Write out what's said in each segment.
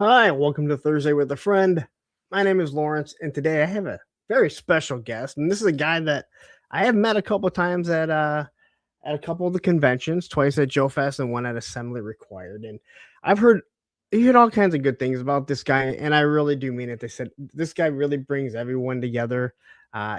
Hi, welcome to Thursday with a Friend. My name is Lawrence, and today I have a very special guest. And this is a guy that I have met a couple times at a couple of the conventions, twice at Joe Fest and one at Assembly Required. And I've heard all kinds of good things about this guy, and I really do mean it. They said this guy really brings everyone together.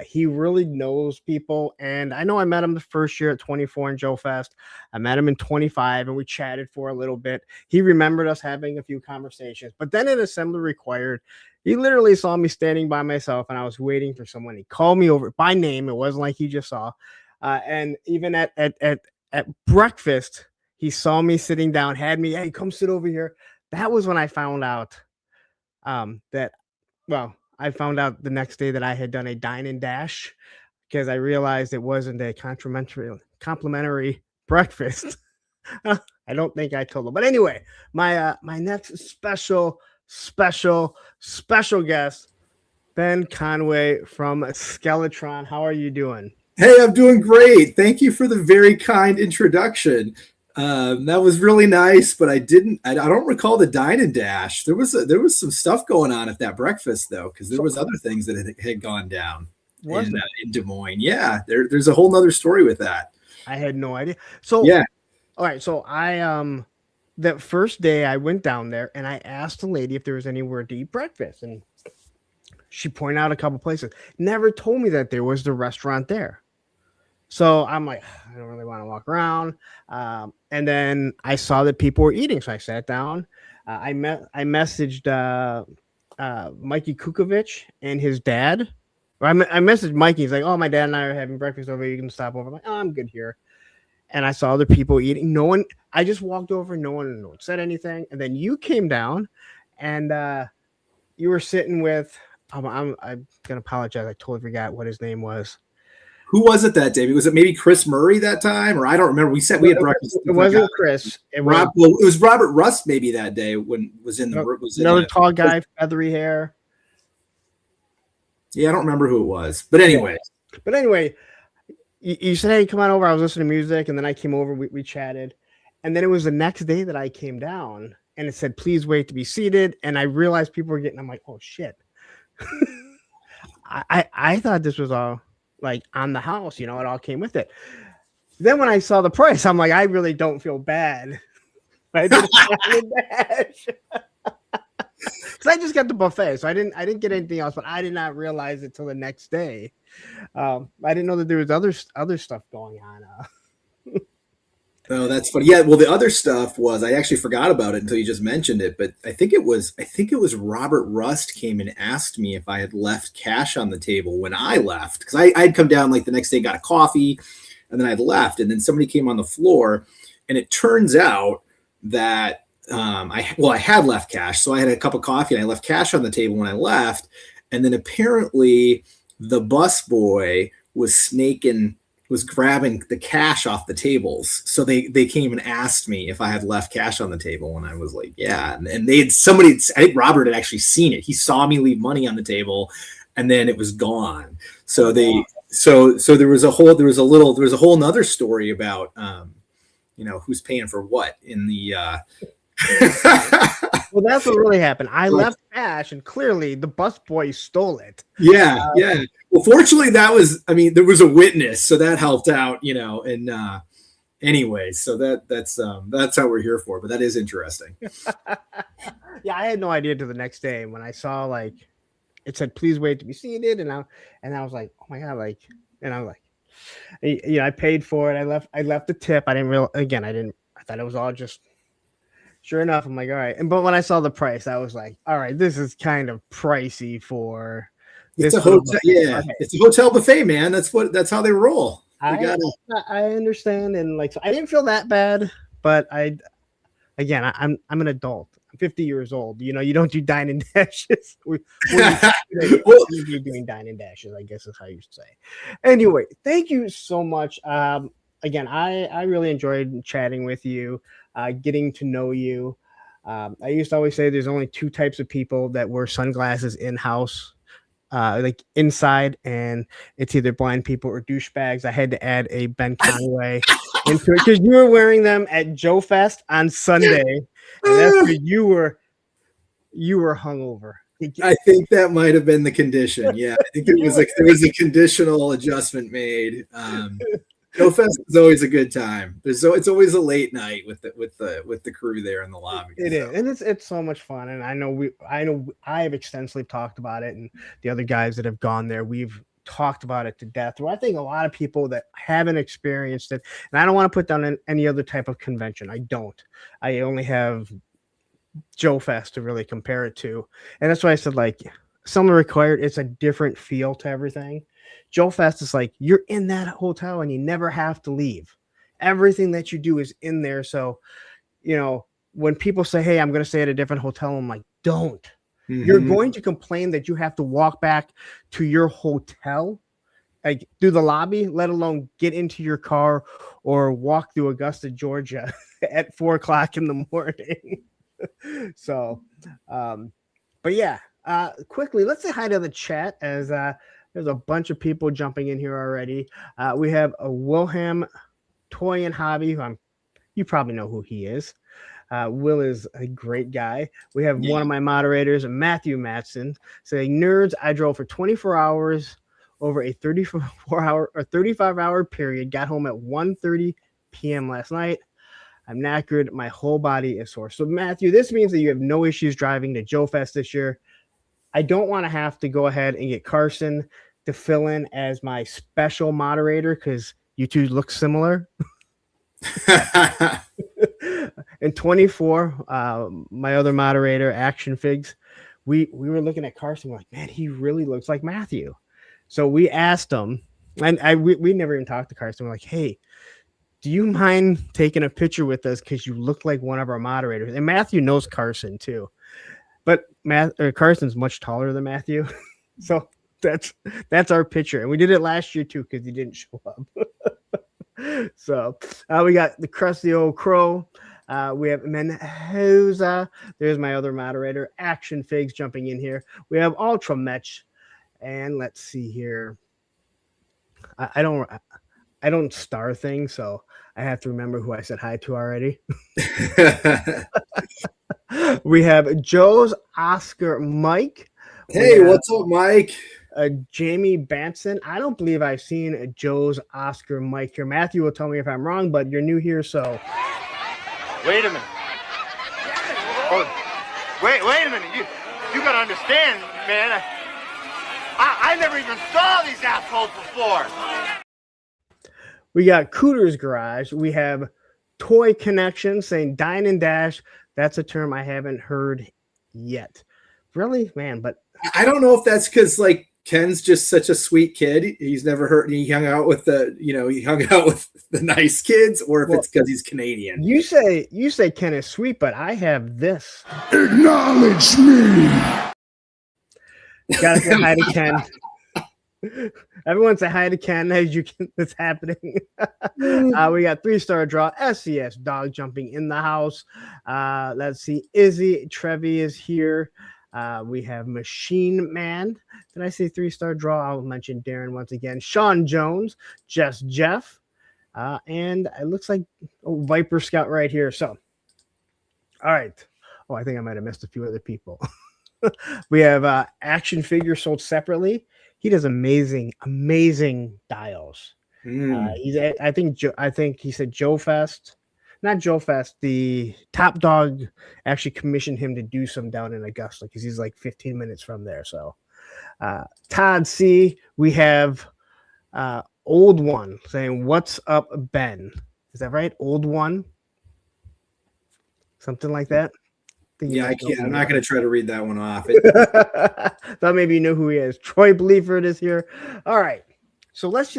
He really knows people, and I know I met him the first year at 24 in Joe Fest. I met him in 25, and we chatted for a little bit. He remembered us having a few conversations, but then at Assembly Required, he literally saw me standing by myself, and I was waiting for someone. He called me over by name. It wasn't like he just saw. And even at breakfast, he saw me sitting down, had me, hey, come sit over here. That was when I found out that, well, I found out the next day that I had done a dine and dash because I realized it wasn't a complimentary breakfast. I don't think I told him. But anyway, my next special guest, Ben Conway from Skeletron. How are you doing? Hey, I'm doing great. Thank you for the very kind introduction. That was really nice, but I don't recall the dine and dash. There was some stuff going on at that breakfast though, because there was other things that had gone down in Des Moines. Yeah, there's a whole nother story with that. I had no idea. So yeah, all right. So that first day I went down there and I asked the lady if there was anywhere to eat breakfast, and she pointed out a couple places. Never told me that there was the restaurant there. So I'm like, I don't really want to walk around. And then I saw that people were eating. So I sat down. I messaged Mikey Kukovic and his dad. Or I messaged Mikey. He's like, oh, my dad and I are having breakfast over here. You can stop over. I'm like, oh, I'm good here. And I saw other people eating. I just walked over. No one said anything. And then you came down and you were sitting with, I'm going to apologize. I totally forgot what his name was. Who was it that day? Was it maybe Chris Murray that time? Or I don't remember. We had breakfast. It wasn't Chris. It was Robert Rust maybe that day when was in another tall guy, feathery hair. Yeah, I don't remember who it was. But anyway. You said, hey, come on over. I was listening to music, and then I came over. We chatted. And then it was the next day that I came down, and it said, please wait to be seated. And I realized people were getting, I'm like, oh, shit. I thought this was all like on the house, it all came with it. Then when I saw the price, I'm like, I really don't feel bad. I didn't because I just got the buffet, so I didn't get anything else, but I did not realize it till the next day. I didn't know that there was other stuff going on. Oh, that's funny. Yeah, well, the other stuff was I actually forgot about it until you just mentioned it. But I think it was Robert Rust came and asked me if I had left cash on the table when I left, because I'd come down like the next day, got a coffee, and then I'd left, and then somebody came on the floor, and it turns out that I had left cash, so I had a cup of coffee and I left cash on the table when I left, and then apparently the busboy was grabbing the cash off the tables. So they came and asked me if I had left cash on the table, and I was like, yeah. And I think Robert had actually seen it. He saw me leave money on the table and then it was gone. So so there was a whole nother story about, who's paying for what in the, Well, that's what really happened. I left cash, and clearly the busboy stole it. Yeah. Well, fortunately, there was a witness, so that helped out, And anyway, so that's how we're here for. But that is interesting. Yeah, I had no idea till the next day when I saw it said, "Please wait to be seated," and I was like, "Oh my god!" And I was like, I paid for it. I left the tip. I thought it was all just. Sure enough, I'm like, all right. But when I saw the price, I was like, all right, this is kind of pricey for it's a hotel. Yeah, it's a hotel buffet, man. That's how they roll. I understand, and so I didn't feel that bad, but I'm an adult. I'm 50 years old. You don't do dine and dashes. We're doing dine and dashes, I guess is how you should say. Anyway, thank you so much. Again, I really enjoyed chatting with you. Getting to know you. I used to always say there's only two types of people that wear sunglasses in-house, inside, and it's either blind people or douchebags. I had to add a Ben Conway into it because you were wearing them at Joe Fest on Sunday, and that's where you were You were hungover. I think that might have been the condition. Yeah, I think there was a conditional adjustment made. Joe Fest is always a good time. It's always a late night with the crew there in the lobby. It is, and it's so much fun. And I know I have extensively talked about it, and the other guys that have gone there, we've talked about it to death. Well, I think a lot of people that haven't experienced it, and I don't want to put down any other type of convention. I don't. I only have Joe Fest to really compare it to, and that's why I said like Summer Required. It's a different feel to everything. Joe Fest is like you're in that hotel and you never have to leave. Everything that you do is in there. So, when people say, "Hey, I'm going to stay at a different hotel," I'm like, "Don't." Mm-hmm. You're going to complain that you have to walk back to your hotel, like through the lobby, let alone get into your car or walk through Augusta, Georgia at 4:00 in the morning. So, but yeah, quickly, let's say hi to the chat as there's a bunch of people jumping in here already. We have a Wilhelm Toy and Hobby, who you probably know who he is. Will is a great guy. We have one of my moderators, Matthew Matson, saying, "Nerds, I drove for 24 hours over a 35-hour period. Got home at 1:30 p.m. last night. I'm knackered. My whole body is sore." So, Matthew, this means that you have no issues driving to Joe Fest this year. I don't want to have to go ahead and get Carson to fill in as my special moderator because you two look similar. And 24, my other moderator, Action Figs, we were looking at Carson, we're like, man, he really looks like Matthew. So we asked him, and we never even talked to Carson. We're like, hey, do you mind taking a picture with us because you look like one of our moderators? And Matthew knows Carson too, but Carson's much taller than Matthew, so that's our picture. And we did it last year too because he didn't show up. So we got the crusty old crow. We have Mendoza. There's my other moderator, Action Figs, jumping in here. We have Ultra Metch, and let's see here. I don't star things, so I have to remember who I said hi to already. We have Joe's Oscar Mike. Hey, what's up, Mike? Jamie Banson. I don't believe I've seen Joe's Oscar Mike here. Matthew will tell me if I'm wrong, but you're new here, so. Wait a minute. Oh, wait a minute. You gotta understand, man. I never even saw these assholes before. We got Cooter's Garage. We have Toy Connection saying Dine and Dash. That's a term I haven't heard yet. Really, man, but I don't know if that's because like Ken's just such a sweet kid. He's never heard. He hung out with the nice kids, or if it's because he's Canadian. You say Ken is sweet, but I have this. Acknowledge me. Gotta say hi to Ken. Everyone say hi to Ken as you can. That's happening. We got 3-star draw. SCS dog jumping in the house. Let's see. Izzy Trevi is here. We have Machine Man. Did I say 3-star draw? I'll mention Darren once again. Sean Jones, Just Jeff, and it looks like Viper Scout right here. So, all right. Oh, I think I might have missed a few other people. We have Action Figure sold separately. He does amazing dials. I think he said Joe Fest. Not Joe Fest, the Top Dog actually commissioned him to do some down in Augusta because he's like 15 minutes from there. So, Todd C, we have Old One saying, "What's up, Ben?" Is that right? Old One? Something like that? Yeah, I can't. I'm not going to try to read that one off. Thought maybe you know who he is. Troy Bleeford is here. All right. So let's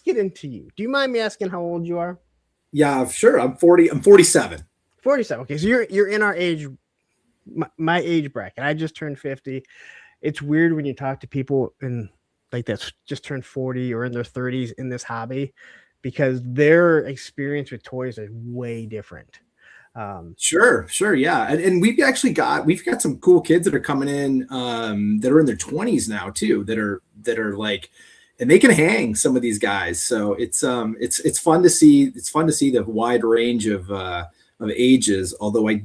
get into you. Do you mind me asking how old you are? Yeah, sure. I'm 40. I'm 47. 47. Okay, so you're in our age, my age bracket. I just turned 50. It's weird when you talk to people in like that's just turned 40 or in their 30s in this hobby because their experience with toys is way different. Sure, yeah, and we've got some cool kids that are coming in that are in their 20s now too that are like. And they can hang some of these guys, so it's fun to see. It's fun to see the wide range of of ages. Although I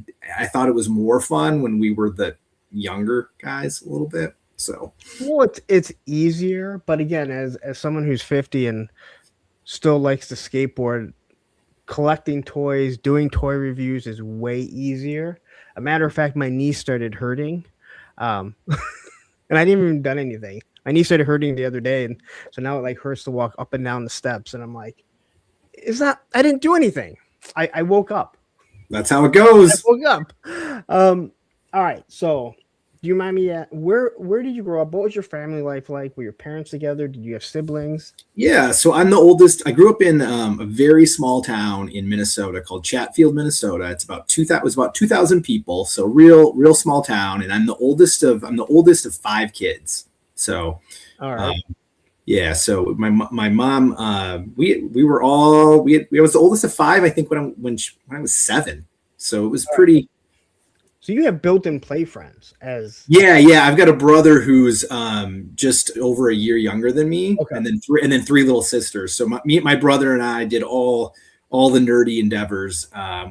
thought it was more fun when we were the younger guys a little bit. So Well, it's easier, but again, as someone who's 50 and still likes to skateboard, collecting toys, doing toy reviews is way easier. A matter of fact, my knee started hurting, and I didn't even done anything. My knee started hurting the other day, and so now it like hurts to walk up and down the steps. And I'm like, "It's not. I didn't do anything. I woke up. that's how it goes. I woke up." All right. So, do you mind me? Where did you grow up? What was your family life like? Were your parents together? Did you have siblings? Yeah, so I'm the oldest. I grew up in a very small town in Minnesota called Chatfield, Minnesota. It's about 2,000 people, so real small town. And I'm the oldest of 5 kids. So, All right. yeah. So my mom, we was the oldest of 5. I think when I was 7. So it was pretty. So you have built-in play friends as Yeah. I've got a brother who's just over a year younger than me, Okay. and then 3 little sisters. So my brother and I did all the nerdy endeavors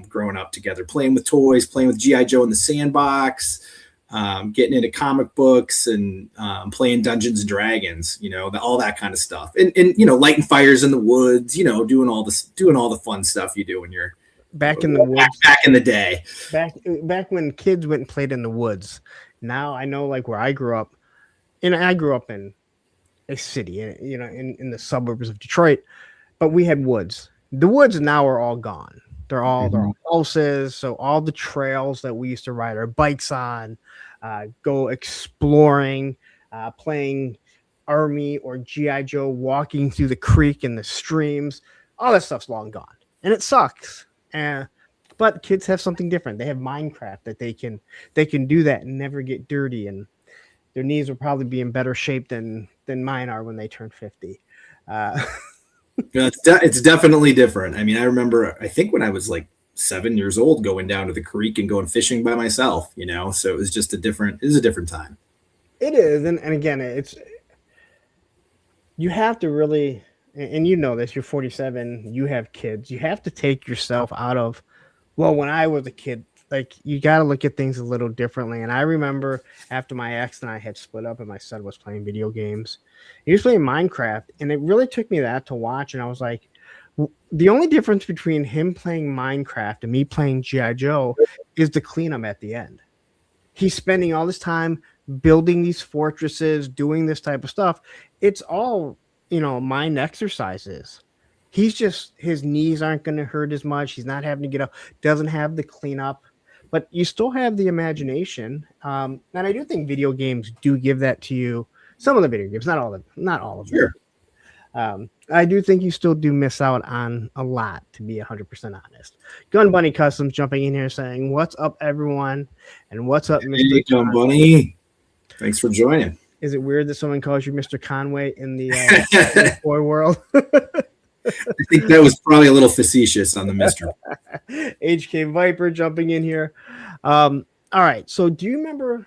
growing up together, playing with toys, playing with GI Joe in the sandbox, getting into comic books, and playing Dungeons and Dragons. All that kind of stuff, and lighting fires in the woods. Doing all the fun stuff you do when you're back in the woods. back in the day. Back when kids went and played in the woods. Now I know, like where I grew up, and I grew up in a city, in the suburbs of Detroit, but we had woods. The woods now are all gone. They're all houses. So all the trails that we used to ride our bikes on, go exploring, playing Army or GI Joe, walking through the creek and the streams, all that stuff's long gone, and it sucks. But kids have something different. They have Minecraft that they can do that and never get dirty, and their knees will probably be in better shape than mine are when they turn 50. It's definitely different. I mean, I remember, I think when I was like 7 years old, going down to the creek and going fishing by myself, so it was just a different time. It is. And again, you have to really, and this, you're 47, you have kids, you have to take yourself out of, well, when I was a kid, like you got to look at things a little differently. And I remember after my ex and I had split up and my son was playing video games, he was playing Minecraft, and it really took me that to watch. And I was like, the only difference between him playing Minecraft and me playing G.I. Joe is the cleanup at the end. He's spending all this time building these fortresses, doing this type of stuff. It's all, mind exercises. His knees aren't going to hurt as much. He's not having to get up, doesn't have the cleanup, but you still have the imagination. And I do think video games do give that to you. Some of the video games, not all of them. Sure. I do think you still do miss out on a lot, to be 100% honest. Gun Bunny Customs jumping in here saying, "What's up, everyone?" And what's up, Mr. Hey, Gun Bunny. Thanks for joining. Is it weird that someone calls you Mr. Conway in the toy world? I think that was probably a little facetious on the Mr. HK Viper jumping in here. All right. So do you remember?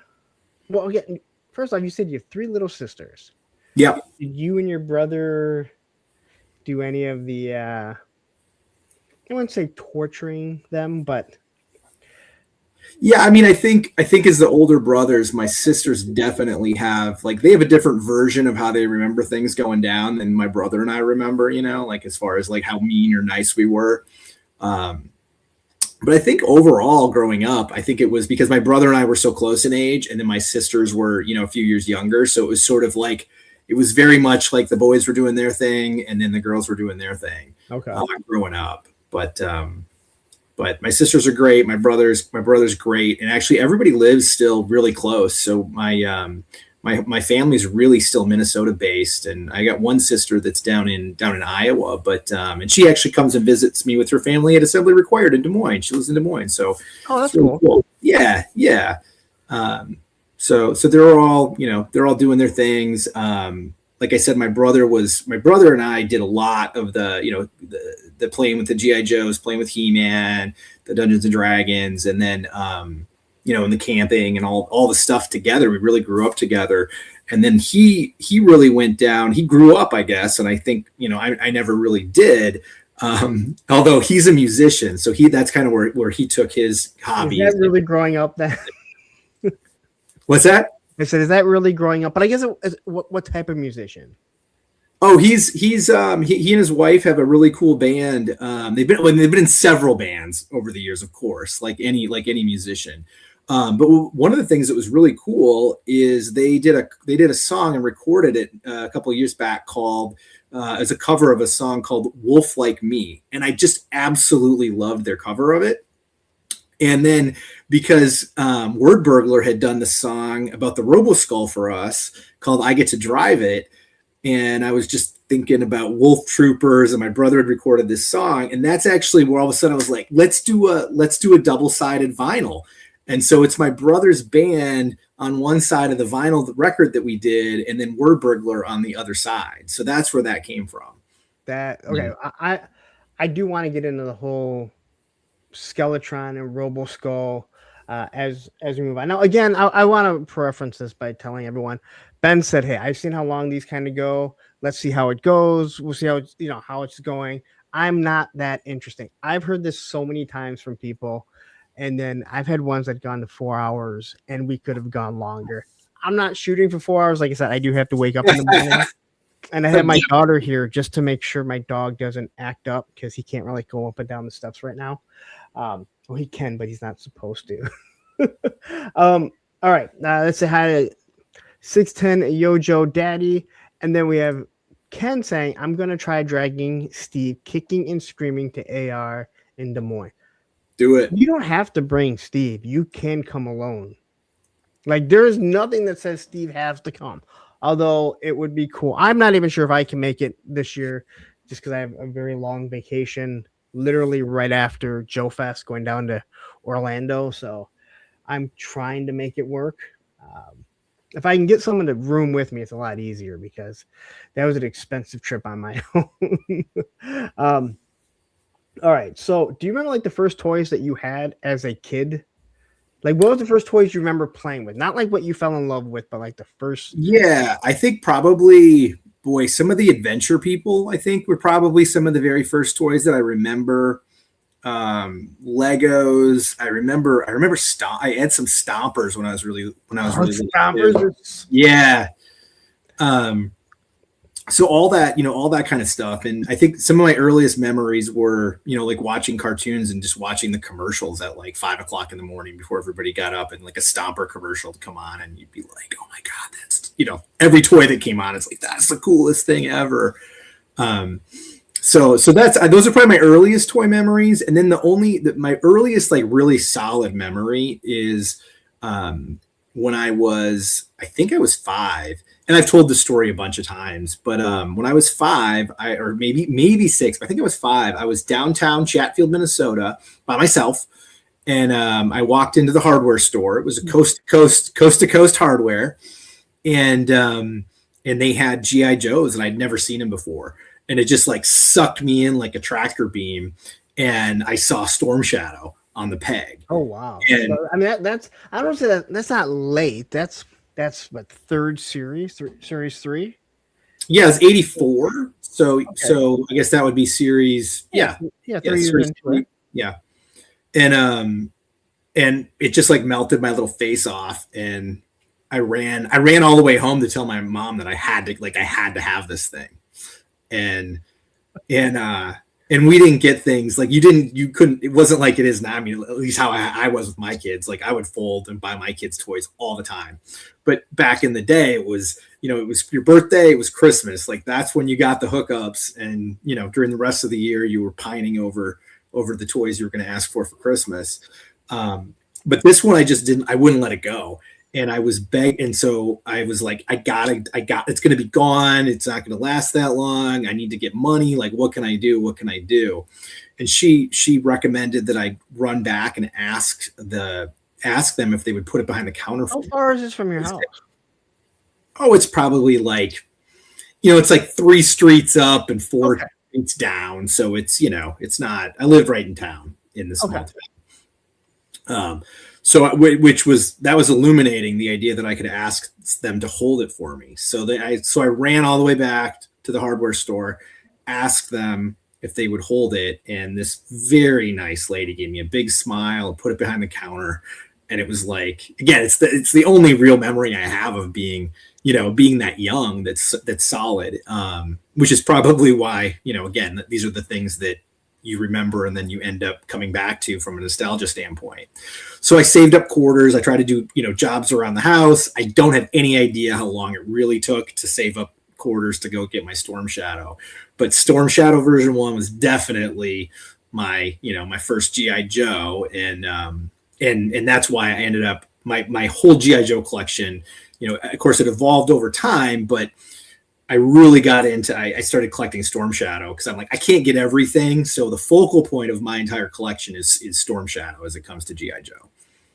Well, again, first off, you said you have 3 little sisters. Yep. Did you and your brother do any of the? I wouldn't say torturing them, but Yeah, I mean, I think as the older brothers, my sisters definitely have, like, they have a different version of how they remember things going down than my brother and I remember, like as far as like how mean or nice we were. But I think overall growing up, I think it was because my brother and I were so close in age, and then my sisters were, a few years younger. So it was sort of like, it was very much like the boys were doing their thing and then the girls were doing their thing. Okay. Growing up. But my sisters are great. My brother's great. And actually everybody lives still really close. So my family's really still Minnesota based. And I got one sister that's down in Iowa, but and she actually comes and visits me with her family at Assembly Required in Des Moines. She lives in Des Moines. So that's cool. Yeah. So they're all, they're all doing their things. Like I said, my brother and I did a lot of the, the playing with the GI Joes, playing with He-Man, the Dungeons and Dragons, and then, and the camping and all the stuff together. We really grew up together. And then he really went down. He grew up, I guess. And I think, I never really did. Although he's a musician, so that's kind of where he took his hobby. Is that really growing up then? What's that? I said, is that really growing up? But I guess what type of musician? Oh, he and his wife have a really cool band. They've been in several bands over the years, of course, like any musician. But one of the things that was really cool is they did a song and recorded it a couple of years back called as a cover of a song called "Wolf Like Me," and I just absolutely loved their cover of it. And then because Word Burglar had done the song about the Roboskull for us called "I Get to Drive It." And I was just thinking about Wolf Troopers, and my brother had recorded this song, and that's actually where all of a sudden I was like, let's do a double-sided vinyl. And so it's my brother's band on one side of the vinyl record that we did, and then Word Burglar on the other side. So that's where that came from. I do want to get into the whole Skeletron and Roboskull as we move on. Now, again, I want to preference this by telling everyone. Ben said, "Hey, I've seen how long these kind of go. Let's see how it goes. We'll see how it's going." I'm not that interesting. I've heard this so many times from people, and then I've had ones that gone to 4 hours, and we could have gone longer. I'm not shooting for 4 hours. Like I said, I do have to wake up in the morning, and I have my daughter here just to make sure my dog doesn't act up because he can't really go up and down the steps right now. Well, he can, but he's not supposed to. All right, let's say hi to 610 Yojo Daddy, and then we have Ken saying, "I'm gonna try dragging Steve kicking and screaming to AR in Des Moines." Do it. You don't have to bring Steve. You can come alone. Like, there is nothing that says Steve has to come. Although it would be cool. I'm not even sure if I can make it this year, just because I have a very long vacation, literally right after Joe Fest, going down to Orlando. So I'm trying to make it work. If I can get someone to room with me, it's a lot easier because that was an expensive trip on my own. All right. So do you remember like the first toys that you had as a kid? Like, what was the first toys you remember playing with? Not like what you fell in love with, but like the first. Yeah, I think probably, some of the Adventure People, I think, were probably some of the very first toys that I remember. Legos. I remember I had some Stompers when I was really Stompers. Yeah. So all that kind of stuff. And I think some of my earliest memories were, like watching cartoons and just watching the commercials at like 5:00 in the morning before everybody got up, and like a Stomper commercial to come on, and you'd be like, oh my God, that's, every toy that came on, it's like, that's the coolest thing ever. So those are probably my earliest toy memories. And then my earliest like really solid memory is when I think I was 5, and I've told this story a bunch of times, but when I was 5, or maybe 6, but I think I was 5, I was downtown Chatfield, Minnesota by myself. And I walked into the hardware store. It was a coast to coast hardware. And they had G.I. Joes, and I'd never seen them before. And it just like sucked me in like a tractor beam, and I saw Storm Shadow on the peg. Oh wow! And, so, I mean, that's I don't say that's not late. That's what, third series 3. Yeah, it's 84. So I guess that would be series. Yeah, 3 years into it. Yeah, and it just like melted my little face off, and I ran all the way home to tell my mom that I had to have this thing. And we didn't get things like you couldn't, it wasn't like it is now. I mean, at least how I was with my kids, like I would fold and buy my kids toys all the time. But back in the day, it was your birthday, it was Christmas. Like that's when you got the hookups, and, during the rest of the year, you were pining over the toys you were going to ask for Christmas. But this one, I wouldn't let it go. And I was begging, and so I was like, I got, it's going to be gone. It's not going to last that long. I need to get money. Like, what can I do? And she recommended that I run back and ask them if they would put it behind the counter. How far is this from your house? Oh, it's probably like, it's like 3 streets up and 4 streets down. So it's, it's not, I live right in town in this small town. So that was illuminating, the idea that I could ask them to hold it for me. So I ran all the way back to the hardware store, asked them if they would hold it. And this very nice lady gave me a big smile and put it behind the counter. And it was like, again, it's the only real memory I have of being that young, that's solid. Which is probably why, again, these are the things that you remember and then you end up coming back to from a nostalgia standpoint. So I saved up quarters. I tried to do, jobs around the house. I don't have any idea how long it really took to save up quarters to go get my Storm Shadow. But Storm Shadow version 1 was definitely my first GI Joe, and that's why I ended up my whole GI Joe collection. Of course, it evolved over time, but I really got into. I started collecting Storm Shadow because I'm like, I can't get everything, so the focal point of my entire collection is Storm Shadow as it comes to GI Joe.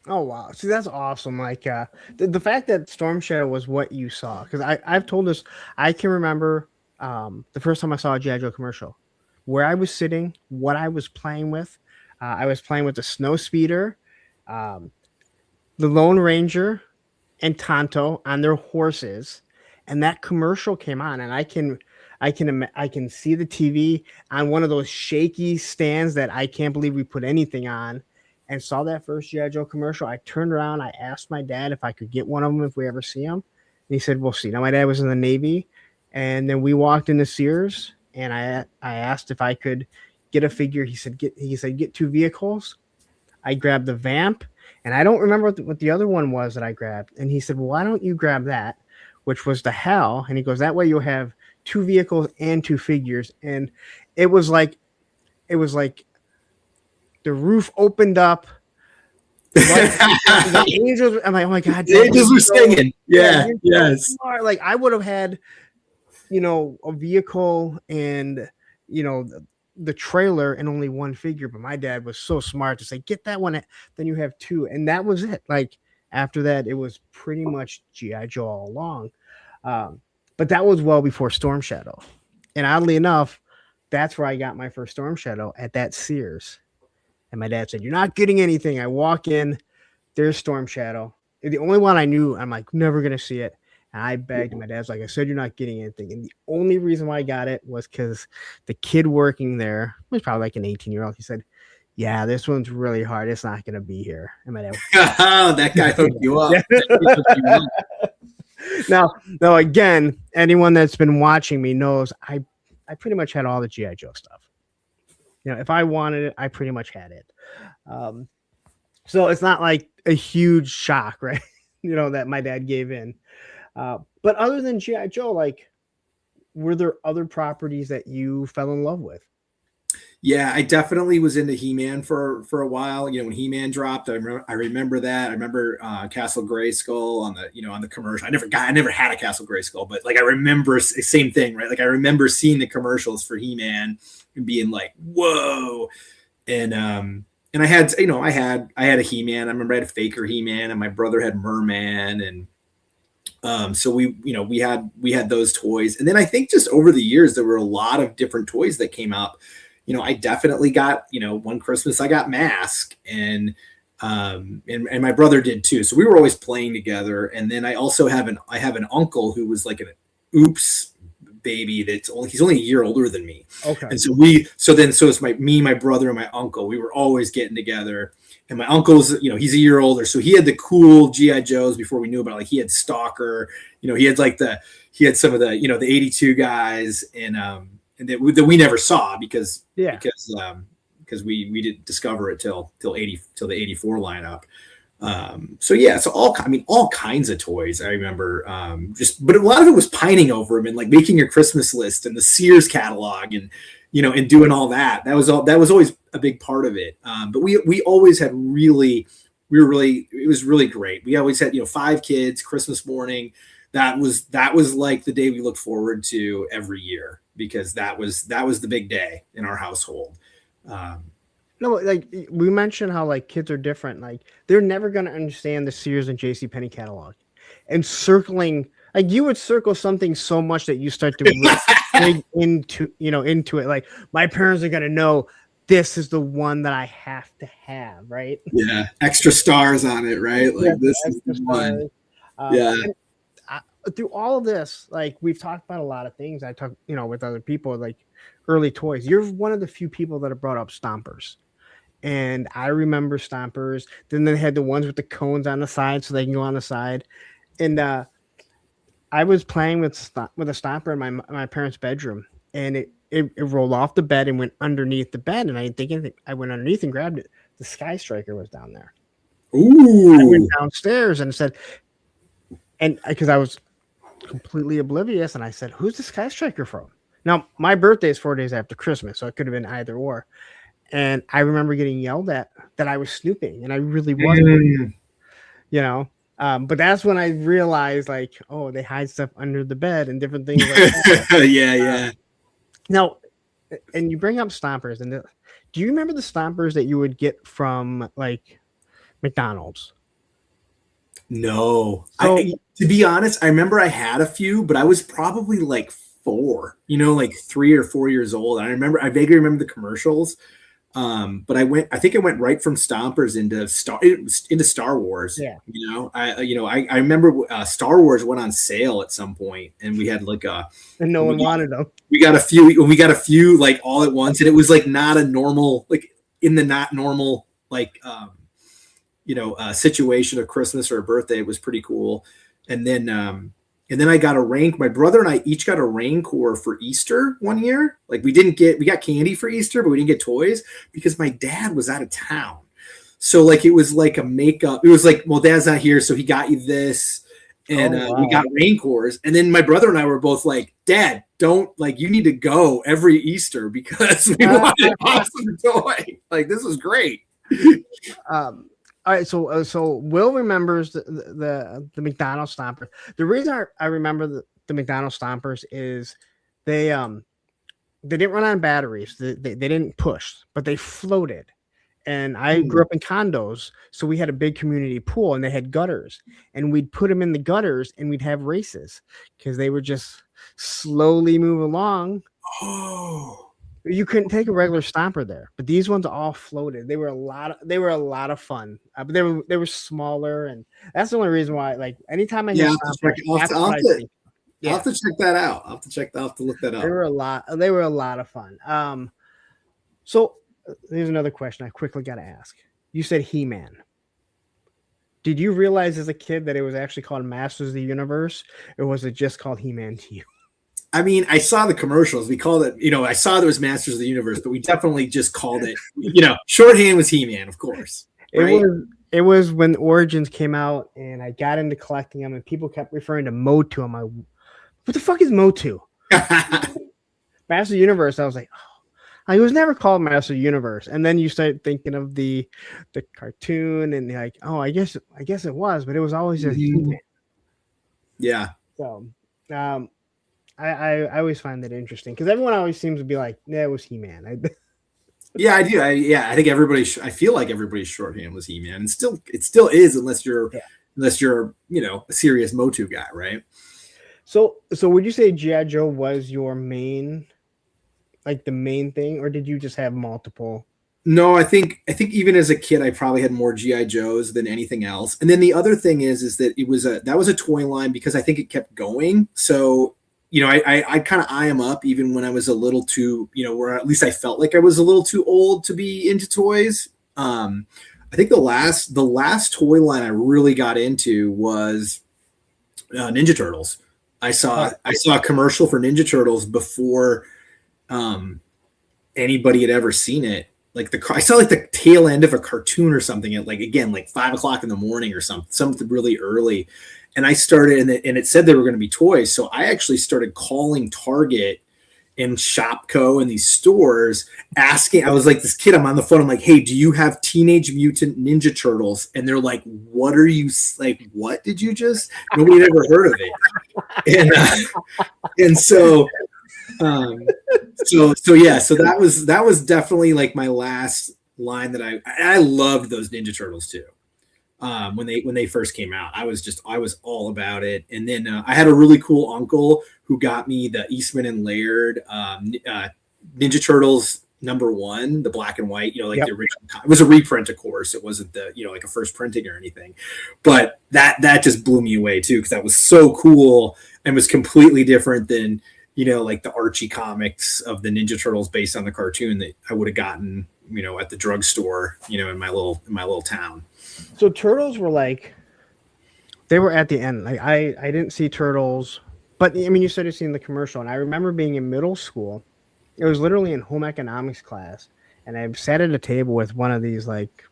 Oh wow! See, that's awesome. Like the fact that Storm Shadow was what you saw, because I've told this. I can remember the first time I saw a GI Joe commercial, where I was sitting, what I was playing with. I was playing with the Snow Speeder, the Lone Ranger, and Tonto on their horses, and that commercial came on, and I can see the TV on one of those shaky stands that I can't believe we put anything on. And saw that first G.I. Joe commercial. I turned around. I asked my dad if I could get one of them if we ever see him. And he said, we'll see. Now, my dad was in the Navy. And then we walked into Sears, and I asked if I could get a figure. He said, get 2 vehicles. I grabbed the Vamp. And I don't remember what the other one was that I grabbed. And he said, well, why don't you grab that, which was the Hell. And he goes, that way you'll have 2 vehicles and 2 figures. And it was like the roof opened up. The angels. I'm like, oh my god! The angels were singing. Yeah, yes. Like I would have had, a vehicle and the trailer and only 1 figure, but my dad was so smart to say, get that one. Then you have 2, and that was it. Like after that, it was pretty much GI Joe all along. But that was well before Storm Shadow, and oddly enough, that's where I got my first Storm Shadow, at that Sears. And my dad said, you're not getting anything. I walk in, there's Storm Shadow. The only one I knew, I'm like, never going to see it. And I begged, and my dad's like, I said, you're not getting anything. And the only reason why I got it was because the kid working there was probably like an 18-year-old. He said, yeah, this one's really hard. It's not going to be here. And my dad oh, that guy hooked you up. Now, again, anyone that's been watching me knows I pretty much had all the G.I. Joe stuff. If I wanted it, I pretty much had it. So it's not like a huge shock, right? That my dad gave in. But other than G.I. Joe, like, were there other properties that you fell in love with? Yeah, I definitely was into He-Man for a while. When He-Man dropped, I remember that. I remember Castle Grayskull on the commercial. I never had a Castle Grayskull, but like I remember same thing, right? Like I remember seeing the commercials for He-Man and being like, whoa. And I had a He-Man. I remember I had a Faker He-Man, and my brother had Merman, and so we had those toys. And then I think just over the years there were a lot of different toys that came out. I definitely got, one Christmas I got Mask, and my brother did too. So we were always playing together. And then I also have an uncle who was like an Oops baby he's only a year older than me. Okay. And so it's my brother and my uncle. We were always getting together. And my uncle's, he's a year older, so he had the cool GI Joes before we knew about it. Like he had Stalker, he had some of the, the 82 guys, and that we never saw because we didn't discover it till the 84 lineup. So all kinds of toys. I remember but a lot of it was pining over them and like making your Christmas list and the Sears catalog and and doing all that. That was always a big part of it. But we always had it was really great. We always had 5 kids, Christmas morning. That was like the day we looked forward to every year, because that was the big day in our household. No, like we mentioned how like kids are different. Like they're never going to understand the Sears and JCPenney catalog, and circling, like you would circle something so much that you start to really dig into it. Like my parents are going to know this is the one that I have to have, right? Yeah, extra stars on it, right? Like this is the one. Yeah. Through all of this, like we've talked about a lot of things. I talk, with other people, like early toys. You're one of the few people that have brought up Stompers. And I remember Stompers. Then they had the ones with the cones on the side so they can go on the side. And I was playing with a Stomper in my parents' bedroom, and it rolled off the bed and went underneath the bed. And I didn't think anything. I went underneath and grabbed it. The Sky Striker was down there. Ooh. I went downstairs and said, and because I was completely oblivious, and I said, "Who's the Sky Striker from?" Now, my birthday is 4 days after Christmas, so it could have been either or. And I remember getting yelled at that I was snooping, and I really wasn't. But that's when I realized, like, oh, they hide stuff under the bed and different things like that. Yeah. Now, and you bring up Stompers, and do you remember the Stompers that you would get from like McDonald's? No. So, to be honest, I remember I had a few, but I was probably like 4, like 3 or 4 years old. I vaguely remember the commercials. But I think I went right from Stompers into Star Wars. Yeah. I remember Star Wars went on sale at some point, and we had like and no one wanted them. We got a few like all at once, and it was like not a normal, like in the not normal, like, situation of Christmas or a birthday. It was pretty cool. And then I got my brother and I each got a Rancor for Easter one year. Like we got candy for Easter, but we didn't get toys because my dad was out of town. So like, it was like a makeup. It was like, well, dad's not here. So he got you this. And we got Rancors. And then my brother and I were both like, Dad, you need to go every Easter because we want an awesome toy. Like, this was great. All right, so Will remembers the McDonald's Stompers. The reason I remember the McDonald's Stompers is they didn't run on batteries. They didn't push, but they floated. And I grew up in condos, so we had a big community pool, and they had gutters, and we'd put them in the gutters, and we'd have races because they would just slowly move along. Oh. You couldn't take a regular Stomper there, but these ones all floated. They were a lot of fun, but they were smaller, and that's the only reason why. Like anytime I hear Stomper, I'll have to check that out. I'll have to look that up. They were a lot of fun. So here's another question I quickly got to ask. You said He-Man. Did you realize as a kid that it was actually called Masters of the Universe, or was it just called He-Man to you? I mean, I saw the commercials. We called it, I saw there was Masters of the Universe, but we definitely just called it, shorthand was He-Man, of course. Right? It was when Origins came out, and I got into collecting them, and people kept referring to Motu. I'm like, what the fuck is Motu? Master of the Universe. I was like, oh, it was never called Master of the Universe. And then you start thinking of the cartoon, and like, oh, I guess it was, but it was always just He-Man. Yeah. So, I always find that interesting because everyone always seems to be like, yeah, it was He-Man. Yeah, I do. I think I feel like everybody's shorthand was He-Man, and it still is unless you're a serious Motu guy, right? So would you say G.I. Joe was your main, like the main thing, or did you just have multiple? No, I think even as a kid, I probably had more G.I. Joes than anything else. And then the other thing is that that was a toy line because I think it kept going. So I kind of eye them up even when I was a little too, where at least I felt like I was a little too old to be into toys. I think the last toy line I really got into was Ninja Turtles. I saw a commercial for Ninja Turtles before anybody had ever seen it. I saw like the tail end of a cartoon or something at like 5:00 in the morning or something really early. And I started, and it said they were going to be toys. So I actually started calling Target and Shopko and these stores asking. I was like, this kid, I'm on the phone. I'm like, hey, do you have Teenage Mutant Ninja Turtles? And they're like, what are you like? What did you just? Nobody had ever heard of it. And so that was definitely like my last line that I loved those Ninja Turtles too. When they first came out, I was all about it. And then I had a really cool uncle who got me the Eastman and Laird Ninja Turtles #1, the black and white, the original. It was a reprint, of course. It wasn't the like a first printing or anything, but that just blew me away too because that was so cool and was completely different than like the Archie comics of the Ninja Turtles based on the cartoon that I would have gotten, at the drugstore, in my little town. So Turtles were like, they were at the end. Like I didn't see Turtles, but I mean, you said you've seen the commercial, and I remember being in middle school. It was literally in home economics class, and I sat at a table with one of these like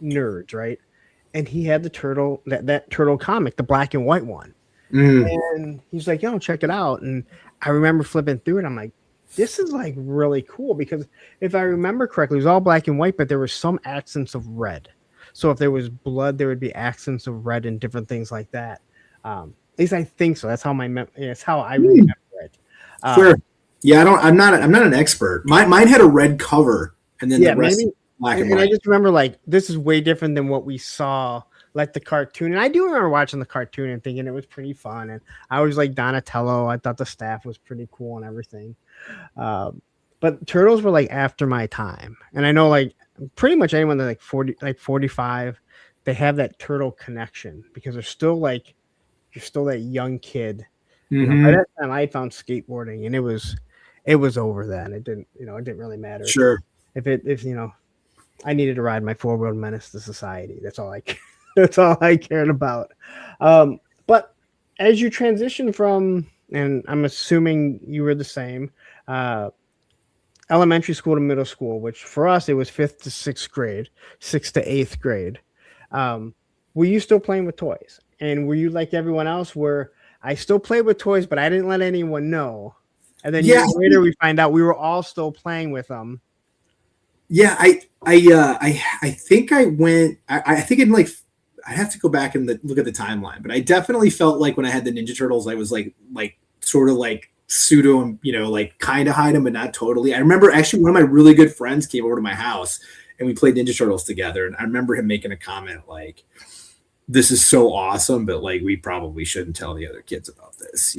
nerds, right? And he had the turtle, that turtle comic, the black and white one. And he's like, yo, check it out. And I remember flipping through it. I'm like, this is like really cool, because if I remember correctly, it was all black and white, but there was some accents of red. So if there was blood, there would be accents of red and different things like that. At least I think so. That's how that's how I remember it. Sure. Yeah, I'm not an expert. Mine had a red cover, and then the rest black and white. I just remember like this is way different than what we saw, like the cartoon. And I do remember watching the cartoon and thinking it was pretty fun. And I was like Donatello. I thought the staff was pretty cool and everything. But Turtles were like after my time, and I know like pretty much anyone that like 40, like 45, they have that turtle connection because they're still like you're still that young kid. By that time, I found skateboarding, and it was over then. It didn't really matter. Sure. If I needed to ride my four-wheeled menace to society. That's all I cared about. But as you transition from, and I'm assuming you were the same, elementary school to middle school, which for us it was 5th to 6th grade, 6th to 8th grade. Were you still playing with toys? And were you like everyone else, where I still played with toys, but I didn't let anyone know? And then later we find out we were all still playing with them. Yeah, I think I went. I think in like I have to go back and look at the timeline, but I definitely felt like when I had the Ninja Turtles, I was like sort of like pseudo, like kind of hide them, but not totally. I remember actually one of my really good friends came over to my house and we played Ninja Turtles together, and I remember him making a comment like, "This is so awesome, but like we probably shouldn't tell the other kids about this,"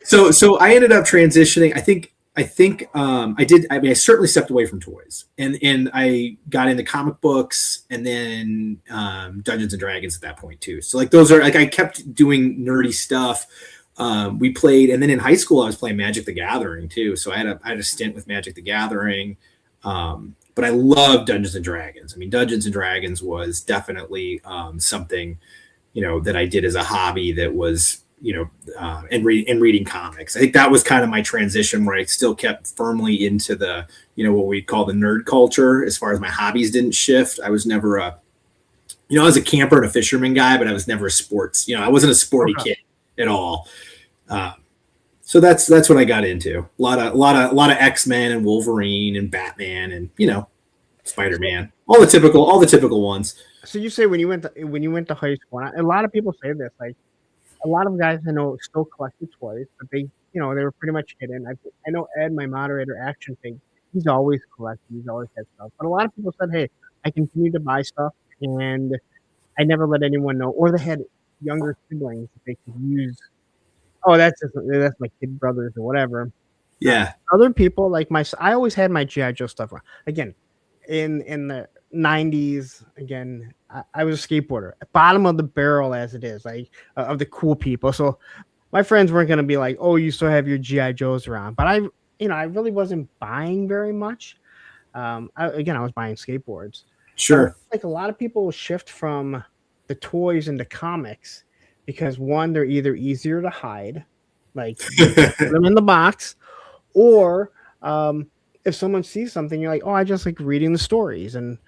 So I ended up transitioning. I think I did. I mean, I certainly stepped away from toys, and I got into comic books, and then Dungeons and Dragons at that point too. So like those are like I kept doing nerdy stuff. We played, and then in high school I was playing Magic the Gathering too. So I had a stint with Magic the Gathering, but I love Dungeons and Dragons. I mean, Dungeons and Dragons was definitely something that I did as a hobby that was. And reading comics. I think that was kind of my transition where I still kept firmly into the, what we call the nerd culture. As far as my hobbies didn't shift, I was never I was a camper and a fisherman guy, but I was never a sports, I wasn't a sporty kid at all. So that's what I got into. A lot of X-Men and Wolverine and Batman and, Spider-Man, all the typical ones. So you say when you went to high school, a lot of people say this, like, a lot of guys I know still collected toys, but they were pretty much hidden. I know Ed, my moderator, Action Pig, he's always collected. He's always had stuff. But a lot of people said, hey, I continue to buy stuff, and I never let anyone know. Or they had younger siblings that they could use. Oh, that's my kid brothers or whatever. Yeah. Other people, like I always had my G.I. Joe stuff around. Again, in the 90s, again, I was a skateboarder, bottom of the barrel as it is, like of the cool people. So my friends weren't going to be like, oh, you still have your G.I. Joes around. But I really wasn't buying very much. I was buying skateboards. Sure. Like a lot of people shift from the toys into comics because one, they're either easier to hide, like put them in the box, or if someone sees something, you're like, oh, I just like reading the stories. And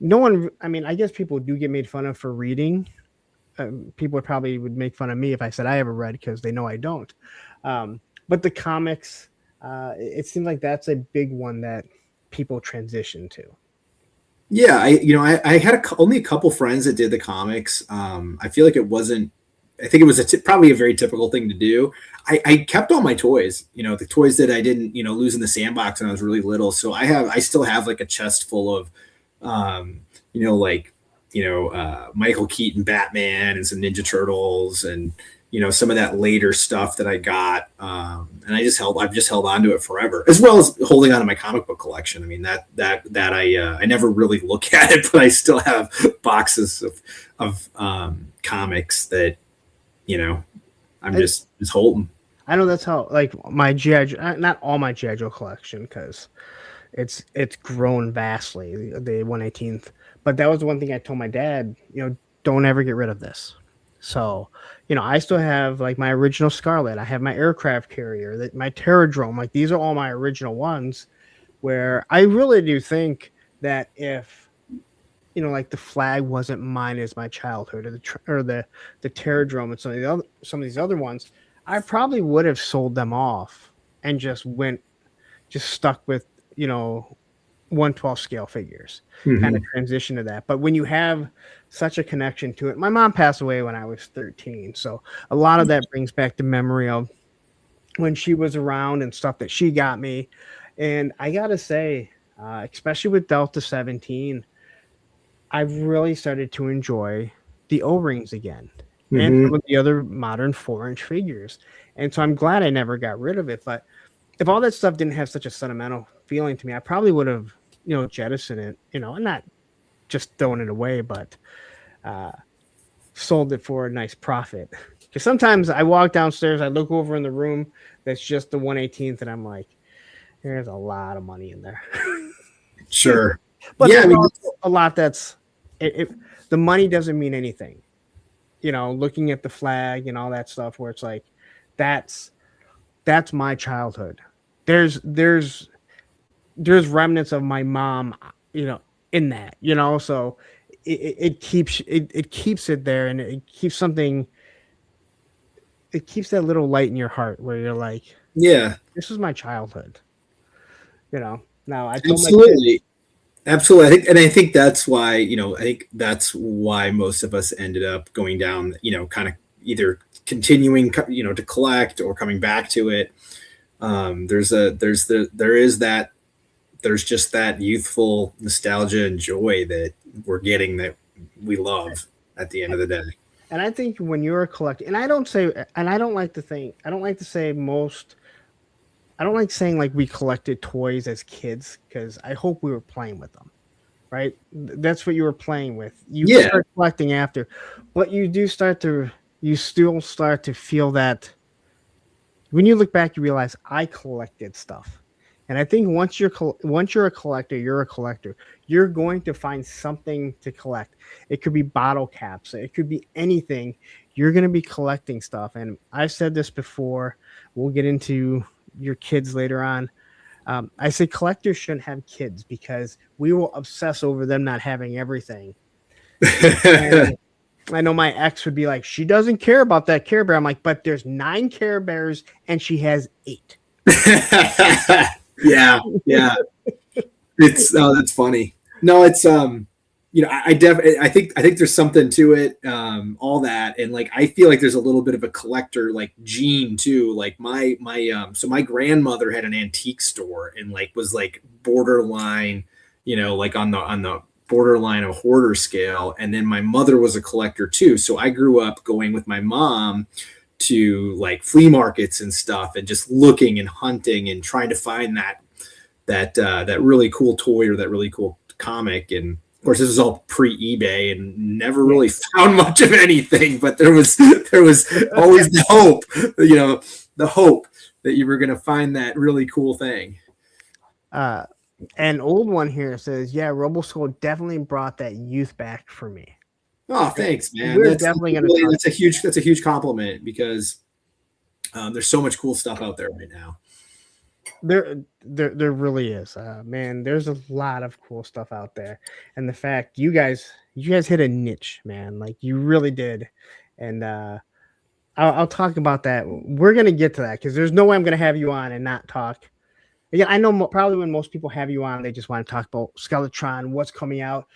no one, I mean, I guess people do get made fun of for reading. People probably would make fun of me if I said I ever read because they know I don't. But the comics, it seems like that's a big one that people transition to. Yeah, I had only a couple friends that did the comics. I feel like it wasn't. I think it was probably a very typical thing to do. I kept all my toys, the toys that I didn't, lose in the sandbox when I was really little. So I still have like a chest full of, Michael Keaton Batman and some Ninja Turtles and, some of that later stuff that I got. And I've just held on to it forever, as well as holding on to my comic book collection. I mean, that I never really look at it, but I still have boxes of comics that, I'm just holding. I know that's how, like, my GI Joe, not all my GI Joe collection, because it's grown vastly, the 118th. But that was the one thing I told my dad, don't ever get rid of this. So, I still have like my original Scarlet. I have my aircraft carrier, my Terradrome. Like, these are all my original ones, where I really do think that if, like, the flag wasn't mine as my childhood, or the Terradrome and some of these other ones, I probably would have sold them off and just stuck with 1/12 scale figures, kind of transition to that. But when you have such a connection to it, my mom passed away when I was 13, so a lot of that brings back the memory of when she was around and stuff that she got me. And I gotta say, especially with Delta 17, I've really started to enjoy the O-rings again, and some of the other modern 4-inch figures. And so I'm glad I never got rid of it. But if all that stuff didn't have such a sentimental feeling to me, I probably would have, jettisoned it, and not just throwing it away, but sold it for a nice profit. Because sometimes I walk downstairs, I look over in the room that's just the 1/18th, and I'm like, there's a lot of money in there. Sure. But yeah, a lot that's the money doesn't mean anything. Looking at the flag and all that stuff, where it's like, that's my childhood. There's remnants of my mom, in that, so it keeps it there, and it keeps that little light in your heart where you're like, yeah, this was my childhood. Now I told absolutely. Absolutely. I think that's why, most of us ended up going down, kind of either continuing, to collect or coming back to it. There's just that youthful nostalgia and joy that we're getting that we love at the end of the day. And I think when you're a collector, and I don't like saying like we collected toys as kids, because I hope we were playing with them, right? That's what you were playing with. You start collecting after, but you still start to feel that when you look back, you realize I collected stuff. And I think once you're a collector, you're a collector. You're going to find something to collect. It could be bottle caps. It could be anything. You're going to be collecting stuff. And I've said this before. We'll get into your kids later on. I say collectors shouldn't have kids because we will obsess over them not having everything. And I know my ex would be like, she doesn't care about that Care Bear. I'm like, but there's 9 Care Bears and she has 8. Yeah. It's that's funny. No, it's I think there's something to it, all that, and like I feel like there's a little bit of a collector like gene too. Like my grandmother had an antique store and like was like borderline, like on the borderline of hoarder scale, and then my mother was a collector too. So I grew up going with my mom to like flea markets and stuff and just looking and hunting and trying to find that really cool toy or that really cool comic. And of course this was all pre-eBay and never really found much of anything, but there was always the hope that you were going to find that really cool thing. An old one here says, yeah, Roboskull definitely brought that youth back for me. Oh, thanks, man. That's a huge compliment because there's so much cool stuff out there right now. There really is, man. There's a lot of cool stuff out there, and the fact you guys hit a niche, man. Like you really did, and I'll talk about that. We're gonna get to that because there's no way I'm gonna have you on and not talk. Again, I know probably when most people have you on, they just want to talk about Skeletron, what's coming out.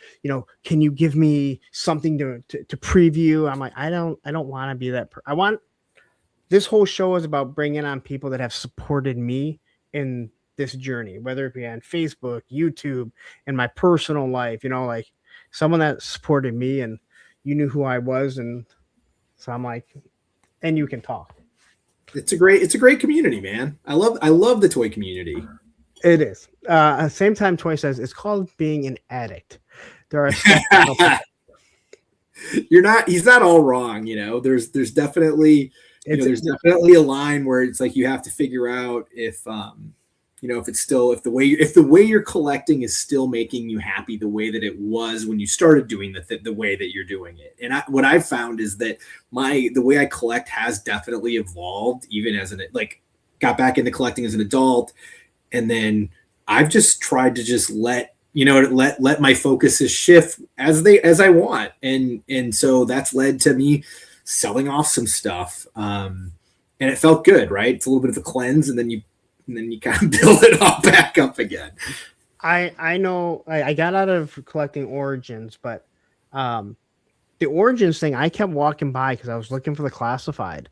Can you give me something to preview? I'm like, I don't want to be that. I want this whole show is about bringing on people that have supported me in this journey, whether it be on Facebook, YouTube, and my personal life. Like someone that supported me and you knew who I was, and so I'm like, and you can talk. It's a great community, man. I love the toy community. It is. Same time Toy says it's called being an addict. There are he's not all wrong, there's definitely there's definitely a line where it's like you have to figure out if if the way you're collecting is still making you happy the way that it was when you started doing the way that you're doing it. And what I've found is that the way I collect has definitely evolved, even as got back into collecting as an adult. And then I've just tried to just let my focuses shift as I want. And so that's led to me selling off some stuff. And it felt good, right? It's a little bit of a cleanse, and then you kind of build it all back up again. I know I got out of collecting Origins, but the Origins thing, I kept walking by because I was looking for the classified.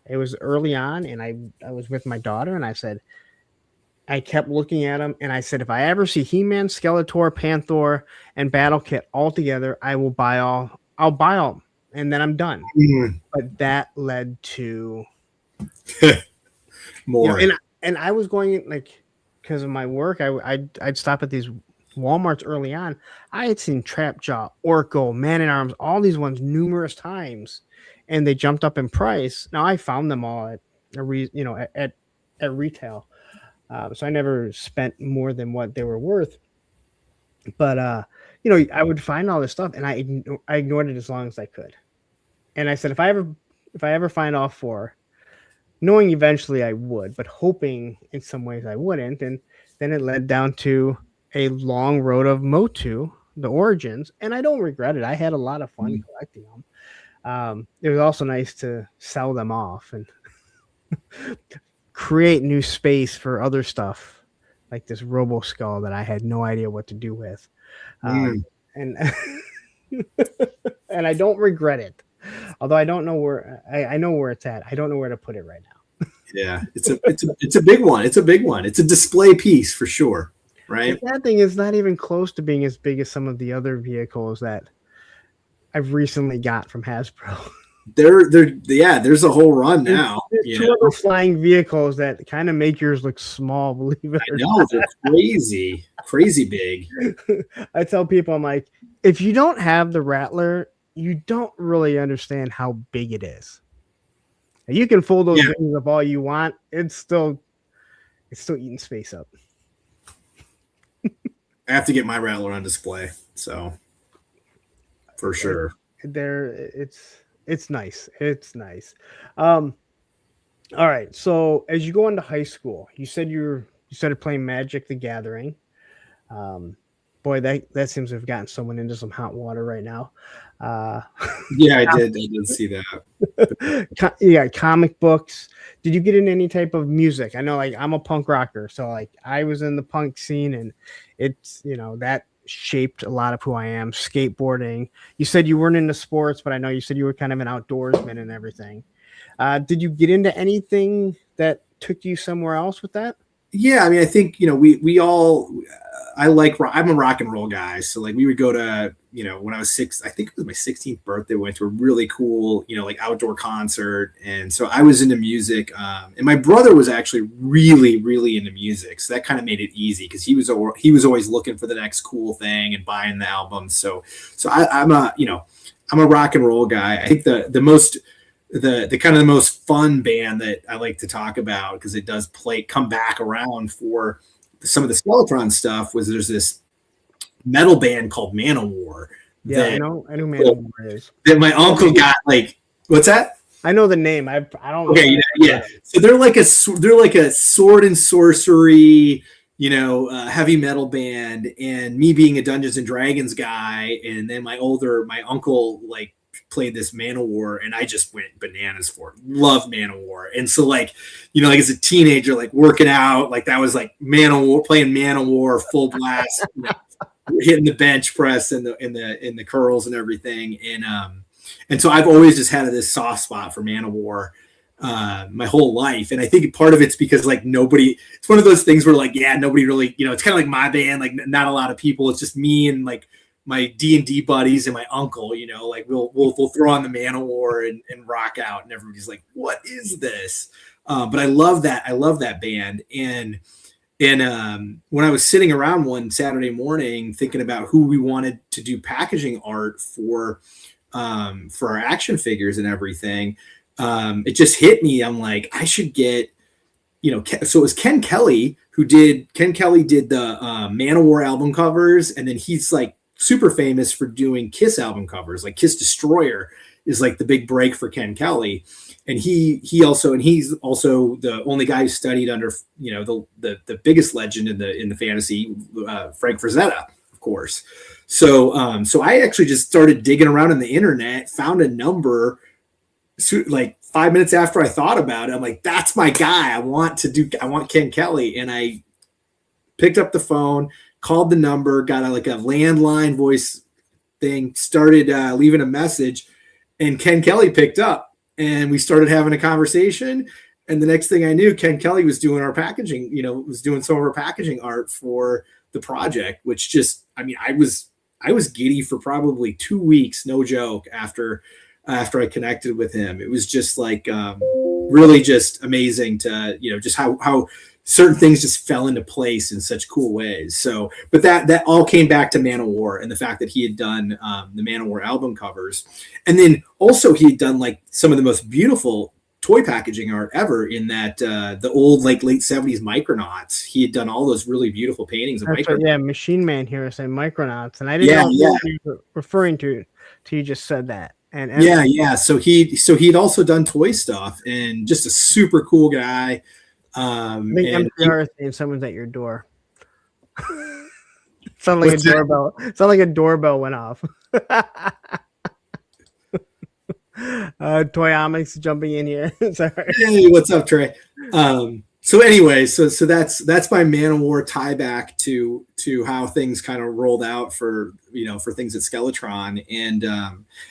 It was early on, and I was with my daughter, and I kept looking at them, and I said, if I ever see He-Man, Skeletor, Panther, and Battle Kit all together, I'll buy all, and then I'm done. Mm. But that led to more. And I was going, like, because of my work, I'd stop at these Walmarts early on. I had seen Trapjaw, Orko, Man-at-Arms, all these ones numerous times, and they jumped up in price. Now I found them all at retail, so I never spent more than what they were worth. But I would find all this stuff, and I ignored it as long as I could. And I said, if I ever find all four, knowing eventually I would, but hoping in some ways I wouldn't. And then it led down to a long road of Motu, the Origins, and I don't regret it. I had a lot of fun collecting them. It was also nice to sell them off and create new space for other stuff, like this Roboskull that I had no idea what to do with. And and I don't regret it. Although I don't know where I know where it's at. I don't know where to put it right now. Yeah, it's a big one. It's a big one. It's a display piece for sure, right? That thing is not even close to being as big as some of the other vehicles that I've recently got from Hasbro. There's a whole run now. There's two other flying vehicles that kind of make yours look small, believe it or not. They're crazy big. I tell people, I'm like, if you don't have the Rattler, you don't really understand how big it is. You can fold those things up all you want. It's still eating space up. I have to get my Rattler on display, so for sure. It's nice. It's nice. All right. So as you go into high school, you said you started playing Magic: The Gathering. Boy, that seems to have gotten someone into some hot water right now. Yeah, I did see that. You got comic books. Did you get into any type of music? I know, like, I'm a punk rocker, so like I was in the punk scene, and it's that shaped a lot of who I am. Skateboarding. You said you weren't into sports, but I know you said you were kind of an outdoorsman and everything. Did you get into anything that took you somewhere else with that? Yeah, I mean, I think we all. I'm a rock and roll guy, so like we would go to when I was 6, I think it was my 16th birthday, we went to a really cool like outdoor concert, and so I was into music. And my brother was actually really, really into music, so that kind of made it easy because he was always looking for the next cool thing and buying the albums. So I'm a rock and roll guy. I think the kind of the most fun band that I like to talk about, because it does come back around for some of the Skeletron stuff, was there's this metal band called Manowar. Yeah, I know Manowar is. That my uncle got, like, what's that? I know the name. I don't. Okay, yeah. So they're like a sword and sorcery, heavy metal band, and me being a Dungeons and Dragons guy, and then my uncle like played this Manowar, and I just went bananas for it. Love Manowar. And so like as a teenager, like working out, like that was like Manowar, playing Manowar full blast, hitting the bench press and the curls and everything. And so I've always just had this soft spot for Manowar my whole life. And I think part of it's because like it's one of those things where like, nobody really, it's kind of like my band, like not a lot of people. It's just me and like my D&D buddies and my uncle, like we'll throw on the Manowar and rock out, and everybody's like, what is this? But I love that band. And when I was sitting around one Saturday morning thinking about who we wanted to do packaging art for our action figures and everything, it just hit me. I'm like, I should get, so it was Ken Kelly did the Manowar album covers. And then he's like super famous for doing Kiss album covers. Like Kiss Destroyer is like the big break for Ken Kelly. And he's also the only guy who studied under, the biggest legend in the fantasy, Frank Frazetta, of course. So I actually just started digging around on the internet, found a number like 5 minutes after I thought about it. I'm like, that's my guy. I want Ken Kelly. And I picked up the phone, called the number, got a landline voice thing, started leaving a message, and Ken Kelly picked up, and we started having a conversation. And the next thing I knew, Ken Kelly was doing our packaging, was doing some of our packaging art for the project, which just, I was giddy for probably 2 weeks, no joke, after I connected with him. It was just like really just amazing to, just how certain things just fell into place in such cool ways. So, but that all came back to Manowar and the fact that he had done the Manowar album covers. And then also he had done like some of the most beautiful toy packaging art ever in that the old like late 70s Micronauts. He had done all those really beautiful paintings of Micronauts. Yeah, Machine Man here saying Micronauts. And I didn't know what you were referring to till you just said that. And yeah. So he'd also done toy stuff, and just a super cool guy. I think MPR saying someone's at your door. Sound like a doorbell. Sound like a doorbell went off. Toyomics jumping in here. Sorry. Hey, what's up, Trey? So anyway, so that's my Manowar tie back to how things kind of rolled out for things at Skeletron,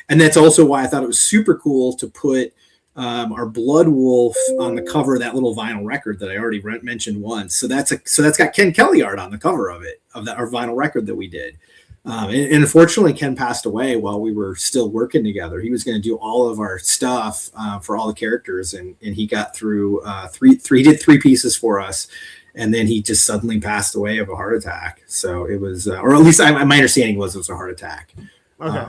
and that's also why I thought it was super cool to put our Blood Wolf on the cover of that little vinyl record that I already mentioned once. So that's got Ken Kelly art on the cover of our vinyl record that we did. And unfortunately, Ken passed away while we were still working together. He was going to do all of our stuff for all the characters, and he got through he did 3 pieces for us, and then he just suddenly passed away of a heart attack. So it was, or at least my understanding was it was a heart attack. Okay.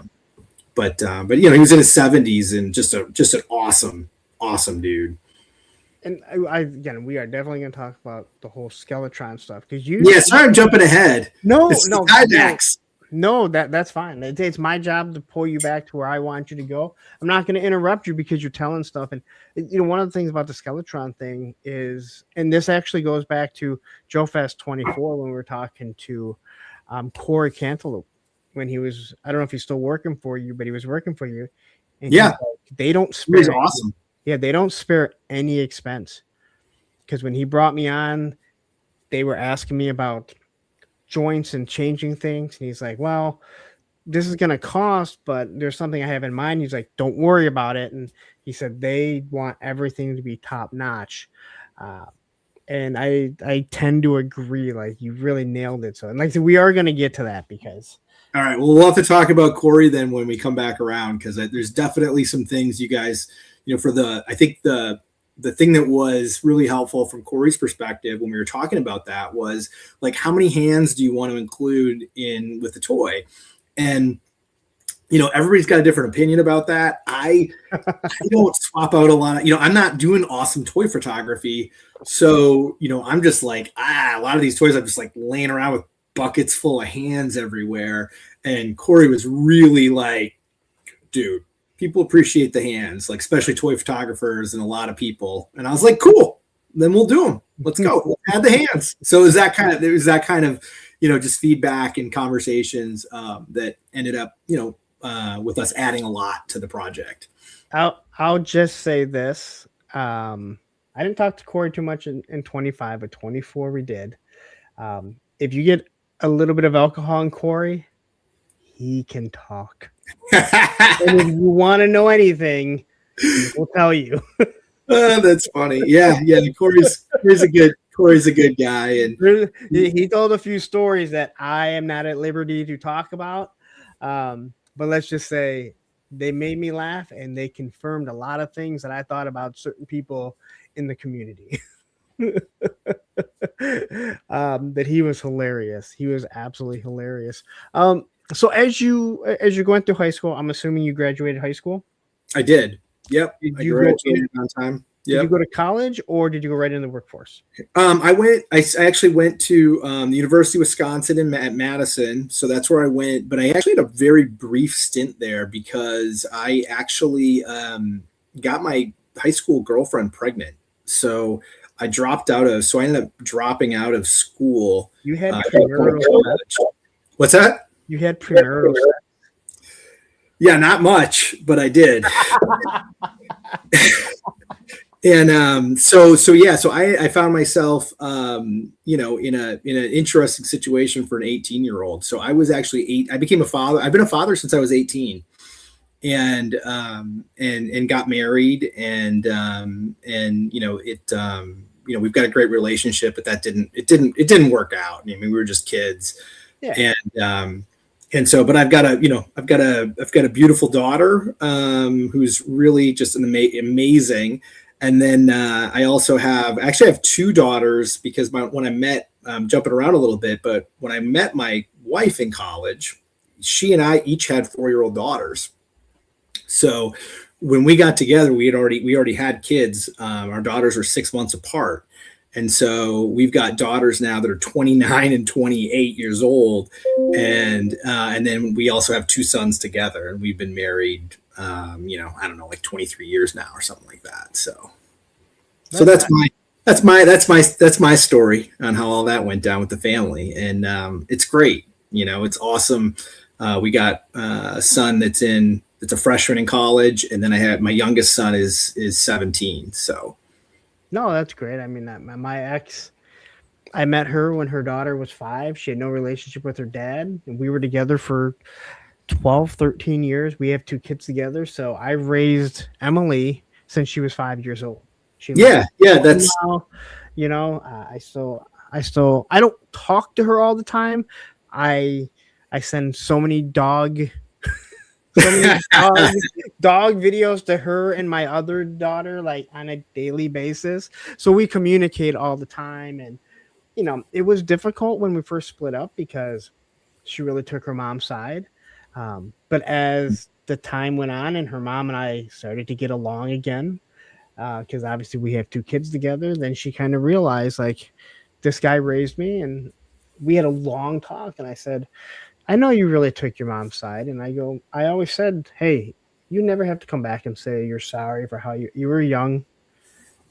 But he was in his 70s and just an awesome dude. And again, we are definitely going to talk about the whole Skeletron stuff because sorry, I'm jumping ahead. No, that's fine. It's my job to pull you back to where I want you to go. I'm not going to interrupt you because you're telling stuff. And one of the things about the Skeletron thing is, and this actually goes back to Joe Fest 24 when we were talking to Corey Cantaloupe when he was, I don't know if he's still working for you, but he was working for you. And they don't spare. He's awesome. Yeah, they don't spare any expense because when he brought me on, they were asking me about joints and changing things, and he's like, well, this is going to cost, but there's something I have in mind. He's like, don't worry about it. And he said they want everything to be top notch. And I tend to agree. Like, you really nailed it. So, and like I said, we are going to get to that because. All right. Well, we'll have to talk about Corey then when we come back around, because there's definitely some things you guys, I think the thing that was really helpful from Corey's perspective when we were talking about that was like, how many hands do you want to include with the toy? And, everybody's got a different opinion about that. I don't swap out a lot of, I'm not doing awesome toy photography. So, I'm just like, a lot of these toys, I'm just like laying around with buckets full of hands everywhere. And Corey was really like, dude, people appreciate the hands, like especially toy photographers and a lot of people. And I was like, cool, then we'll do them. Let's go. We'll add the hands. So it was that kind of, just feedback and conversations that ended up, with us adding a lot to the project. I'll just say this. I didn't talk to Corey too much in 25, but 24 we did. If you get a little bit of alcohol in Corey, he can talk. And if you want to know anything, we'll tell you. That's funny. Yeah. Corey's a good guy, and he told a few stories that I am not at liberty to talk about. But let's just say they made me laugh, and they confirmed a lot of things that I thought about certain people in the community. That he was hilarious. He was absolutely hilarious. So as you went through high school, I'm assuming you graduated high school? I did. Yep. Did I you graduated on time. Did you Yep. go to college or did you go right into the workforce? I actually went to the University of Wisconsin at Madison. So that's where I went. But I actually had a very brief stint there because I actually got my high school girlfriend pregnant. So I ended up dropping out of school. You had Uh, premarital sex. What's that? You had premarital sex. Yeah, not much, but I did. And so I found myself in an interesting situation for an 18-year-old. So I was actually I became a father. I've been a father since I was 18, and got married, and we've got a great relationship, but it didn't work out. I mean, we were just kids. Yeah. And so, but I've got a beautiful daughter who's really just amazing. And then I also have two daughters because when I met, jumping around a little bit, but when I met my wife in college, she and I each had 4-year-old daughters. So when we got together, we already had kids. Our daughters are 6 months apart. And so we've got daughters now that are 29 and 28 years old. And then we also have 2 sons together, and we've been married, I don't know, like 23 years now or something like that. So that's my story on how all that went down with the family. And it's great. It's awesome. We got a son that's a freshman in college. And then I have my youngest son is 17. So. No, that's great. I mean, my ex, I met her when her daughter was 5. She had no relationship with her dad, and we were together for 12, 13 years. We have 2 kids together. So I raised Emily since she was 5 years old. That's now, I don't talk to her all the time. I send so many dog videos to her and my other daughter, like on a daily basis. So we communicate all the time. And, it was difficult when we first split up because she really took her mom's side. But as the time went on and her mom and I started to get along again, because obviously we have 2 kids together, then she kind of realized, like, this guy raised me, and we had a long talk. And I said, I know you really took your mom's side. And I always said, hey, you never have to come back and say you're sorry for how you were young.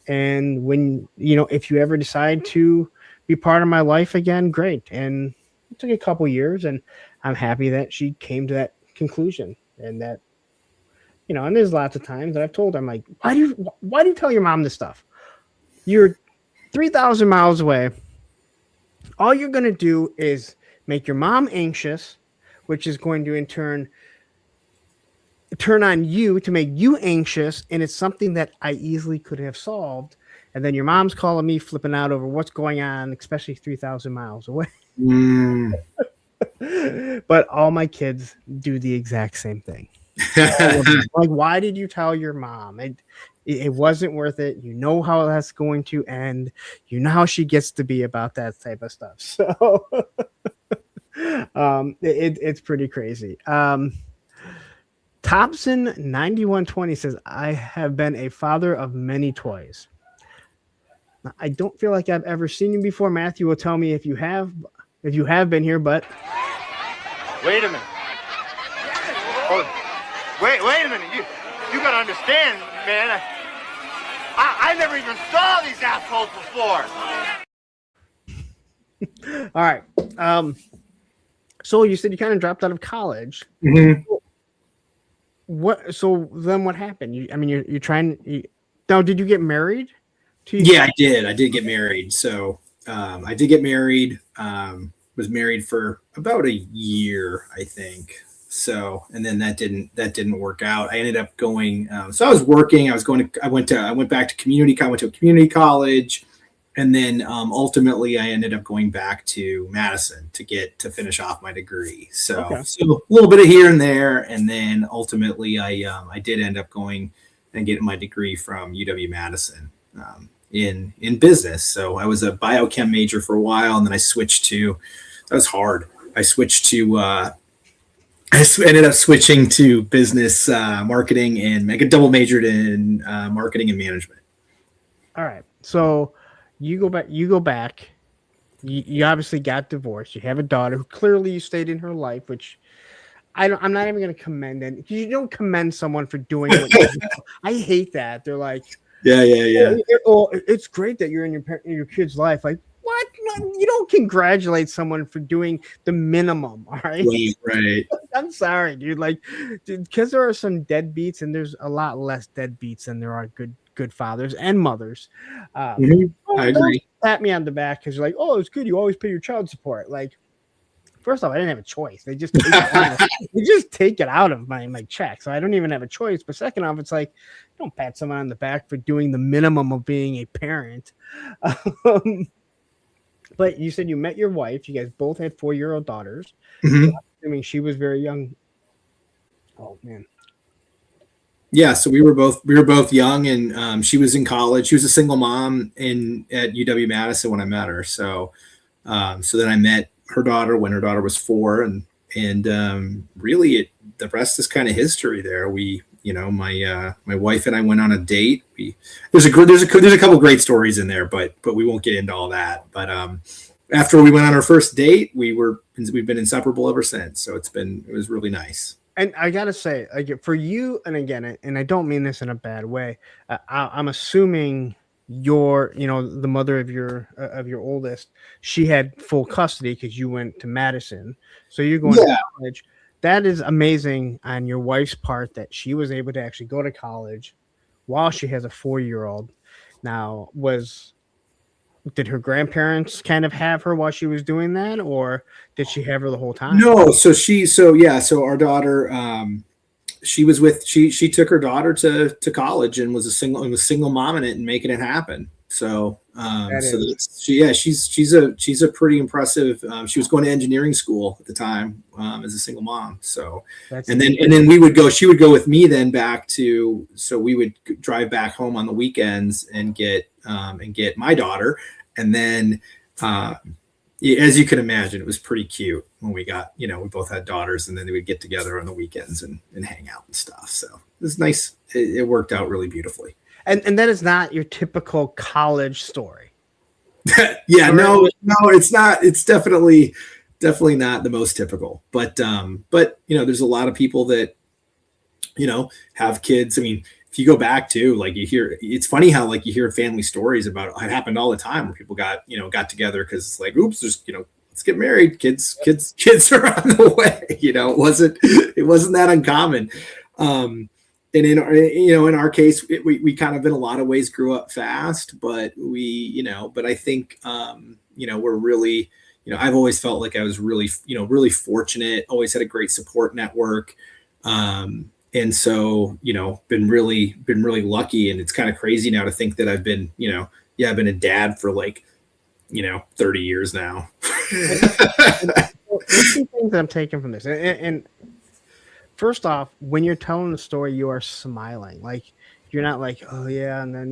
And when, if you ever decide to be part of my life again, great. And it took a couple years, and I'm happy that she came to that conclusion. And that, and there's lots of times that I've told her, I'm like, why do you tell your mom this stuff? You're 3,000 miles away. All you're going to do is make your mom anxious, which is going to in turn on you to make you anxious. And it's something that I easily could have solved. And then your mom's calling me flipping out over what's going on, especially 3,000 miles away. But all my kids do the exact same thing. Like, why did you tell your mom? It wasn't worth it. You know how that's going to end. You know how she gets to be about that type of stuff. So it's pretty crazy. Thompson 9120 says, I have been a father of many toys. Now, I don't feel like I've ever seen you before. Matthew will tell me if you have been here, but wait a minute. Oh, wait a minute. You gotta understand, man. I never even saw these assholes before. All right. So you said you kind of dropped out of college. Mm-hmm. So then what happened? You're trying. Now, did you get married? Yeah, I did. I did get married. So I did get married. Was married for about a year, I think. So, and then that didn't work out. I ended up going. So I was working. I went back to community. I went to a community college, and then ultimately I ended up going back to Madison to finish off my degree. So, okay. So a little bit of here and there, and then ultimately I did end up going and getting my degree from UW Madison. In business. So I was a biochem major for a while, and then I switched to, that was hard. I switched to ended up switching to business marketing, and I double majored in marketing and management. All right. So you go back. You obviously got divorced. You have a daughter who clearly you stayed in her life, which I'm not even going to commend it. You don't commend someone for doing what you do. I hate that. They're like, yeah. Oh, it's great that you're in your kid's life. Like, what? No, you don't congratulate someone for doing the minimum. All right. Right. I'm sorry, dude. Like, because there are some deadbeats, and there's a lot less deadbeats than there are good fathers and mothers. I agree. Don't pat me on the back because you're like, oh, it's good. You always pay your child support. Like, first off, I didn't have a choice. They just take it out of my check, so I don't even have a choice. But second off, it's like, don't pat someone on the back for doing the minimum of being a parent. But you said you met your wife. You guys both had 4-year-old daughters. Mm-hmm. I mean, she was very young. Oh man. Yeah, so we were both young, and she was in college. She was a single mom at UW-Madison when I met her. So then I met her daughter when her daughter was 4, and really the rest is kind of history. There, my wife and I went on a date. There's a couple great stories in there, but we won't get into all that. But after we went on our first date, we've been inseparable ever since. So it was really nice. And I gotta say, like, for you, and again, and I don't mean this in a bad way, I'm assuming the mother of your oldest, she had full custody because you went to Madison, so you're going to college. That is amazing on your wife's part that she was able to actually go to college while she has a 4-year-old. Now, did her grandparents kind of have her while she was doing that, or did she have her the whole time? No, so our daughter, she took her daughter to college and was a single mom in it and making it happen. So she's a pretty impressive. She was going to engineering school at the time as a single mom. So and then she would go with me then back so we would drive back home on the weekends and get my daughter, and then as you can imagine, it was pretty cute when we got, we both had daughters, and then they would get together on the weekends and hang out and stuff. So it was nice. It worked out really beautifully. And that is not your typical college story. Yeah, no, it's not. It's definitely not the most typical. But there's a lot of people that, have kids. I mean, if you go back to, like, it's funny how, like, you hear family stories about it happened all the time where people got together because it's like, oops, there's, let's get married. Kids are on the way. It wasn't that uncommon. And in our case, we kind of in a lot of ways grew up fast, but but I think, we're really, I've always felt like I was really, really fortunate, always had a great support network. And so, been really lucky. And it's kind of crazy now to think that I've been, I've been a dad for 30 years now. There's two things that I'm taking from this. And first off, when you're telling the story, you are smiling. Like, you're not like, oh yeah, and then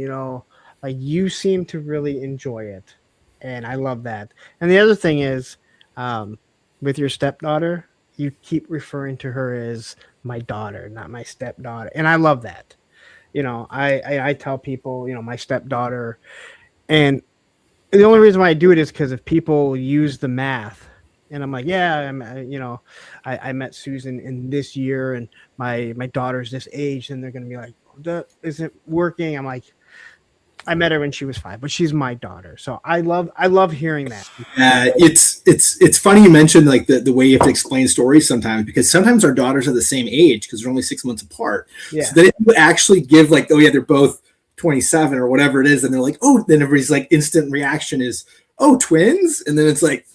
like, you seem to really enjoy it, and I love that. And the other thing is, with your stepdaughter, you keep referring to her as my daughter, not my stepdaughter, and I love that. I tell people, my stepdaughter, and the only reason why I do it is because if people use the math. And I'm like, yeah, I met Susan in this year, and my daughter's this age, and they're gonna be like, that isn't working. I'm like, I met her when she was 5, but she's my daughter, so I love hearing that. It's funny you mentioned, like, the way you have to explain stories sometimes, because sometimes our daughters are the same age because they're only 6 months apart. Yeah. So then you actually give, like, oh yeah, they're both 27 or whatever it is, and they're like, oh, then everybody's like, instant reaction is, oh, twins, and then it's like,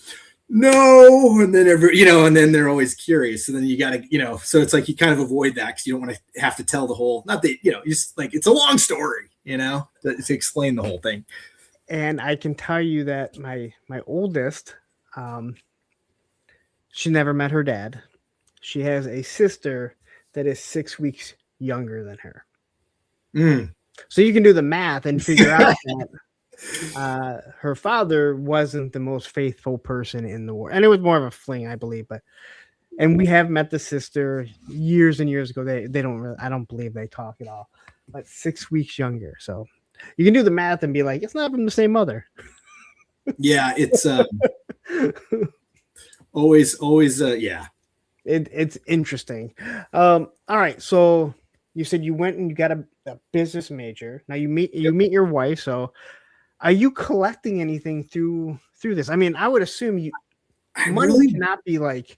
no, and then and then they're always curious, and then you gotta, so it's like you kind of avoid that because you don't want to have to tell the whole, not that, just like, it's a long story, to explain the whole thing. And I can tell you that my oldest, she never met her dad. She has a sister that is 6 weeks younger than her. So you can do the math and figure out that her father wasn't the most faithful person in the world, and it was more of a fling, I believe. But And we have met the sister years and years ago. They don't really, I don't believe they talk at all. But 6 weeks younger. So you can do the math and be like, it's not from the same mother. Yeah, it's always yeah. It's interesting. All right. So you said you went and you got a business major. Now you meet your wife. So are you collecting anything through this? I mean, I would assume money really cannot be like,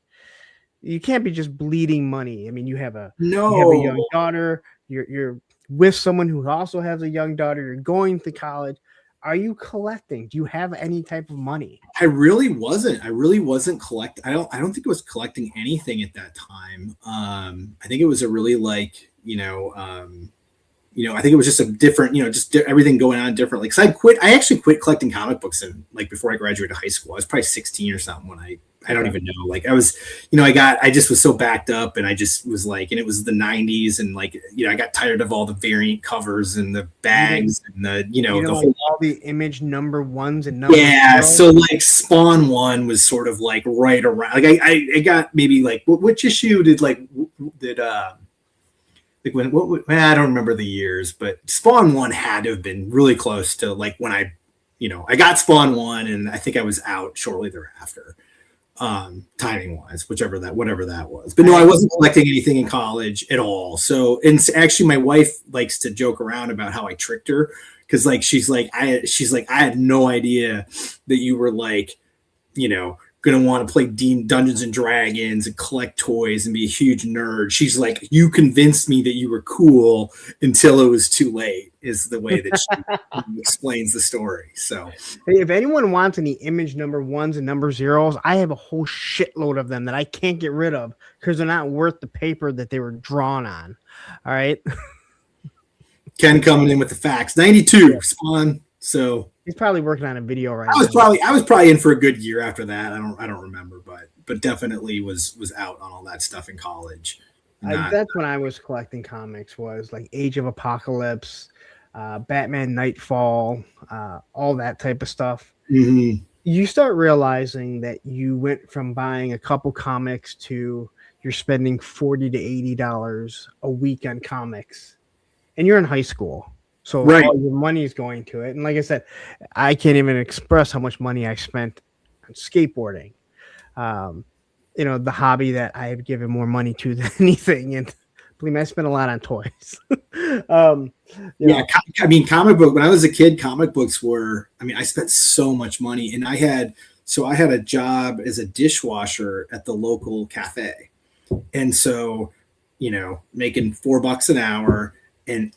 you can't be just bleeding money. I mean, you have a no. young daughter. You're with someone who also has a young daughter. You're going to college. Are you collecting? Do you have any type of money? I really wasn't collecting. I don't think it was collecting anything at that time. I think it was a really like, I think it was just a different, everything going on differently. Cause I actually quit collecting comic books before I graduated high school. I was probably 16 or something when I don't even know. Like I was, I just was so backed up and I just was like, and it was the 90s and like, I got tired of all the variant covers and the bags and the whole, all the image number ones and numbers. Yeah. So like Spawn 1 was sort of like right around, like I got maybe like, which issue did I don't remember the years, but Spawn 1 had to have been really close to like when I got Spawn 1 and I think I was out shortly thereafter. Timing wise, whatever that was. But no, I wasn't collecting anything in college at all. So, and actually my wife likes to joke around about how I tricked her. Cause like, she's like, I had no idea that you were like, going to want to play Dungeons and Dragons and collect toys and be a huge nerd. She's like, you convinced me that you were cool until it was too late, is the way that she explains the story. So hey, if anyone wants any image number ones and number zeros, I have a whole shitload of them that I can't get rid of because they're not worth the paper that they were drawn on. All right. Ken coming in with the facts. 92 Spawn. So he's probably working on a video right now. I was probably in for a good year after that. I don't remember, but definitely was out on all that stuff in college. That's when I was collecting comics, was like Age of Apocalypse, Batman Nightfall, all that type of stuff. Mm-hmm. You start realizing that you went from buying a couple comics to you're spending $40 to $80 a week on comics, and you're in high school. So right. All your money is going to it. And like I said, I can't even express how much money I spent on skateboarding. The hobby that I have given more money to than anything. And believe me, I spent a lot on toys. I mean, comic book, when I was a kid, comic books were, I spent so much money, and I had a job as a dishwasher at the local cafe. And so, making $4 an hour, and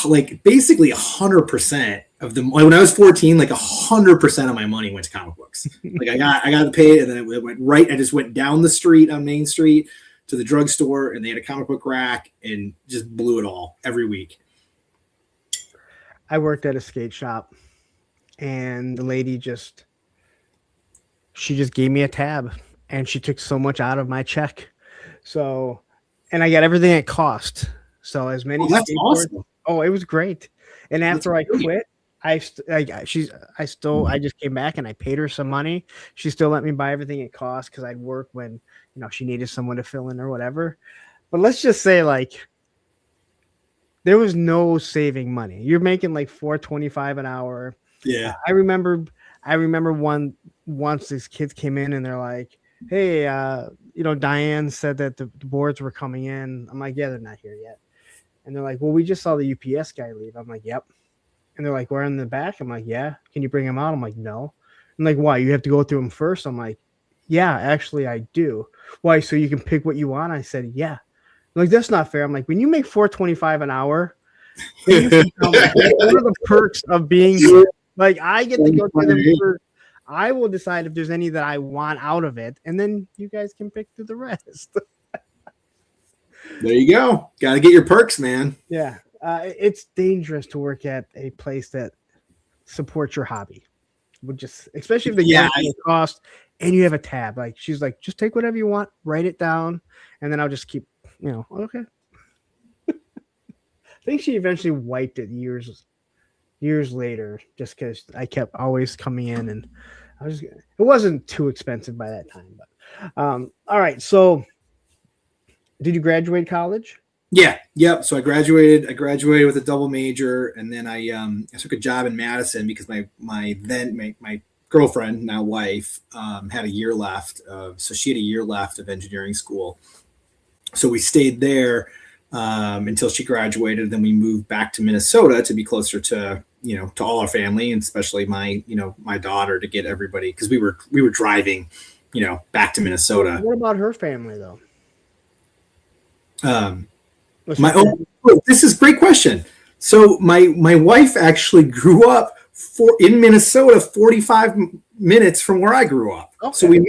like basically 100% of them. When I was 14, like 100% of my money went to comic books. Like I got paid, and then it went right. I just went down the street on Main Street to the drugstore, and they had a comic book rack, and just blew it all every week. I worked at a skate shop, and the lady just gave me a tab, and she took so much out of my check. So, and I got everything at cost. So as many. That's awesome. Oh, it was great. And after I quit, I just came back and I paid her some money. She still let me buy everything at cost because I'd work when she needed someone to fill in or whatever. But let's just say like there was no saving money. You're making like $4.25 an hour. Yeah. I remember once these kids came in and they're like, hey, Diane said that the boards were coming in. I'm like, yeah, they're not here yet. And they're like, well, we just saw the UPS guy leave. I'm like, yep. And they're like, we're in the back. I'm like, yeah. Can you bring him out? I'm like, no. I'm like, why? You have to go through him first? I'm like, yeah, actually, I do. Why? So you can pick what you want? I said, yeah. I'm like, that's not fair. I'm like, when you make $4.25 an hour, what are the perks of being here? Like, I get to go through them first. I will decide if there's any that I want out of it, and then you guys can pick through the rest. There you go. Got to get your perks, man. Yeah. It's dangerous to work at a place that supports your hobby. Especially if the cost and you have a tab. Like she's like, just take whatever you want, write it down, and then I'll just keep, okay. I think she eventually wiped it years later, just because I kept always coming in, and it wasn't too expensive by that time. But All right. So, did you graduate college? Yeah, yep. So I graduated. I graduated with a double major, and then I took a job in Madison because my girlfriend, now wife, had a year left. So she had a year left of engineering school. So we stayed there until she graduated. Then we moved back to Minnesota to be closer to to all our family, and especially my daughter, to get everybody, because we were driving back to Minnesota. What about her family though? This is a great question. So my wife actually grew up in Minnesota, 45 minutes from where I grew up. Okay. So we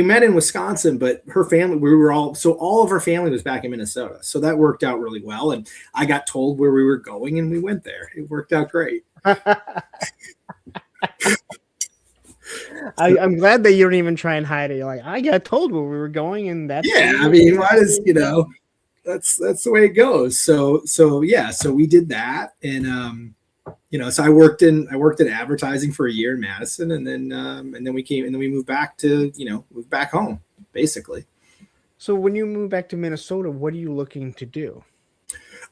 met in Wisconsin, but her family, all of her family was back in Minnesota. So that worked out really well. And I got told where we were going and we went there. It worked out great. I'm glad that you don't even try and hide it. You're like, I got told where we were going, and that's I mean, why does that's the way it goes. So we did that, and so I worked in advertising for a year in Madison, and then we moved back back home, basically. So when you moved back to Minnesota, what are you looking to do?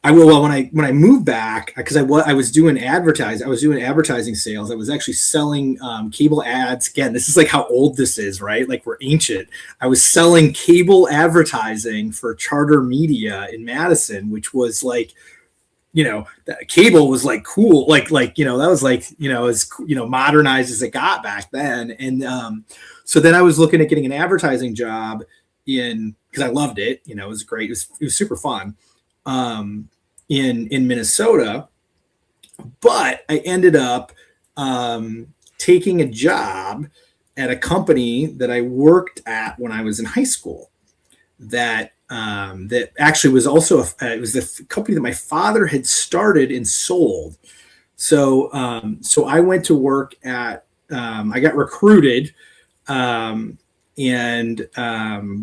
When I moved back, because I was doing advertising sales. I was actually selling cable ads. Again, this is like how old this is, right? Like we're ancient. I was selling cable advertising for Charter Media in Madison, which was like, that cable was like cool, like that was like as modernized as it got back then. And so then I was looking at getting an advertising job because I loved it. It was great. It was super fun. In Minnesota, but I ended up taking a job at a company that I worked at when I was in high school. That actually was also it was the company that my father had started and sold. So I went to work at I got recruited. And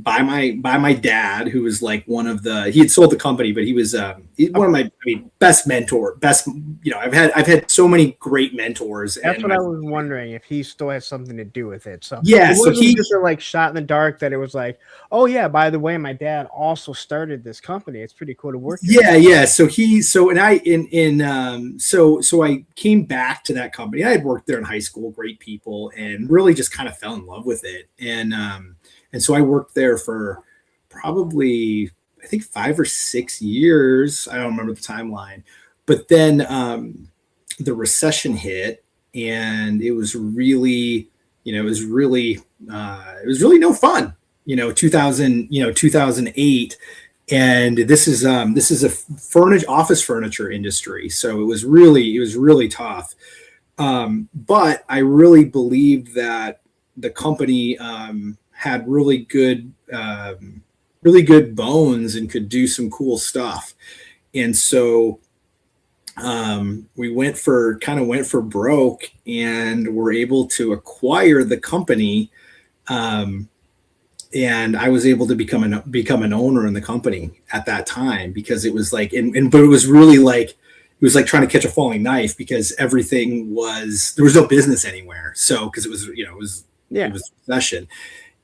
by my dad, who was like he had sold the company, but he was one of my best mentor. I've had so many great mentors. That's what I was wondering, if he still has something to do with it. So yeah, so he just like shot in the dark that it was like, oh yeah, by the way, my dad also started this company. It's pretty cool to work. Yeah. So I came back to that company. I had worked there in high school, great people, and really just kind of fell in love with it. And so I worked there for probably, I think, 5 or 6 years. I don't remember the timeline, but then the recession hit, and it was really no fun. 2008, and this is a office furniture industry, so it was really tough. But I really believed that the company had really good bones and could do some cool stuff. And so we went for broke, and were able to acquire the company. And I was able to become an owner in the company at that time, because it was like, but it was really like, it was like trying to catch a falling knife, because there was no business anywhere. So, because it was recession.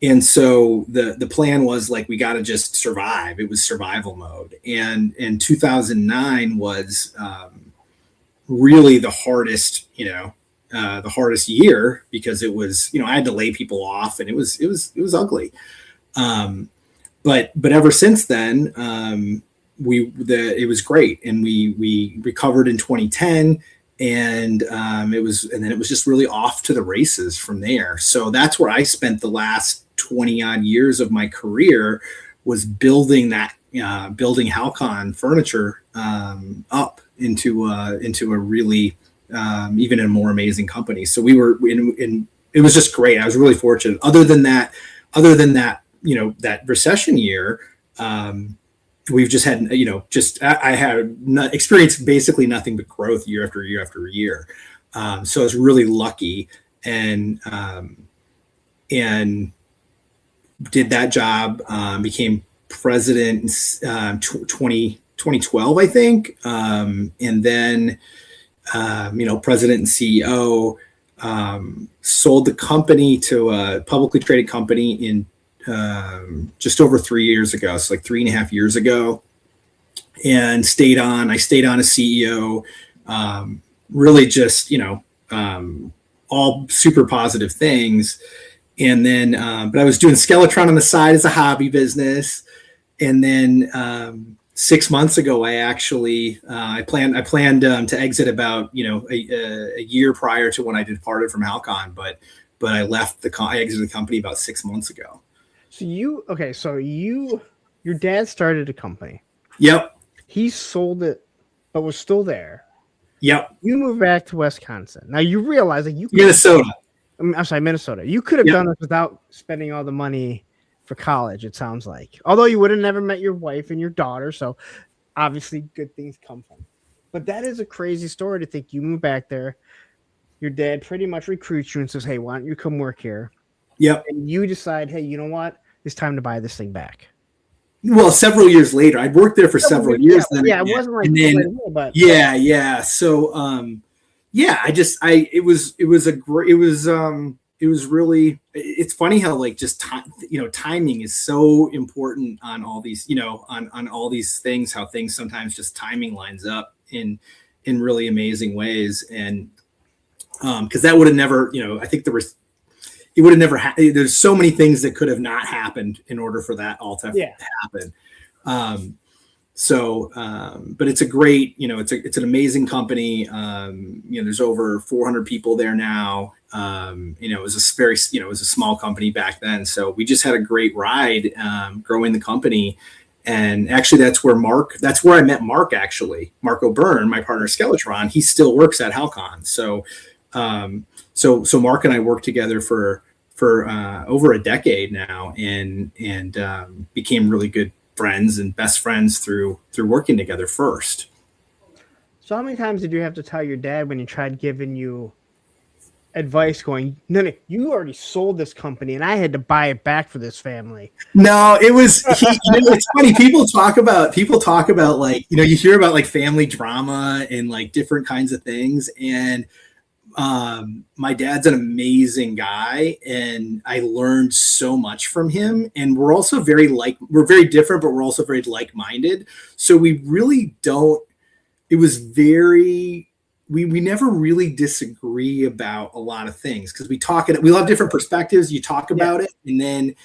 And so the plan was like, we got to just survive. It was survival mode. And 2009 was really the hardest year, because it was, I had to lay people off, and it was ugly. But ever since then, it was great. And we recovered in 2010. And it was just really off to the races from there. So that's where I spent the last 20 odd years of my career, was building Halcon Furniture up into a really even a more amazing company. So we were it was just great. I was really fortunate. Other than that, that recession year, we've just had, I had experienced basically nothing but growth year after year after year. So I was really lucky, and did that job, became president in 2012, I think. And then, president and CEO, sold the company to a publicly traded company in just over 3 years ago. So like 3.5 years ago, and stayed on. I stayed on as CEO. Really just, all super positive things. And then, but I was doing Skeletron on the side as a hobby business. And then 6 months ago, I actually I planned to exit about a year prior to when I departed from Halcon, but I I exited the company about 6 months ago. So your dad started a company. Yep. He sold it, but was still there. Yep. You moved back to Wisconsin. Now you realize that Minnesota. I'm sorry, Minnesota. You could have done this without spending all the money for college, it sounds like. Although you would have never met your wife and your daughter, so obviously good things come from it. But that is a crazy story to think you moved back there. Your dad pretty much recruits you and says, hey, why don't you come work here? Yep. And you decide, hey, you know what? It's time to buy this thing back. Well, several years later, I'd worked there for several years. Yeah, it wasn't like but yeah. So, it was really, it's funny how like just timing is so important on all these, on all these things, how things sometimes just timing lines up in really amazing ways. And because that would have never, I think it would have never there's so many things that could have not happened in order for that all to happen. But it's a great, it's an amazing company. There's over 400 people there now. It was it was a small company back then. So we just had a great ride, growing the company. And actually that's where I met Mark, actually. Mark O'Byrne, my partner Skeletron, he still works at Halcon. So Mark and I worked together for over a decade now, and became really good friends and best friends through working together first. So how many times did you have to tell your dad when he tried giving you advice going, no, you already sold this company and I had to buy it back for this family? No, it was, it's funny. People talk about like, you hear about like family drama and like different kinds of things. And my dad's an amazing guy and I learned so much from him. And we're also we're very different, but we're also very like-minded. So we really we never really disagree about a lot of things because we have different perspectives. You talk about it and then,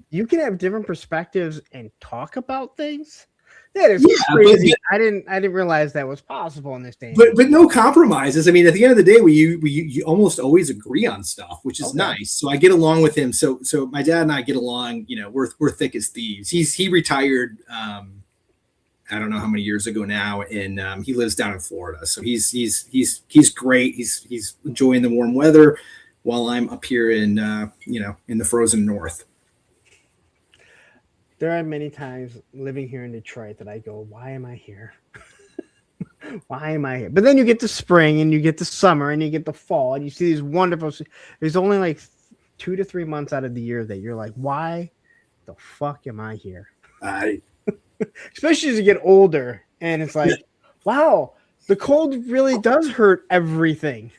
you can have different perspectives and talk about things. That is crazy. I didn't realize that was possible in this day. But no compromises. I mean, at the end of the day, we almost always agree on stuff, which is nice. So I get along with him. So my dad and I get along. We're thick as thieves. He retired. I don't know how many years ago now, and he lives down in Florida. So he's great. He's enjoying the warm weather while I'm up here in the frozen north. There are many times living here in Detroit that I go, why am I here? Why am I here? But then you get the spring and you get the summer and you get the fall and you see these wonderful. There's only like 2 to 3 months out of the year that you're like, why the fuck am I here? Especially as you get older and it's like, wow, the cold really does hurt everything.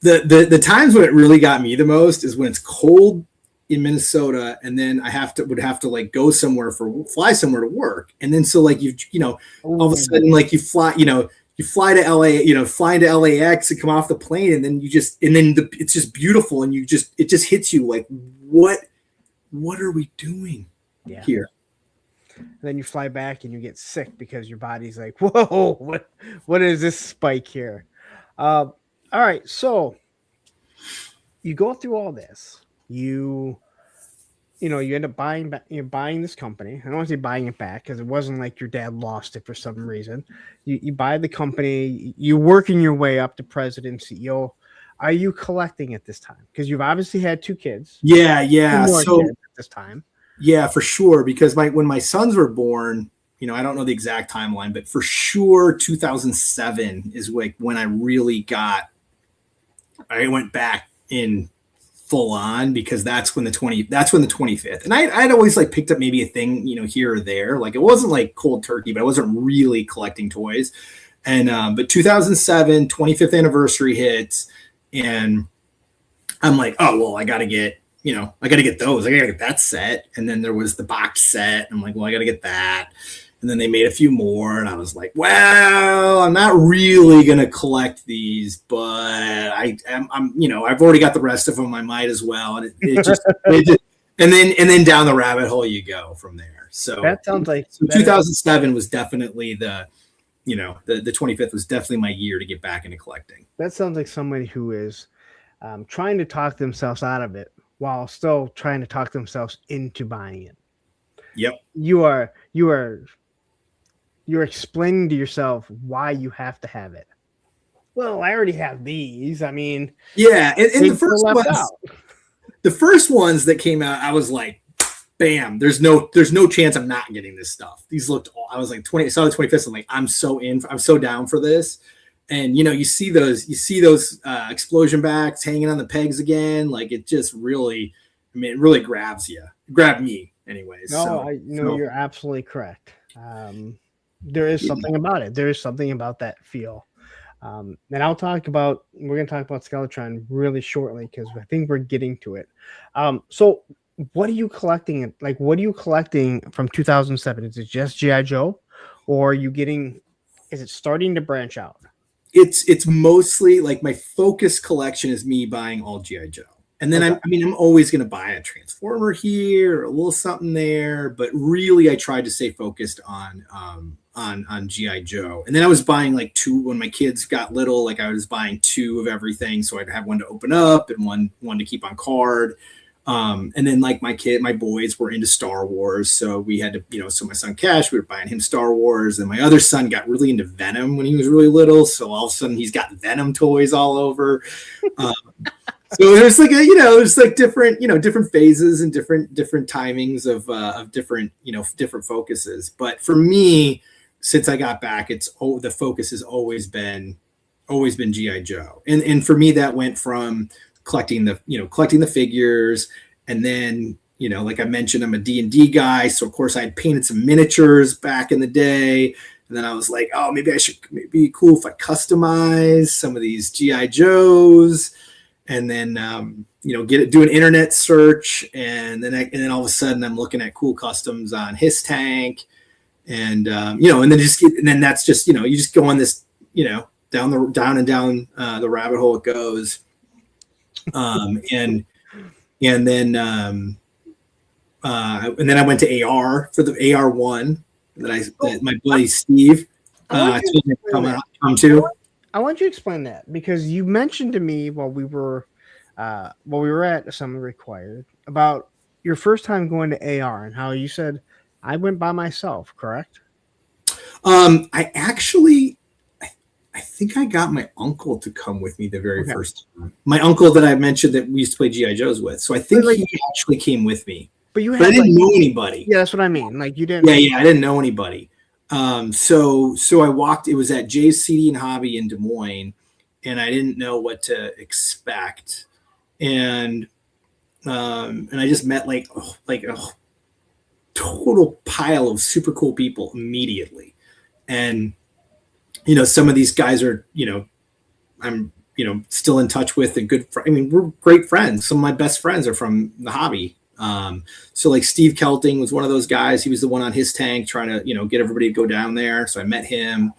The times when it really got me the most is when it's cold in Minnesota, and then I would have to like fly somewhere to work, and then so like all of a sudden like you fly to LA, fly into LAX and come off the plane, and then it's just beautiful, and it just hits you like what are we doing here? And then you fly back and you get sick because your body's like, whoa, what is this spike here? All right, so you go through all this. You end up buying this company. I don't want to say buying it back because it wasn't like your dad lost it for some reason. You buy the company. You're working your way up to president, CEO. Are you collecting at this time? Because you've obviously had 2 kids. Yeah. So at this time. Yeah, for sure. Because when my sons were born, I don't know the exact timeline, but for sure 2007 is like when I really I went back in full on, because that's when the 25th, and I'd always like picked up maybe a thing, here or there. Like it wasn't like cold turkey, but I wasn't really collecting toys. And, but 2007, 25th anniversary hits, and I'm like, oh, well, I got to get, I got to get those. I got to get that set. And then there was the box set. I'm like, well, I got to get that. And then they made a few more, and I was like, well, I'm not really going to collect these, but I'm I've already got the rest of them. I might as well. And it just and then down the rabbit hole you go from there. So that sounds like 2007 was definitely the 25th was definitely my year to get back into collecting. That sounds like somebody who is trying to talk themselves out of it while still trying to talk themselves into buying it. Yep. You're explaining to yourself why you have to have it. Well, I already have these. I mean, yeah, and the first ones that came out, I was like, bam, there's no chance I'm not getting this stuff. These looked, I was like 20, I saw the 25th. I'm like, I'm so down for this. And you see those explosion backs hanging on the pegs again. Like it just really, it really grabs you. Grabbed me anyways. No, you're absolutely correct. There is something about it. There is something about that feel. And we're going to talk about Skeletron really shortly because I think we're getting to it. So what are you collecting? Like, what are you collecting from 2007? Is it just G.I. Joe, or is it starting to branch out? It's mostly like my focus collection is me buying all G.I. Joe. And then I'm always going to buy a Transformer here, or a little something there, but really I tried to stay focused on G.I. Joe. And then I was buying like two when my kids got little, like I was buying two of everything. So I'd have one to open up and one to keep on card. And then like my boys were into Star Wars. So we had to, so my son Cash, we were buying him Star Wars. And my other son got really into Venom when he was really little. So all of a sudden he's got Venom toys all over. So there's like there's like different phases and different timings of different focuses. But for me, since I got back, the focus has always been G.I. Joe. And for me, that went from collecting the figures, and then like I mentioned, I'm a D&D guy, so of course I had painted some miniatures back in the day, and then I was like, oh, maybe it'd be cool if I customize some of these G.I. Joes. And then, do an internet search, and then all of a sudden I'm looking at cool customs on his tank, and then that's just you just go on this down the rabbit hole it goes, and then I went to AR for the AR1 that my buddy Steve told me to come to. I want you to explain that because you mentioned to me while we were at Summon Required about your first time going to AR and how you said I went by myself, correct? I think I got my uncle to come with me the very first time. My uncle that I mentioned that we used to play G.I. Joes with. So I think he actually came with me. But I didn't know anybody. Yeah, that's what I mean. Like you didn't. Yeah, I didn't know anybody. So I walked. It was at Jay's CD and Hobby in Des Moines, and I didn't know what to expect. And I just met like a total pile of super cool people immediately. And some of these guys are I'm still in touch with and good. We're great friends. Some of my best friends are from the hobby. So like Steve Kelting was one of those guys. He was the one on his tank trying to, get everybody to go down there. So I met him.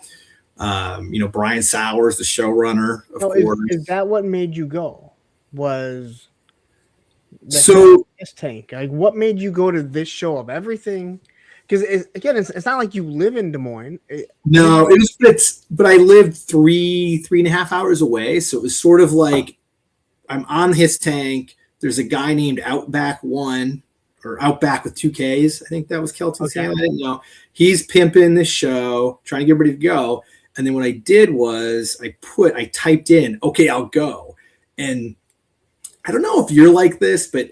Brian Sowers, the showrunner, of course. Is that what made you go? Was his tank? Like, what made you go to this show of everything? Because it's not like you live in Des Moines. No, but I lived 3.5 hours away. So it was sort of like I'm on his tank. There's a guy named Outback One or Outback with 2 Ks. I think that was Kelton's name. I didn't know. He's pimping the show, trying to get everybody to go. And then what I did was I typed in, okay, I'll go. And I don't know if you're like this, but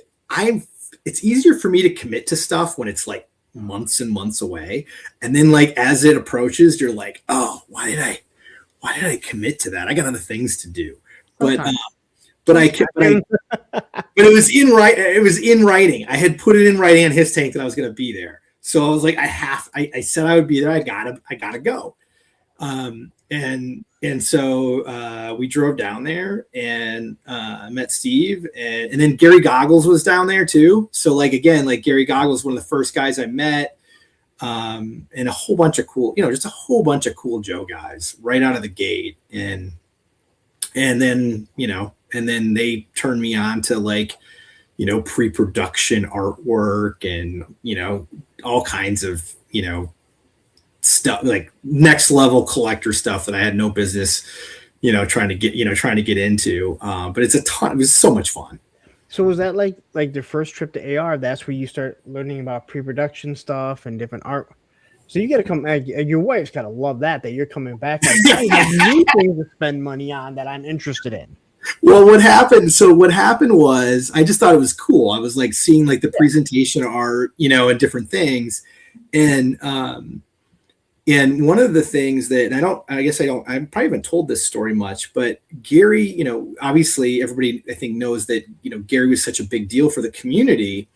it's easier for me to commit to stuff when it's like months and months away. And then like, as it approaches, you're like, oh, why did I commit to that? I got other things to do. But it was in writing. I had put it in writing on his tank that I was going to be there. So I was like, I said I would be there. I gotta go. And And so we drove down there and met Steve, and then Gary Goggles was down there too. So like again, like Gary Goggles, one of the first guys I met, and a whole bunch of cool, just a whole bunch of cool Joe guys right out of the gate, and then and then they turned me on to like pre-production artwork and all kinds of stuff, like next level collector stuff that I had no business trying to get into, but it was so much fun. So was that like the first trip to AR? That's where you start learning about pre-production stuff and different art. So you got to come. Your wife's got to love that you're coming back. Like, I have new things to spend money on that I'm interested in. Well, what happened was I just thought it was cool. I was like seeing like the presentation art, and different things, and one of the things that I probably haven't told this story much, but Gary, obviously everybody I think knows that, Gary was such a big deal for the community,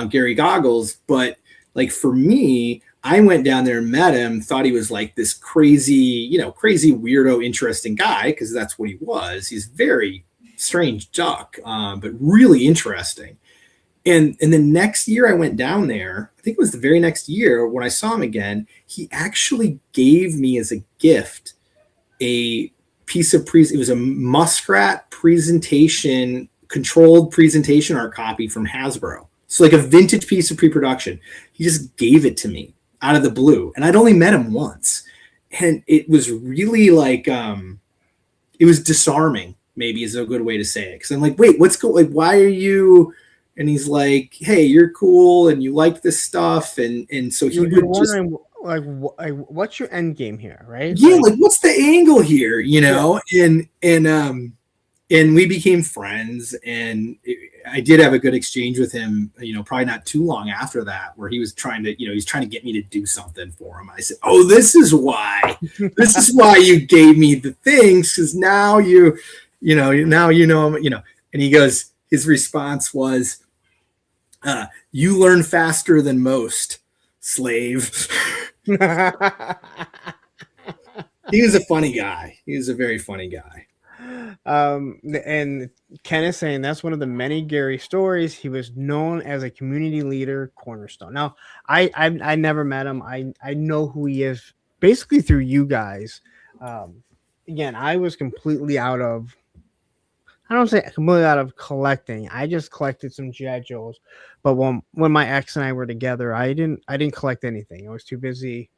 Gary Goggles. But like for me, I went down there and met him, thought he was like this crazy weirdo, interesting guy, because that's what he was. He's very strange duck, but really interesting. And the next year I went down there, I think it was the very next year when I saw him again, he actually gave me as a gift a piece of it was a Muskrat controlled presentation art copy from Hasbro. So like a vintage piece of pre-production. He just gave it to me out of the blue. And I'd only met him once. And it was really like, it was disarming, maybe is a good way to say it. Cause I'm like, wait, why are you... And he's like, "Hey, you're cool, and you like this stuff." And so he would just like, what's your end game here, right? Yeah, like what's the angle here, Yeah. And we became friends, and I did have a good exchange with him. Probably not too long after that, where he was trying to get me to do something for him. I said, "Oh, this is why you gave me the things, because now you know." And he goes. His response was, "You learn faster than most, slave." He was a funny guy. He was a very funny guy. And Ken is saying that's one of the many Gary stories. He was known as a community leader, cornerstone. Now, I never met him. I know who he is basically through you guys. Again, I was completely out of. I don't say completely out of collecting. I just collected some G.I. Joes. But when my ex and I were together, I didn't collect anything. I was too busy.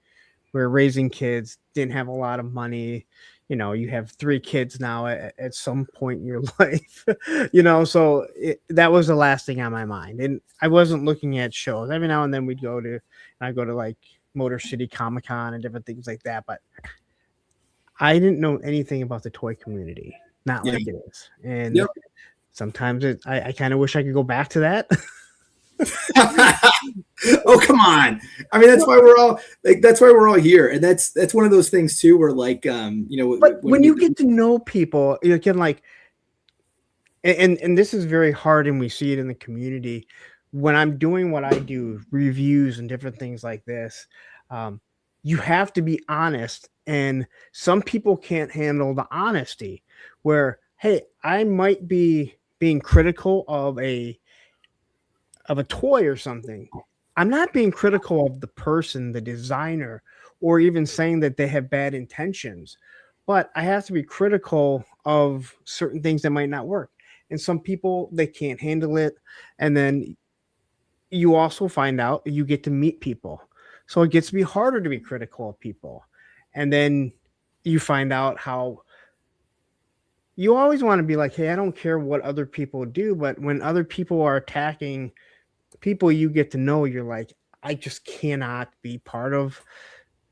We were raising kids, didn't have a lot of money. You have 3 kids now at some point in your life, so that was the last thing on my mind. And I wasn't looking at shows. Every now and then I go to like Motor City Comic Con and different things like that. But I didn't know anything about the toy community. Not like it is. And sometimes I kind of wish I could go back to that. Oh, come on. I mean, that's why we're all here. And that's one of those things too, where like, but when you get to know people, you can like, and this is very hard. And we see it in the community when I'm doing what I do, reviews and different things like this. You have to be honest, and some people can't handle the honesty where, hey, I might be being critical of a toy or something. I'm not being critical of the person, the designer, or even saying that they have bad intentions, but I have to be critical of certain things that might not work. And some people, they can't handle it. And then you also find out you get to meet people. So it gets to be harder to be critical of people. And then you find out how you always want to be like, hey, I don't care what other people do. But when other people are attacking people you get to know, you're like, I just cannot be part of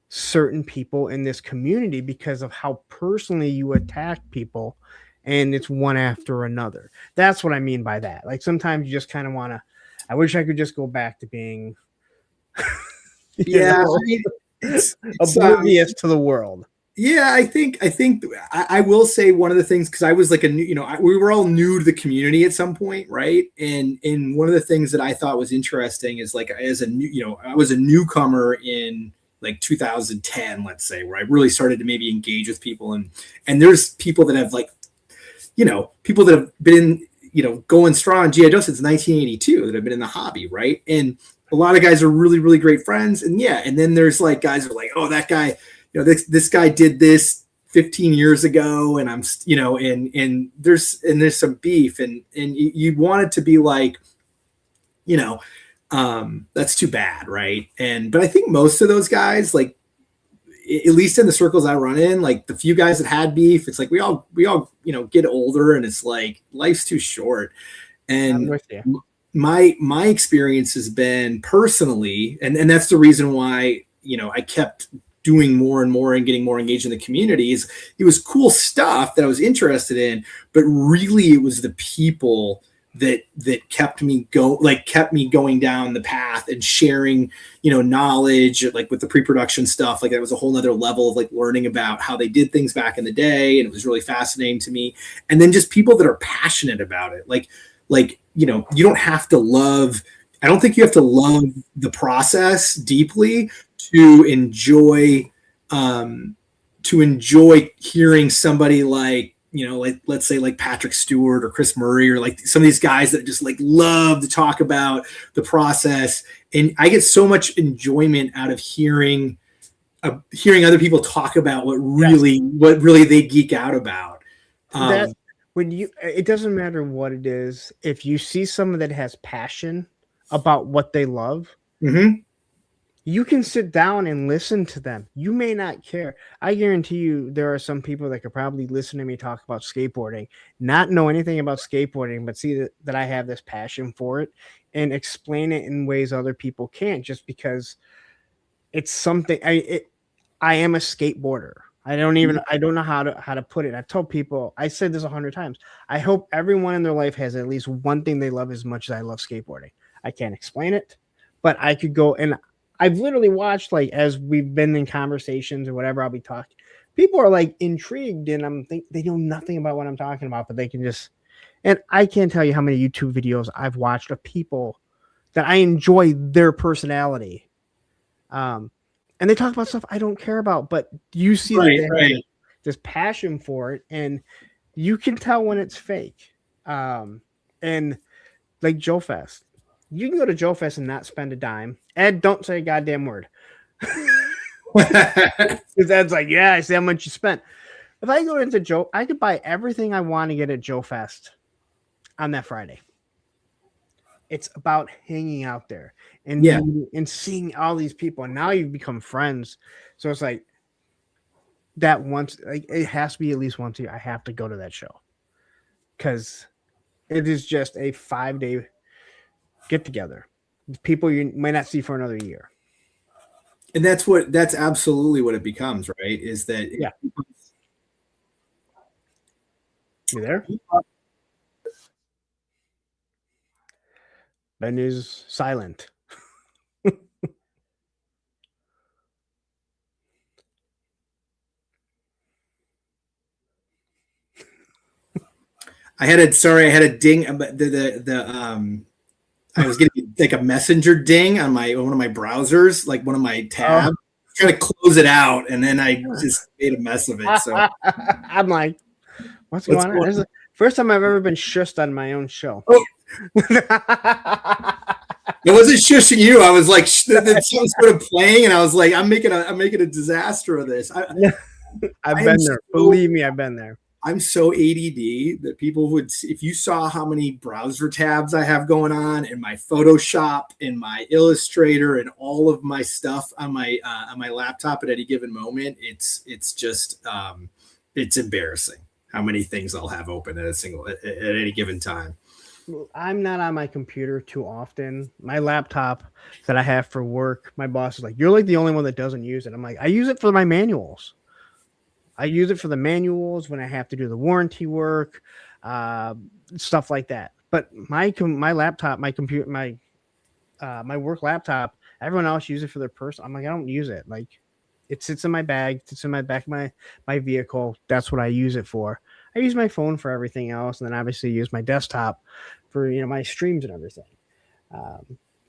certain people in this community because of how personally you attack people. And it's one after another. That's what I mean by that. Like sometimes you just kind of want to, I wish I could just go back to being it's oblivious to the world. Yeah, I think I will say one of the things, because I was like we were all new to the community at some point, right? And one of the things that I thought was interesting is like I was a newcomer in like 2010, let's say, where I really started to maybe engage with people. And there's people that have like, people that have been, going strong on G.I. Joe since 1982 that have been in the hobby, right? And a lot of guys are really, really great friends. And and then there's like guys are like, oh, that guy, this guy did this 15 years ago, and I'm, and there's some beef, and you want it to be like, that's too bad, right? But I think most of those guys, like, at least in the circles I run in, like the few guys that had beef, it's like we all get older, and it's like life's too short. And my experience has been personally, and that's the reason why I kept doing more and more and getting more engaged in the communities. It was cool stuff that I was interested in, but really it was the people that kept me going down the path and sharing, knowledge, like with the pre-production stuff. Like that was a whole nother level of like learning about how they did things back in the day. And it was really fascinating to me. And then just people that are passionate about it. Like, you don't have to love, I don't think you have to love the process deeply to enjoy hearing somebody like, like let's say like Patrick Stewart or Chris Murray, or like some of these guys that just like love to talk about the process. And I get so much enjoyment out of hearing other people talk about what really they geek out about. It doesn't matter what it is. If you see someone that has passion about what they love, you can sit down and listen to them. You may not care. I guarantee you there are some people that could probably listen to me talk about skateboarding, not know anything about skateboarding, but see that I have this passion for it and explain it in ways other people can't, just because it's something. I am a skateboarder. I don't know how to put it. I've told people, I said this 100 times. I hope everyone in their life has at least one thing they love as much as I love skateboarding. I can't explain it, but I could go, and I've literally watched, like, as we've been in conversations or whatever, I'll be talking. People are like intrigued, and they know nothing about what I'm talking about, but they can just, and I can't tell you how many YouTube videos I've watched of people that I enjoy their personality. And they talk about stuff I don't care about, but you see that they have this passion for it, and you can tell when it's fake. And like Joe Fest, you can go to Joe Fest and not spend a dime. Ed, don't say a goddamn word. Because Ed's like, yeah, I see how much you spent. If I go into Joe, I could buy everything I want to get at Joe Fest on that Friday. It's about hanging out there and seeing all these people. And now you've become friends. So it's like that once, like it has to be at least once a year. I have to go to that show because it is just a 5-day get together. People you might not see for another year. And that's absolutely what it becomes, right? Is that You there? Ben is silent. I had a ding. I was getting like a messenger ding on one of my browsers, like one of my tabs. Trying to close it out, and then I just made a mess of it. So I'm like, what's going on? This is the first time I've ever been shushed on my own show. Oh. It wasn't shushing you. I was like, the song started playing, and I was like, I'm making a disaster of this. I've been there. Believe me, I've been there. I'm so ADD that people would, if you saw how many browser tabs I have going on in my Photoshop, in my Illustrator, and all of my stuff on my laptop at any given moment, it's just it's embarrassing how many things I'll have open at any given time. I'm not on my computer too often. My laptop that I have for work, my boss is like, you're like the only one that doesn't use it. I'm like, I use it for my manuals. I use it for the manuals when I have to do the warranty work, stuff like that. But my laptop, my computer, my work laptop, everyone else uses it for their personal. I'm like, I don't use it. Like, it sits in my bag, it sits in my back of my vehicle. That's what I use it for. I use my phone for everything else, and then obviously use my desktop for my streams and everything.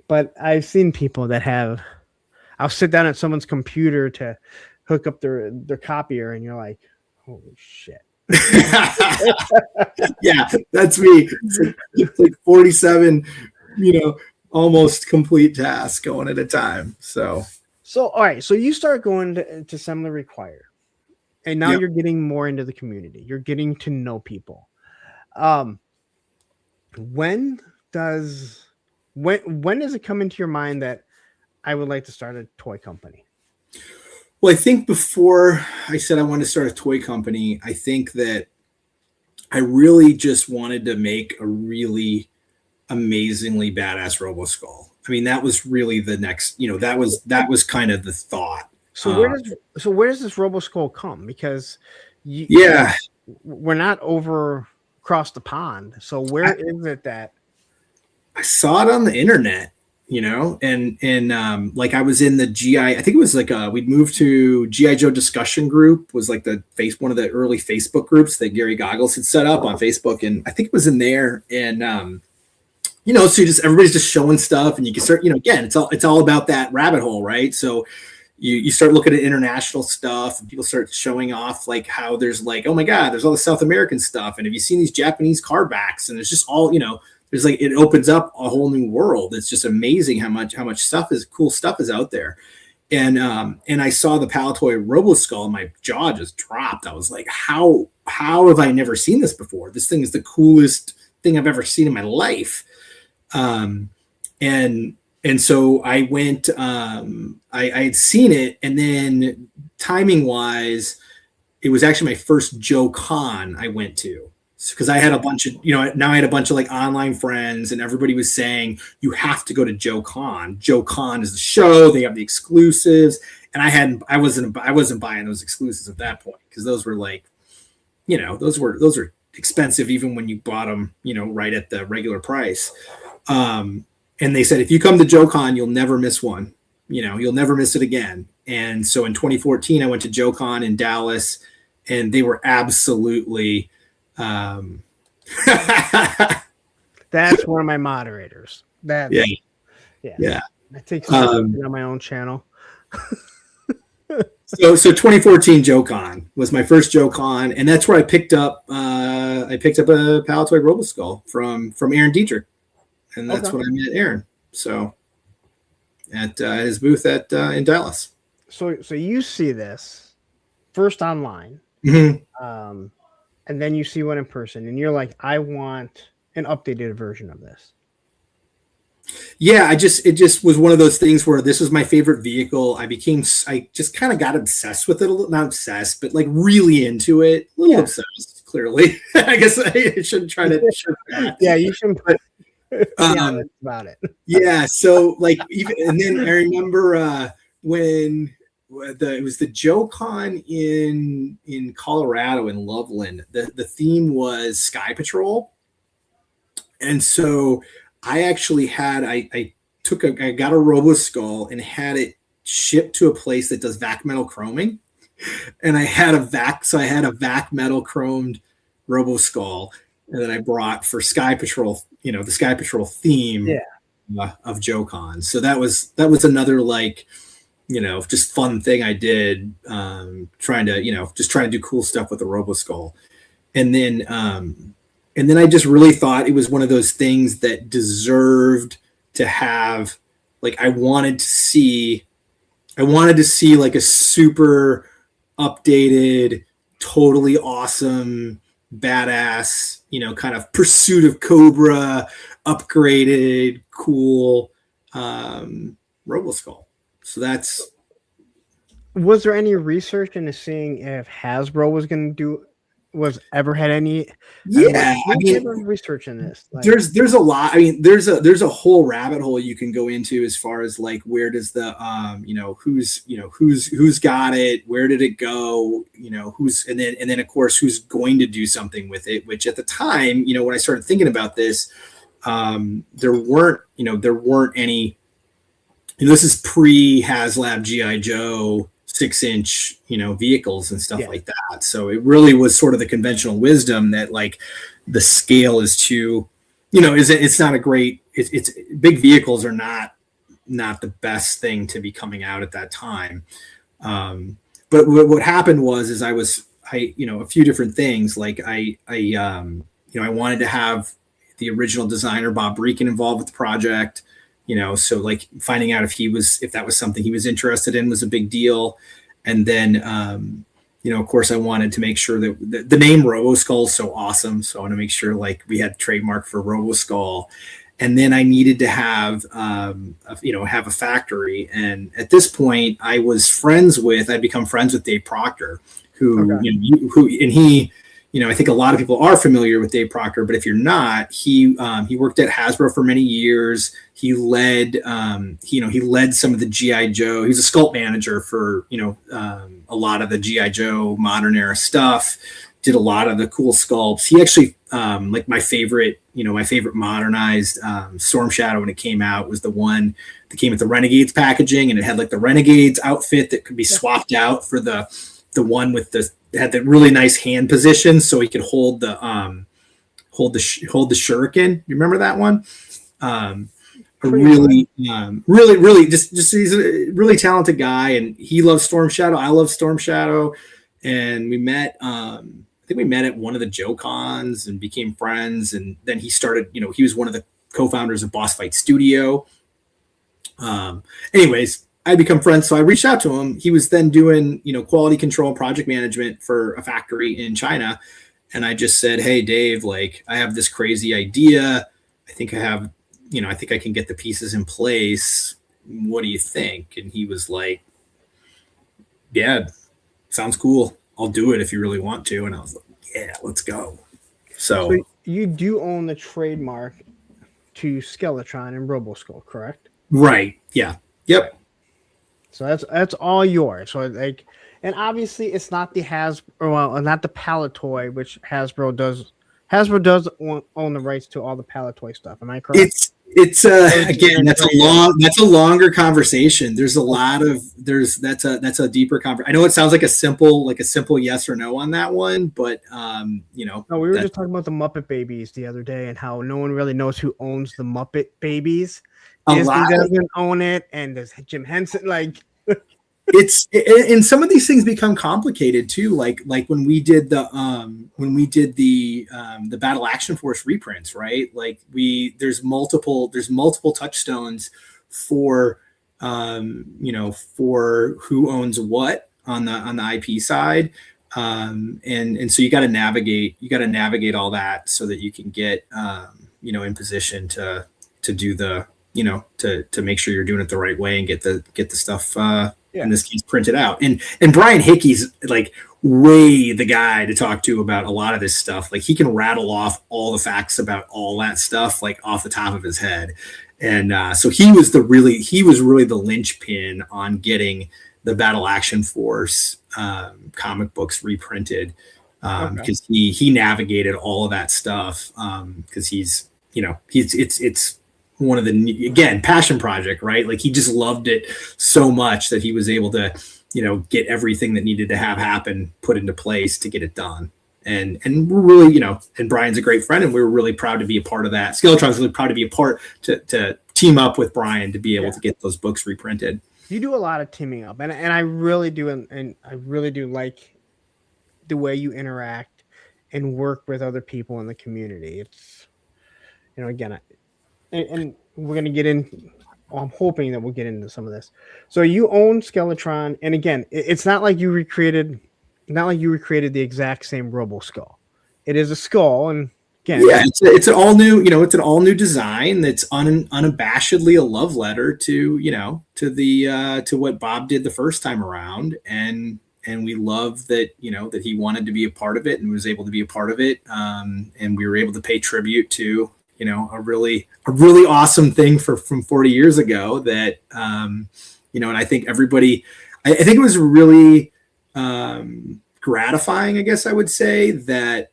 But I've seen people that have. I'll sit down at someone's computer to hook up their copier, and you're like, holy shit. Yeah, that's me. It's like 47, almost complete tasks going at a time. So all right. So you start going to Assembly Required, and now you're getting more into the community. You're getting to know people. When does it come into your mind that I would like to start a toy company? Well, I think before I said I wanted to start a toy company, I think that I really just wanted to make a really amazingly badass Roboskull. I mean, that was really the next, that was kind of the thought. So where does this Roboskull come? Because we're not over across the pond. So where is it that I saw it on the internet? And like I was in the GI, I think it was like we'd moved to GI Joe discussion group, was like one of the early Facebook groups that Gary Goggles had set up on Facebook. And I think it was in there. And, so everybody's just showing stuff, and you can start, again, it's all about that rabbit hole, right? So you start looking at international stuff, and people start showing off like how there's like, oh my God, there's all the South American stuff. And have you seen these Japanese car backs? And it's just all, there's like, it opens up a whole new world. It's just amazing how much cool stuff is out there. And I saw the Palatoy Roboskull, and my jaw just dropped. I was like, how have I never seen this before? This thing is the coolest thing I've ever seen in my life. And so I went, I had seen it, and then timing wise, it was actually my first Joe Con I went to. Because I had a bunch of, now I had a bunch of like online friends, and everybody was saying, you have to go to Joe Con. Joe Con is the show. They have the exclusives. And I wasn't buying those exclusives at that point, because those were like, those were expensive even when you bought them, right at the regular price. And they said, if you come to Joe Con, you'll never miss one. You'll never miss it again. And so in 2014, I went to Joe Con in Dallas, and they were absolutely, that's one of my moderators. Yeah. I take some on my own channel. So 2014 Joe Con was my first Joe Con, and that's where I picked up a Palatoy Roboskull from Aaron Dietrich, and that's when I met Aaron. So at his booth in Dallas. So you see this first online. Mm-hmm. And then you see one in person, and you're like, I want an updated version of this. Yeah, it just was one of those things where this was my favorite vehicle. I just kind of got obsessed with it a little, not obsessed, but like really into it. A little obsessed, clearly. I guess I shouldn't try to. Yeah, you shouldn't put about it. Yeah, so like and then I remember when it was the Joe Con in Colorado, in Loveland. The theme was Sky Patrol, and so I actually had I got a Roboskull and had it shipped to a place that does vac metal chroming, and I had a vac metal chromed Roboskull that I brought for Sky Patrol, the Sky Patrol theme of Joe Con. So that was another like, just fun thing I did, trying to do cool stuff with the Roboskull. And then I just really thought it was one of those things that deserved to have, like, I wanted to see like a super updated, totally awesome, badass, kind of Pursuit of Cobra, upgraded, cool, Roboskull. So was there any research into seeing if Hasbro was ever had any? Research in this. Like, there's a lot. I mean, there's a whole rabbit hole you can go into as far as like, where does the who's got it, where did it go, who's, and then of course who's going to do something with it, which at the time, when I started thinking about this, there weren't any. This is pre-HasLab GI Joe 6-inch, vehicles and stuff like that. So it really was sort of the conventional wisdom that like the scale is too, it's not a great. It's big vehicles are not not the best thing to be coming out at that time. But what happened was a few different things. Like I wanted to have the original designer Bob Breakin involved with the project. So like finding out if that was something he was interested in was a big deal. And then, of course, I wanted to make sure that the name Roboskull is so awesome. So I want to make sure like we had trademark for Roboskull. And then I needed to have a factory. And at this point, I'd become friends with Dave Proctor, who I think a lot of people are familiar with Dave Proctor, but if you're not, he worked at Hasbro for many years. He led some of the G.I. Joe. He was a sculpt manager for, a lot of the G.I. Joe modern era stuff, did a lot of the cool sculpts. He actually, like my favorite modernized Storm Shadow when it came out was the one that came with the Renegades packaging, and it had like the Renegades outfit that could be swapped out for the one with had the really nice hand position, so he could hold the shuriken. You remember that one? Really, just he's a really talented guy, and he loves Storm Shadow. I love Storm Shadow, and we met. I think we met at one of the Joe Cons and became friends. And then he started. He was one of the co-founders of Boss Fight Studio. Anyways, I become friends, so I reached out to him. He was then doing, quality control and project management for a factory in China. And I just said, hey, Dave, like, I have this crazy idea. I think I can get the pieces in place. What do you think? And he was like, yeah, sounds cool. I'll do it if you really want to. And I was like, yeah, let's go. So you do own the trademark to Skeletron and Roboskull, correct? Right. Yeah. Yep. So that's all yours. So like, and obviously it's not the not the Palatoy, which Hasbro does. Hasbro does own the rights to all the Palatoy stuff. Am I correct? It's again, that's a longer conversation. There's that's a deeper conversation. I know it sounds like a simple yes or no on that one, but No, we were just talking about the Muppet Babies the other day and how no one really knows who owns the Muppet Babies. Disney doesn't own it, and there's Jim Henson. Like, and some of these things become complicated too. Like when we did the Battle Action Force reprints, right? Like there's multiple touchstones for for who owns what on the IP side. And so you got to navigate all that so that you can get in position to do the to make sure you're doing it the right way and get the stuff in this case printed out. And Brian Hickey's like way the guy to talk to about a lot of this stuff. Like he can rattle off all the facts about all that stuff like off the top of his head. And so he was really the linchpin on getting the Battle Action Force comic books reprinted because he navigated all of that stuff because it's one of the, again, passion project, right? Like he just loved it so much that he was able to, get everything that needed to happen put into place to get it done. And we're really, and Brian's a great friend, and we were really proud to be a part of that. Skeletron's really proud to be a part to team up with Brian to be able to get those books reprinted. You do a lot of teaming up, and I really do, and I really do like the way you interact and work with other people in the community. It's, again, and we're going to get in. I'm hoping that we'll get into some of this. So you own Skeletron, and again, it's not like you recreated the exact same Roboskull. It is a skull, and again, it's an all new. It's an all new design that's unabashedly a love letter to to what Bob did the first time around, and we love that that he wanted to be a part of it and was able to be a part of it, and we were able to pay tribute to a really awesome thing from 40 years ago that, and I think I think it was really gratifying, I guess I would say, that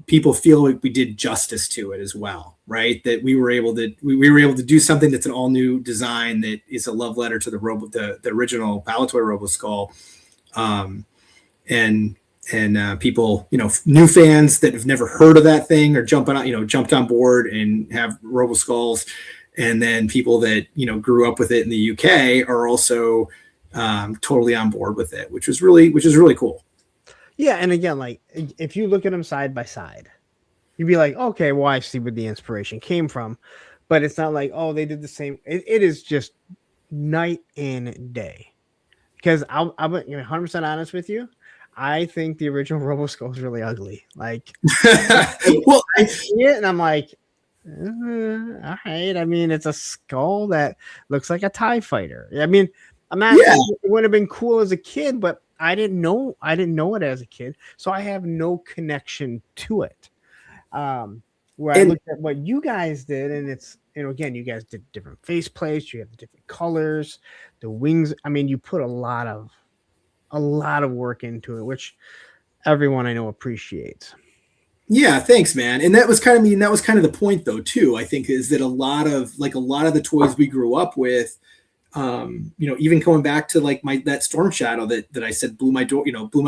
people feel like we did justice to it as well, right? That we were able to do something that's an all new design that is a love letter to the original Palatoy Roboskull. And people, new fans that have never heard of that thing or jumped on board and have Roboskulls and then people that grew up with it in the UK are also totally on board with it, which is really cool. Yeah, and again, like if you look at them side by side, you'd be like, okay, well, I see where the inspiration came from, but it's not like, oh, they did the same. It is just night and day. Because I'll be 100% honest with you, I think the original Roboskull is really ugly. Like, well, I see it and I'm like, all right. I mean, it's a skull that looks like a TIE fighter. I mean, I'm not. Yeah. It would have been cool as a kid, but I didn't know it as a kid, so I have no connection to it. Where I looked at what you guys did, and it's again, you guys did different face plates, you have the different colors, the wings. I mean, you put a lot of work into it, which everyone I know appreciates. Yeah, thanks, man. And that was kind of the point though, too, I think, is that a lot of the toys we grew up with, even going back to like that Storm Shadow that I said blew my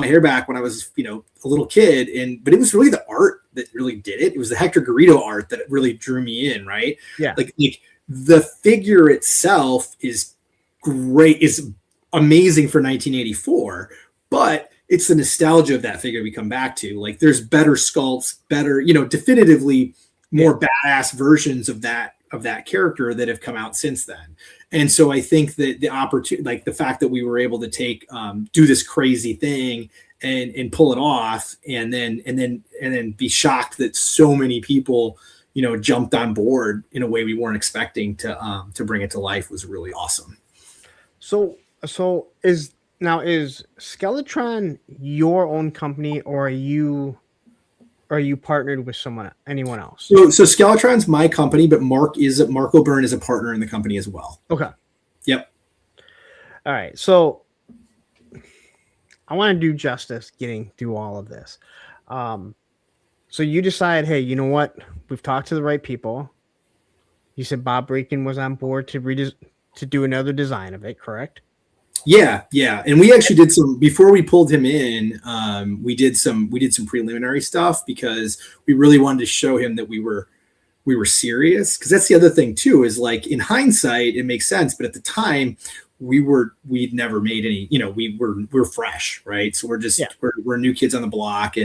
hair back when I was, a little kid. But it was really the art that really did it. It was the Hector Garrido art that really drew me in. Right. Yeah. Like the figure itself is great, is amazing for 1984, but it's the nostalgia of that figure we come back to. Like there's better sculpts, better, definitively more badass versions of that character that have come out since then. And so I think that the opportunity, like the fact that we were able to do this crazy thing and pull it off and then be shocked that so many people, jumped on board in a way we weren't expecting to bring it to life was really awesome. So is Skeletron your own company, or are you partnered with anyone else? So Skeletron's my company, but Mark O'Byrne is a partner in the company as well. Okay. Yep. All right. So I want to do justice getting through all of this. So you decide, hey, you know what? We've talked to the right people. You said Bob Braken was on board to do another design of it, correct? Yeah. And we actually did some, before we pulled him in, we did some preliminary stuff because we really wanted to show him that we were serious. Cause that's the other thing too, is like in hindsight, it makes sense. But at the time we'd never made any, we're fresh. Right. So we're new kids on the block.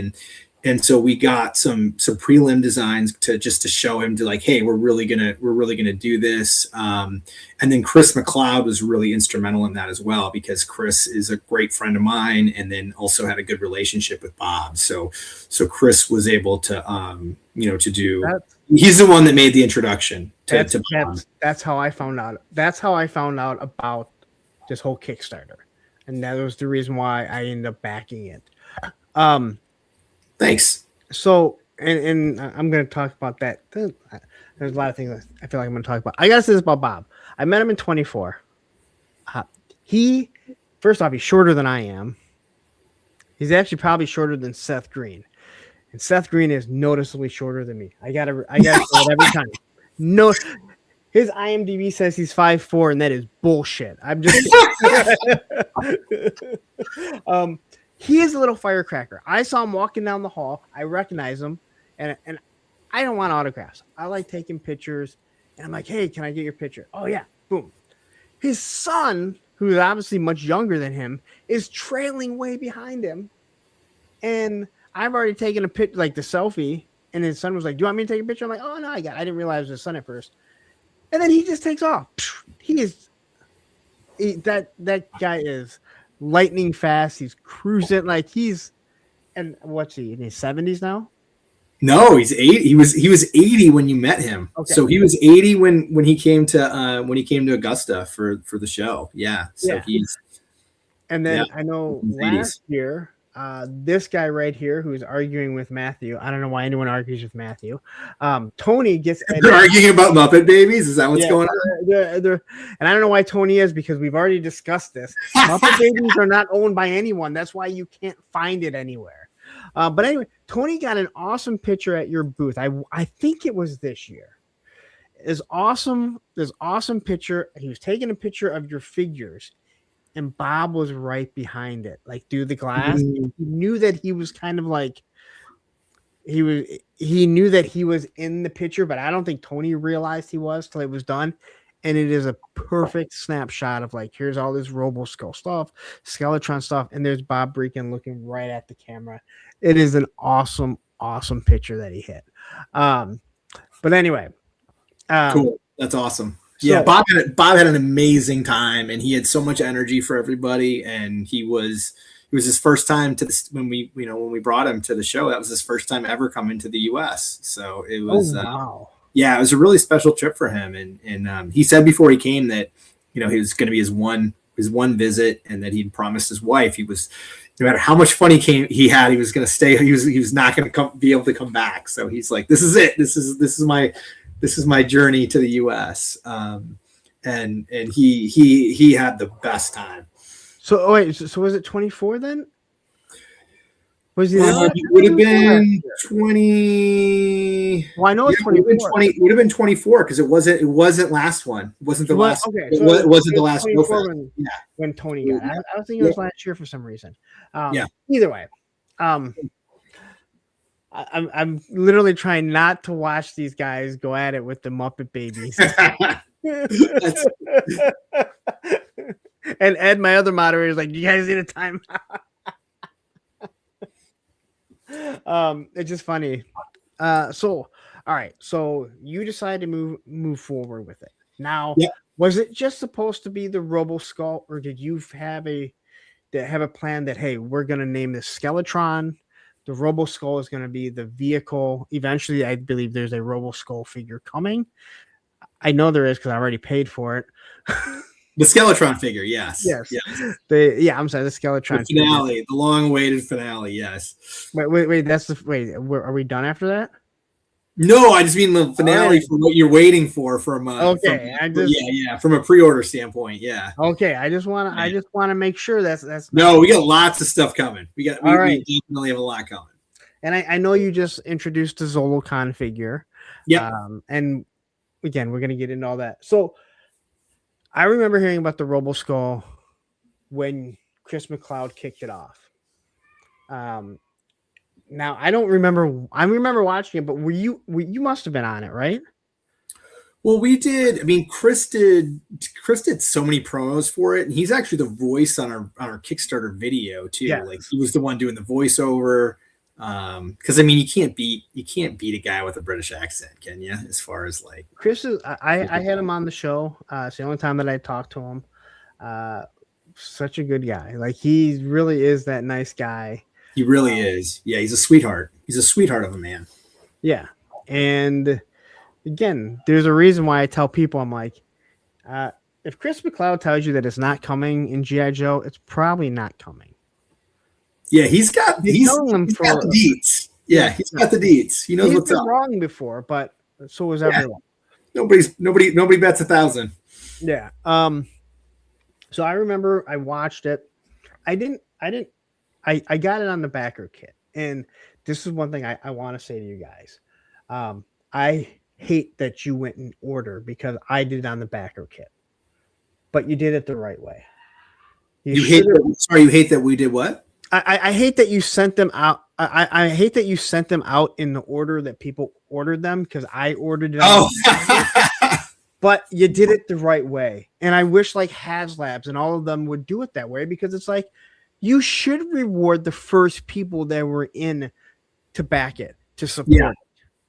And so we got some prelim designs to show him to like, hey, we're really gonna do this. And then Chris McLeod was really instrumental in that as well, because Chris is a great friend of mine, and then also had a good relationship with Bob. So Chris was able to to do. He's the one that made the introduction to Bob. That's how I found out. That's how I found out about this whole Kickstarter, and that was the reason why I ended up backing it. Thanks. So, and I'm going to talk about that. There's a lot of things I feel like I'm going to talk about. I got to say this about Bob. I met him in 24. First off, he's shorter than I am. He's actually probably shorter than Seth Green. And Seth Green is noticeably shorter than me. I gotta say it every time. No, his IMDb says he's 5'4", and that is bullshit. I'm just he is a little firecracker. I saw him walking down the hall. I recognize him, and I don't want autographs. I like taking pictures, and I'm like, hey, can I get your picture? Oh, yeah. Boom. His son, who is obviously much younger than him, is trailing way behind him, and I've already taken a picture, like the selfie, and his son was like, do you want me to take a picture? I'm like, oh, no, I didn't realize it was his son at first. And then he just takes off. That guy is lightning fast. He's cruising like and what's he in his 70s now? No, he's 80. He was 80 when you met him. Okay. So he was 80 when he came to Augusta for the show. Yeah. So he's. And then I know last year, this guy right here who's arguing with Matthew. I don't know why anyone argues with Matthew. Tony gets. They're arguing about Muppet Babies. Is that what's going on? And I don't know why Tony is, because we've already discussed this. Muppet Babies are not owned by anyone. That's why you can't find it anywhere. But anyway, Tony got an awesome picture at your booth. I think it was this year. This awesome picture. He was taking a picture of your figures, and Bob was right behind it, like through the glass. Mm-hmm. He knew that he was kind of like he knew that he was in the picture, but I don't think Tony realized he was till it was done. And it is a perfect snapshot of like, here's all this Roboskull stuff, Skeletron stuff, and there's Bob Breakin looking right at the camera. It is an awesome, awesome picture that he hit. But anyway, cool. That's awesome. So, yeah, Bob had an amazing time, and he had so much energy for everybody. And it was his first time to this when we brought him to the show. That was his first time ever coming to the U.S. So it was wow. Yeah, it was a really special trip for him. And he said before he came that he was going to be his one visit, and that he'd promised his wife he was, no matter how much fun he had, he was going to stay. He was not going to be able to come back. So he's like, this is it. This is my journey to the U.S. And he had the best time. So wait, so was it 24 then? Was he? It would have been 20. Well, I know it's 24. It would have been 24 because it wasn't last one. It wasn't the last. Okay, it wasn't the last. When Tony got it. I was thinking it was last year for some reason. Yeah. Either way, I'm literally trying not to watch these guys go at it with the Muppet Babies. And Ed, my other moderator, is like, "You guys need a timeout." It's just funny. So all right, so you decided to move forward with it. Now, was it just supposed to be the Roboskull, or did you have a plan that, hey, we're gonna name this Skeletron? The Roboskull is gonna be the vehicle. Eventually, I believe there's a Roboskull figure coming. I know there is because I already paid for it. The Skeletron figure, yes. I'm sorry, the Skeletron the finale, figure. The long-awaited finale, yes. Wait, are we done after that? No, I just mean the finale for what you're waiting for from okay. From a pre-order standpoint, yeah. Okay, I just want to make sure that's no, we got lots of stuff coming. We definitely have a lot coming. And I know you just introduced the Zolocon figure. Yeah. And again, we're gonna get into all that. So I remember hearing about the Roboskull when Chris McLeod kicked it off. Now I don't remember. I remember watching it, but you must have been on it, right? Well, we did. I mean, Chris did so many promos for it, and he's actually the voice on our Kickstarter video too. Yes. Like he was the one doing the voiceover. Because I mean, you can't beat a guy with a British accent, can you? As far as like Chris is, I had him on the show. It's the only time that I talked to him. Such a good guy. Like he really is that nice guy. He really is. Yeah, he's a sweetheart. He's a sweetheart of a man. Yeah, and again, there's a reason why I tell people, I'm like, if Chris McLeod tells you that it's not coming in G.I. Joe, it's probably not coming. Yeah, he's got the deets. Yeah, he's got the deets. He knows what's up. Wrong before, but so was everyone. Nobody bets 1,000. Yeah. So I remember I watched it. I got it on the backer kit, and this is one thing I want to say to you guys. I hate that you went in order because I did it on the backer kit, but you did it the right way. You hate that we did what? I hate that you sent them out. I hate that you sent them out in the order that people ordered them because I ordered it. Oh, but you did it the right way, and I wish like HasLabs and all of them would do it that way because it's like you should reward the first people that were in to back it to support. Yeah. It.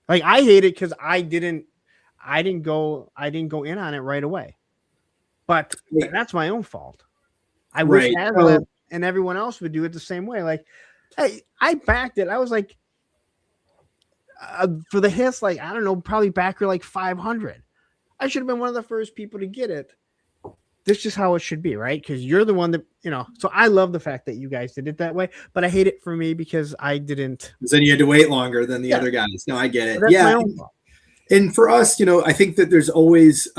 Like I hate it because I didn't go in on it right away, but that's my own fault. I wish HasLabs and everyone else would do it the same way. Like, hey, I backed it. I was like, for the hits, like, I don't know, probably backer like 500. I should have been one of the first people to get it. This is just how it should be, right? Because you're the one that, so I love the fact that you guys did it that way, but I hate it for me because I didn't. Because then you had to wait longer than the other guys. No, I get it. Yeah. And for us, I think that there's always,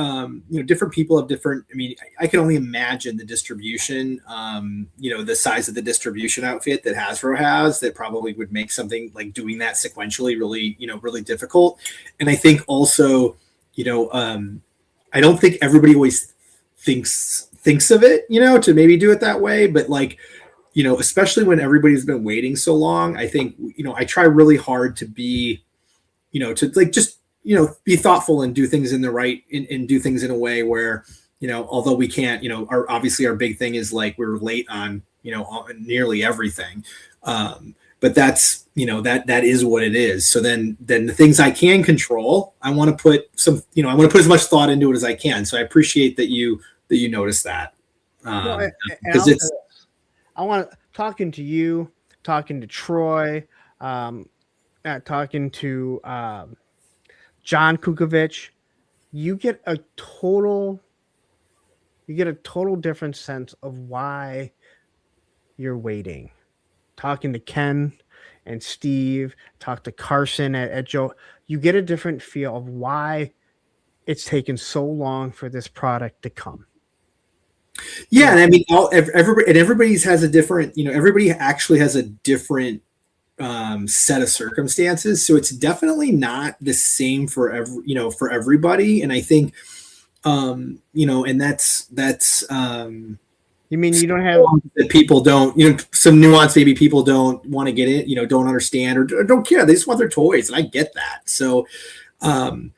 different people have different. I mean, I can only imagine the distribution, the size of the distribution outfit that Hasbro has that probably would make something like doing that sequentially really, really difficult. And I think also, I don't think everybody always thinks of it, to maybe do it that way. But like, especially when everybody's been waiting so long, I think, I try really hard to be to like just be thoughtful and do things in the right and do things in a way where although we can't obviously our big thing is like we're late on on nearly everything, but that's that is what it is. So then the things I can control, I want to put I want to put as much thought into it as I can. So I appreciate that you notice that. Because I want talking to you, talking to Troy, talking to John Kukovic, you get a total different sense of why you're waiting. Talking to Ken and Steve, talk to Carson at Joe, you get a different feel of why it's taken so long for this product to come. Yeah, and I mean, everybody's has a different, everybody actually has a different set of circumstances, so it's definitely not the same for everybody. And I think, and that's. You mean you don't have that people don't, some nuance maybe people don't want to get it, don't understand or don't care. They just want their toys, and I get that. So, Delta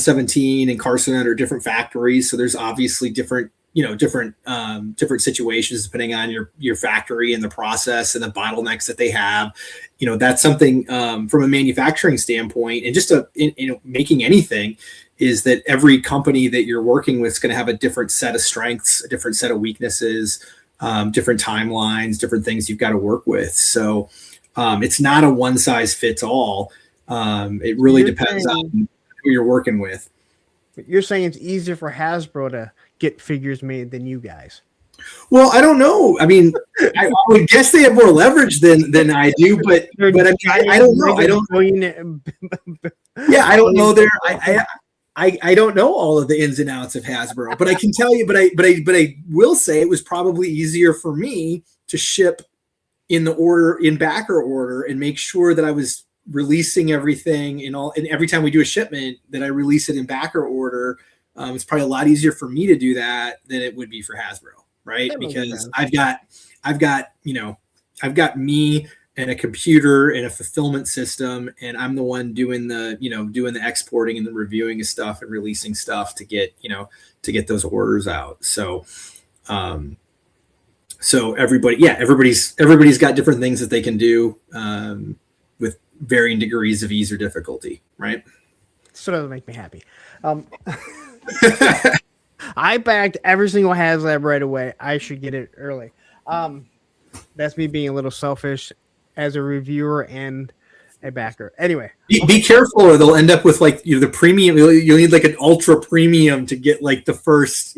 17 and Carson are different factories, so there's obviously different situations depending on your factory and the process and the bottlenecks that they have. That's something from a manufacturing standpoint, and just making anything, is that every company that you're working with is going to have a different set of strengths, a different set of weaknesses, different timelines, different things you've got to work with. So it's not a one size fits all. It really depends on who you're working with. You're saying it's easier for Hasbro to get figures made than you guys. Well, I don't know. I mean, I would guess they have more leverage than I do, but I don't know. I don't. Yeah, I don't know. I don't know all of the ins and outs of Hasbro, but I can tell you. But I will say it was probably easier for me to ship in backer order and make sure that I was releasing everything and every time we do a shipment that I release it in backer order. It's probably a lot easier for me to do that than it would be for Hasbro, right? Because I've got me and a computer and a fulfillment system, and I'm the one doing the exporting and the reviewing of stuff and releasing stuff to get those orders out. So everybody's got different things that they can do with varying degrees of ease or difficulty, right? So that would make me happy. I backed every single HasLab right away. I should get it early. That's me being a little selfish as a reviewer and a backer. Anyway, be careful, or they'll end up with like the premium. You'll need like an ultra premium to get like the first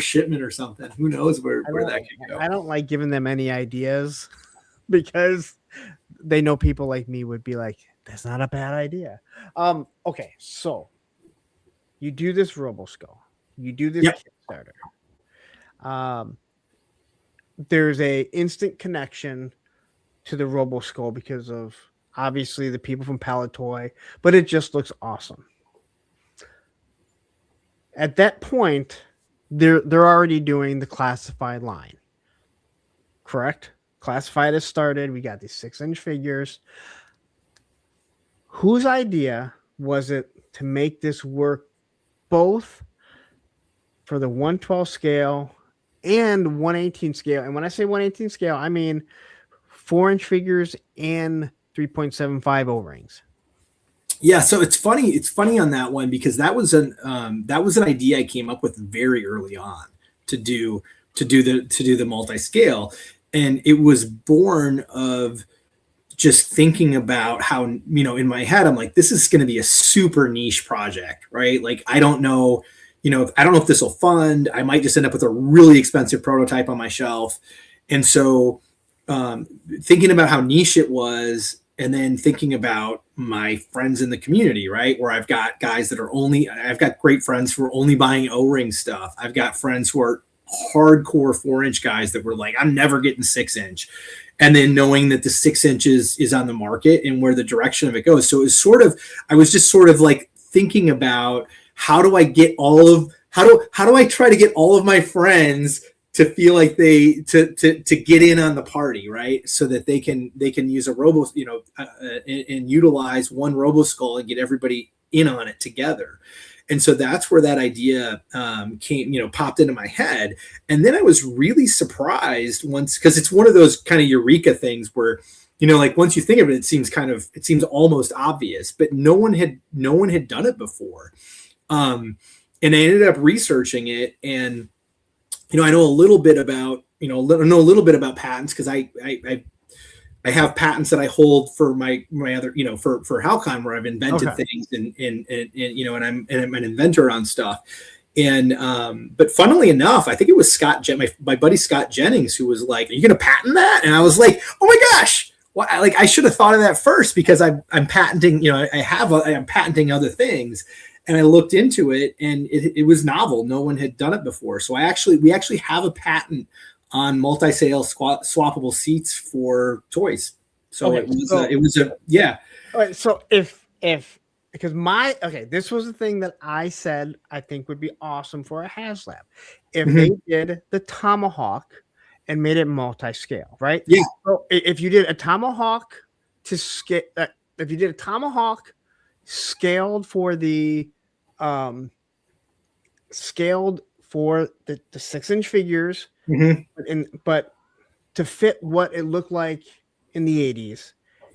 shipment or something. Who knows where that could go? I don't like giving them any ideas because they know people like me would be like, "That's not a bad idea." Okay, so you do this Roboskull, you do this Kickstarter. There's a instant connection to the Roboskull because of obviously the people from Palatoy, but it just looks awesome. At that point, they're already doing the classified line, correct? Classified has started. We got these 6-inch figures. Whose idea was it to make this work both for the 112 scale and 118 scale? And when I say 118 scale, I mean 4-inch figures and 3.75 O-rings. Yeah, so it's funny. It's funny on that one because that was an idea I came up with very early on to do the multi-scale, and it was born of just thinking about how, in my head, I'm like, this is going to be a super niche project, right? Like, I don't know if this will fund. I might just end up with a really expensive prototype on my shelf. And so thinking about how niche it was, and then thinking about my friends in the community, right? Where I've got guys that I've got great friends who are only buying O-ring stuff. I've got friends who are hardcore 4-inch guys that were like, I'm never getting 6-inch. And then knowing that the 6 inches is on the market and where the direction of it goes. So it was I was just sort of like thinking about how do I try to get all of my friends to feel like they to get in on the party, right? So that they can use a and utilize one Roboskull and get everybody in on it together. And so that's where that idea popped into my head. And then I was really surprised once, because it's one of those kind of eureka things where, like once you think of it, it seems almost obvious, but no one had done it before. And I ended up researching it, and I know a little bit about patents, because I have patents that I hold for my other, for Halcon, where I've invented things and I'm an inventor on stuff. And, but funnily enough, I think it was my buddy Scott Jennings, who was like, "Are you going to patent that?" And I was like, "Oh my gosh. Well, I should have thought of that first, because I'm patenting, I'm patenting other things." And I looked into it, and it was novel. No one had done it before. So we actually have a patent on multi-sale swappable seats for toys. So it was yeah. All right. So because this was the thing that I said I think would be awesome for a HasLab. If they did the Tomahawk and made it multi-scale, right? Yeah. So if you did a Tomahawk to scale, if you did a Tomahawk scaled for the 6-inch figures, but to fit what it looked like in the 80s.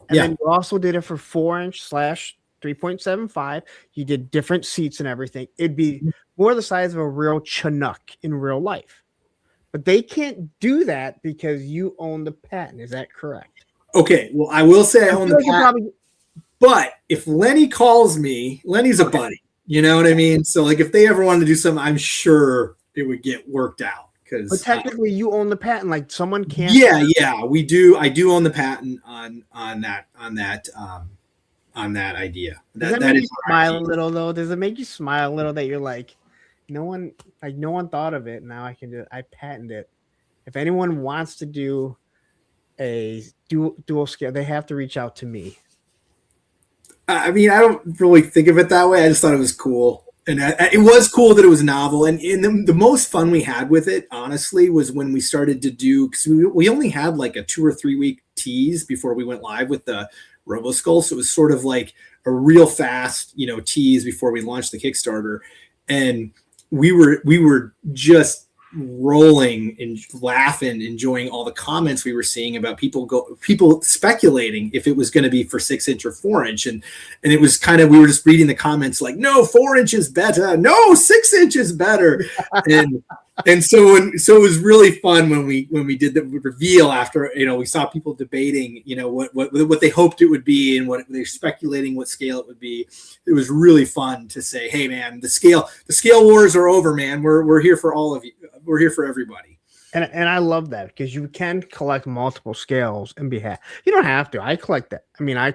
And then you also did it for 4-inch / 3.75. You did different seats and everything. It'd be more the size of a real Chinook in real life. But they can't do that because you own the patent. Is that correct? Okay. Well, I will say I own the patent. But if Lenny calls me, Lenny's a buddy. You know what I mean? So like if they ever wanted to do something, I'm sure it would get worked out. But technically, you own the patent. Like someone can't. Yeah, we do. I do own the patent on that idea. Does that make you smile a little though? Does it make you smile a little that you're like, no one thought of it. Now I can do it. I patent it. If anyone wants to do a dual scale, they have to reach out to me. I mean, I don't really think of it that way. I just thought it was cool. And it was cool that it was novel. And the most fun we had with it, honestly, was when we started to do, because we only had like a 2 or 3 week tease before we went live with the Roboskull. So it was sort of like a real fast, tease before we launched the Kickstarter. And we were just rolling and laughing, enjoying all the comments we were seeing about people speculating if it was going to be for 6-inch or 4-inch, and it was kind of, we were just reading the comments like, no, 4-inch is better, no, 6-inch is better, and so it was really fun when we did the reveal after we saw people debating what they hoped it would be and what they're speculating what scale it would be. It was really fun to say, hey man, the scale wars are over, man. We're here for all of you. We're here for everybody. And I love that, because you can collect multiple scales and you don't have to. I collect that. I mean, I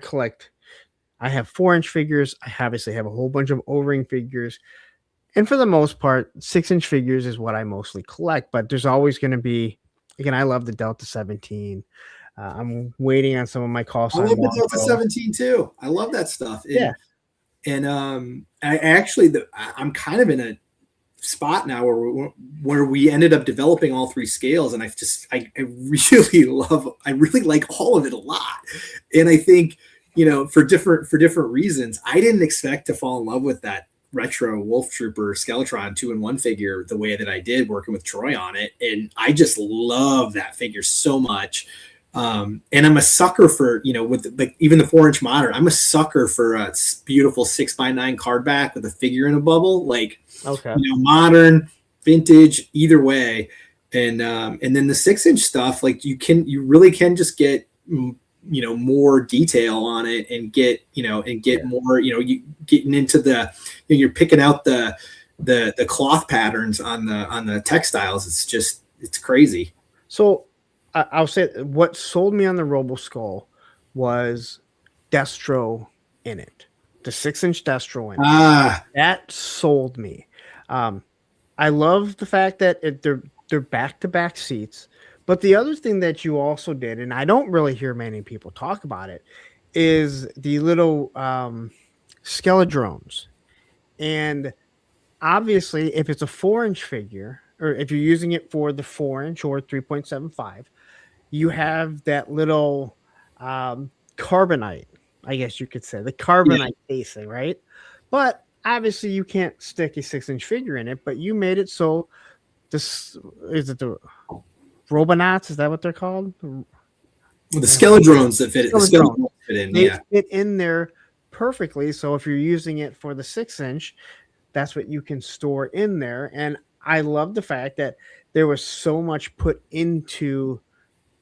have 4-inch figures. I obviously have a whole bunch of O-ring figures. And for the most part, 6-inch figures is what I mostly collect. But there's always going to be, again, I love the Delta 17. I'm waiting on some of my call sign. I love the Delta 17 too. I love that stuff. And I'm kind of in a spot now where we ended up developing all 3 scales, and I really like all of it a lot. And I think for different reasons, I didn't expect to fall in love with that retro Wolf Trooper Skeletron 2-in-1 figure the way that I did, working with Troy on it, and I just love that figure so much. And I'm a sucker for, with like even the 4-inch modern, I'm a sucker for a beautiful 6x9 card back with a figure in a bubble, like, modern, vintage, either way. And then the 6-inch stuff, like you really can just get, more detail on it and get more, you getting into the, you're picking out the cloth patterns on the textiles. It's crazy. So I'll say what sold me on the Roboskull was Destro in it. The 6-inch Destro in it. That sold me. I love the fact that they're back-to-back seats. But the other thing that you also did, and I don't really hear many people talk about it, is the little Skeletron. And obviously, if it's a 4-inch figure, or if you're using it for the 4-inch or 3.75, you have that little carbonite, I guess you could say, the carbonite casing, right? But obviously you can't stick a 6-inch figure in it, but you made it so this is it the Robonauts, is that what they're called? Well, the Skeledrones that fit, fit in, they fit in there perfectly. So if you're using it for the 6-inch, that's what you can store in there. And I love the fact that there was so much put into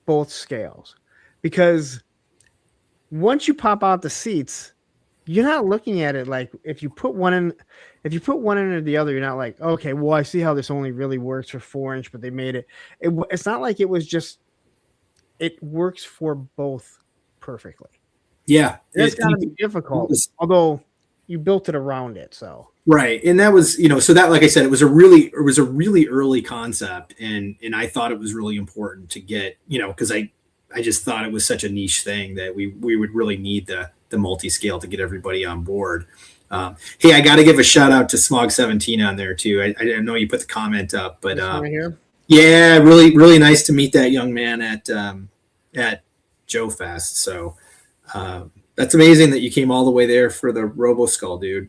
both scales, because once you pop out the seats, you're not looking at it like if you put one in or the other, you're not like, okay, well, I see how this only really works for 4-inch, but they made it's not like it was just, it works for both perfectly. Yeah. It's got to be difficult, although you built it around it. So right. And that was, so that, like I said, it was a really early concept. And I thought it was really important to get, because I just thought it was such a niche thing that we would really need the multi-scale to get everybody on board. Hey, I got to give a shout out to Smog 17 on there too. I know you put the comment up, but right here. Yeah, really, really nice to meet that young man at Joe Fest. So that's amazing that you came all the way there for the Roboskull, dude.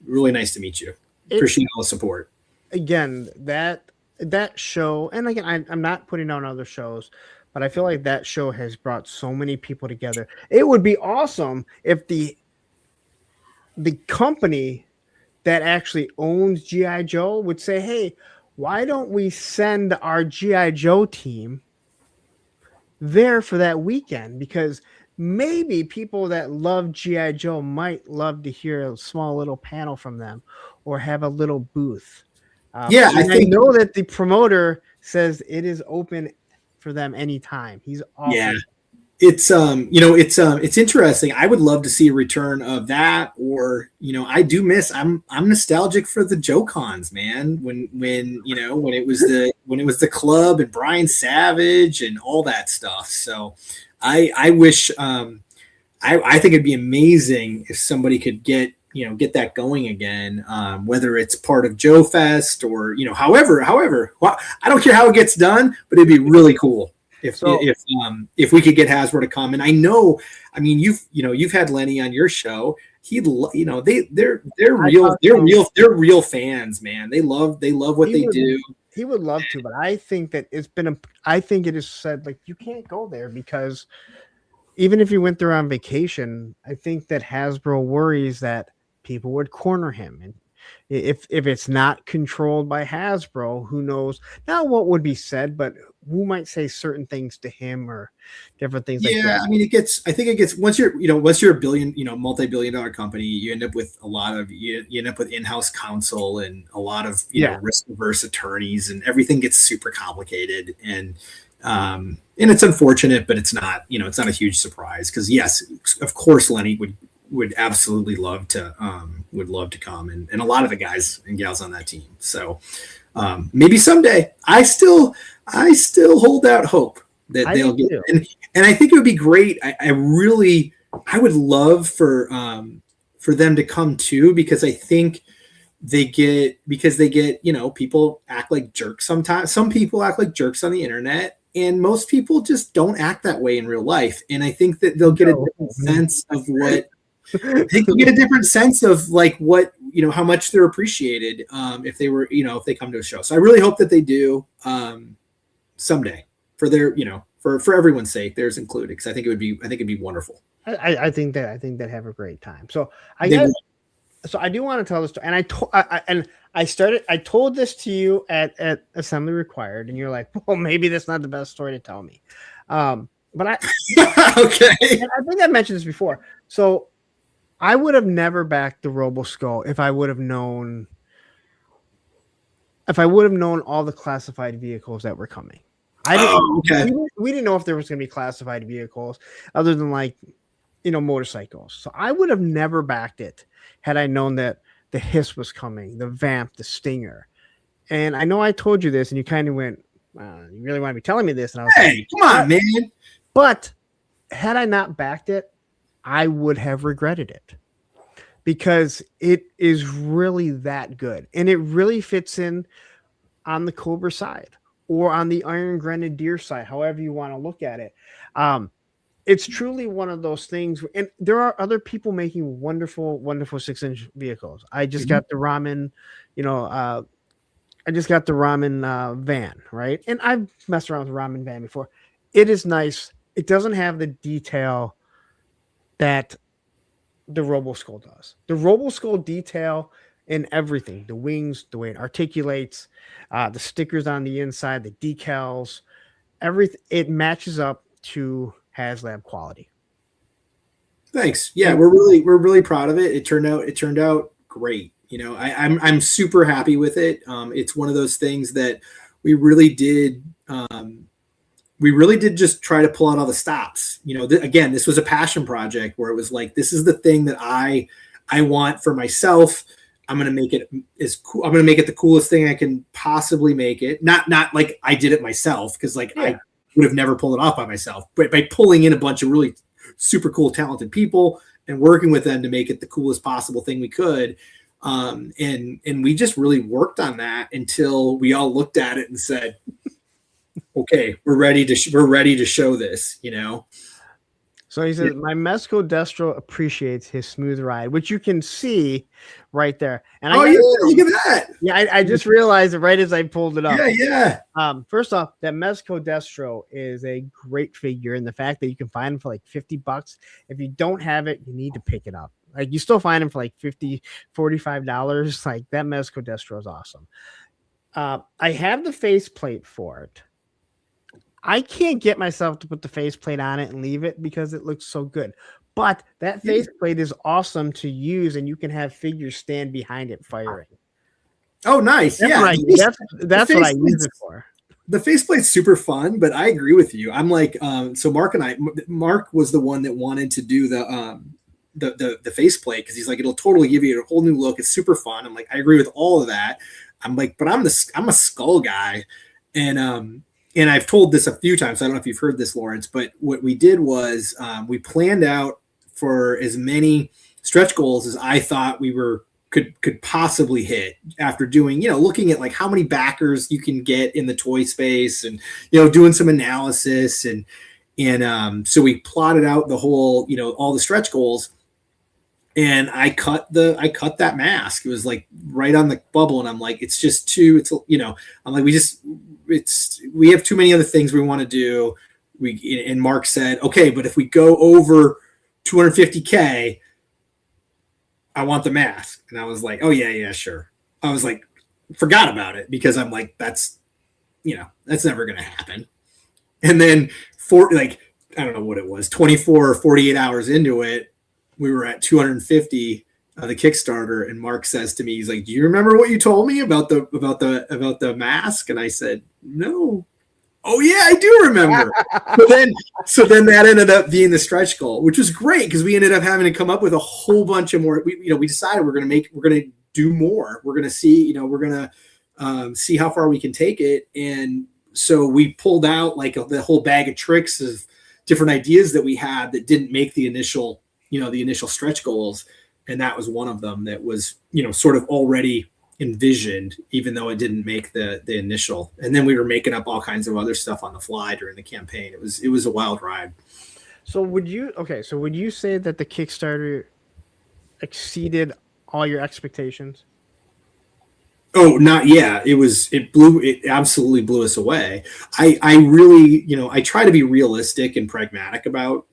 Really nice to meet you. Appreciate all the support. Again, that show, and again, I'm not putting on other shows, but I feel like that show has brought so many people together. It would be awesome if the company that actually owns G.I. Joe would say, hey, why don't we send our G.I. Joe team there for that weekend? Because maybe people that love G.I. Joe might love to hear a small little panel from them or have a little booth. I know that the promoter says it is open for them anytime. He's awesome. Yeah. It's interesting. I would love to see a return of that, or I do miss. I'm nostalgic for the Joe Cons, man. When it was the club and Brian Savage and all that stuff. So I wish. I think it'd be amazing if somebody could get that going again. Whether it's part of Joe Fest or however. Well, I don't care how it gets done, but it'd be really cool. If we could get Hasbro to come, and you've had Lenny on your show. They're real fans, man. They love what they do. He would love to, but I think that I think it is said, like, you can't go there because even if you went there on vacation, I think that Hasbro worries that people would corner him, and if it's not controlled by Hasbro, who knows not what would be said, but who might say certain things to him or different things like that. Yeah, I mean, I think it gets once you're a billion, multi-billion-dollar company, you end up with you end up with in-house counsel and a lot of risk-averse attorneys, and everything gets super complicated, and it's unfortunate, but it's not a huge surprise, because yes, of course Lenny would absolutely love to come, and a lot of the guys and gals on that team. So maybe someday. I still hold out hope that they'll get it. And I think it would be great. I would love for them to come too, because I think they get people act like jerks sometimes. Some people act like jerks on the internet, and most people just don't act that way in real life. And I think that they'll get a different sense of what they can get a different sense of, like, what, how much they're appreciated if they come to a show. So I really hope that they do someday, for their for everyone's sake, theirs included, because I think it'd be wonderful. I think they'd have a great time. So I do want to tell this story, and I told this to you at Assembly Required, and you're like, well, maybe that's not the best story to tell me, but I okay. I think I mentioned this before. So I would have never backed the Roboskull if I would have known all the classified vehicles that were coming. We didn't know if there was going to be classified vehicles other than, like, motorcycles. So I would have never backed it had I known that the Hiss was coming, the Vamp, the Stinger. And I know I told you this, and you kind of went, you really want to be telling me this? And I was like, come on, man. But had I not backed it, I would have regretted it, because it is really that good, and it really fits in on the Cobra side or on the Iron Grenadier side, however you want to look at it. It's truly one of those things, and there are other people making wonderful 6-inch vehicles. I just got the Ramen, I just got the Ramen van, right? And I've messed around with the Ramen van before. It is nice. It doesn't have the detail that the Roboskull does. The Roboskull detail in everything, the wings, the way it articulates, the stickers on the inside, the decals, everything, it matches up to HasLab quality. Thanks. Yeah, we're really proud of it. It turned out great. I'm super happy with it. It's one of those things that we really did just try to pull out all the stops. Again, this was a passion project where it was like, this is the thing that I want for myself. I'm going to make it as cool. I'm going to make it the coolest thing I can possibly make it. Not like I did it myself, because I would have never pulled it off by myself, but by pulling in a bunch of really super cool, talented people and working with them to make it the coolest possible thing we could. And we just really worked on that until we all looked at it and said, okay, we're ready to show this, So he says, my Mezco Destro appreciates his smooth ride, which you can see right there. And look at that. Yeah, I just realized it right as I pulled it up. Yeah. First off, that Mezco Destro is a great figure, and the fact that you can find them for like $50. If you don't have it, you need to pick it up. Like, you still find them for like $50, $45. Like, that Mezco Destro is awesome. I have the faceplate for it. I can't get myself to put the faceplate on it and leave it because it looks so good. But that faceplate is awesome to use, and you can have figures stand behind it firing. Oh, nice. That's what I use it for. The faceplate's super fun, but I agree with you. I'm like, so Mark was the one that wanted to do the faceplate, because he's like, it'll totally give you a whole new look. It's super fun. I'm like, I agree with all of that. I'm like, but I'm a skull guy. And I've told this a few times. I don't know if you've heard this, Lawrence, but what we did was we planned out for as many stretch goals as I thought we could possibly hit after doing, looking at like how many backers you can get in the toy space, and, doing some analysis. And so we plotted out the whole, all the stretch goals. And I cut that mask. It was like right on the bubble. And I'm like, it's just too, I'm like, we have too many other things we want to do. And Mark said, okay, but if we go over 250K, I want the mask. And I was like, oh yeah, sure. I was like, forgot about it, because I'm like, that's never going to happen. And then I don't know what it was, 24 or 48 hours into it, we were at 250 the Kickstarter, and Mark says to me, he's like, do you remember what you told me about the mask? And I said, no. Oh yeah, I do remember. so then that ended up being the stretch goal, which was great, because we ended up having to come up with a whole bunch of more. We decided we're going to do more. We're going to see, we're going to see how far we can take it. And so we pulled out like the whole bag of tricks of different ideas that we had that didn't make the initial stretch goals. And that was one of them that was, sort of already envisioned, even though it didn't make the initial. And then we were making up all kinds of other stuff on the fly during the campaign. It was a wild ride. So would you say that the Kickstarter exceeded all your expectations? Oh, not yet. It absolutely blew us away. I really, I try to be realistic and pragmatic about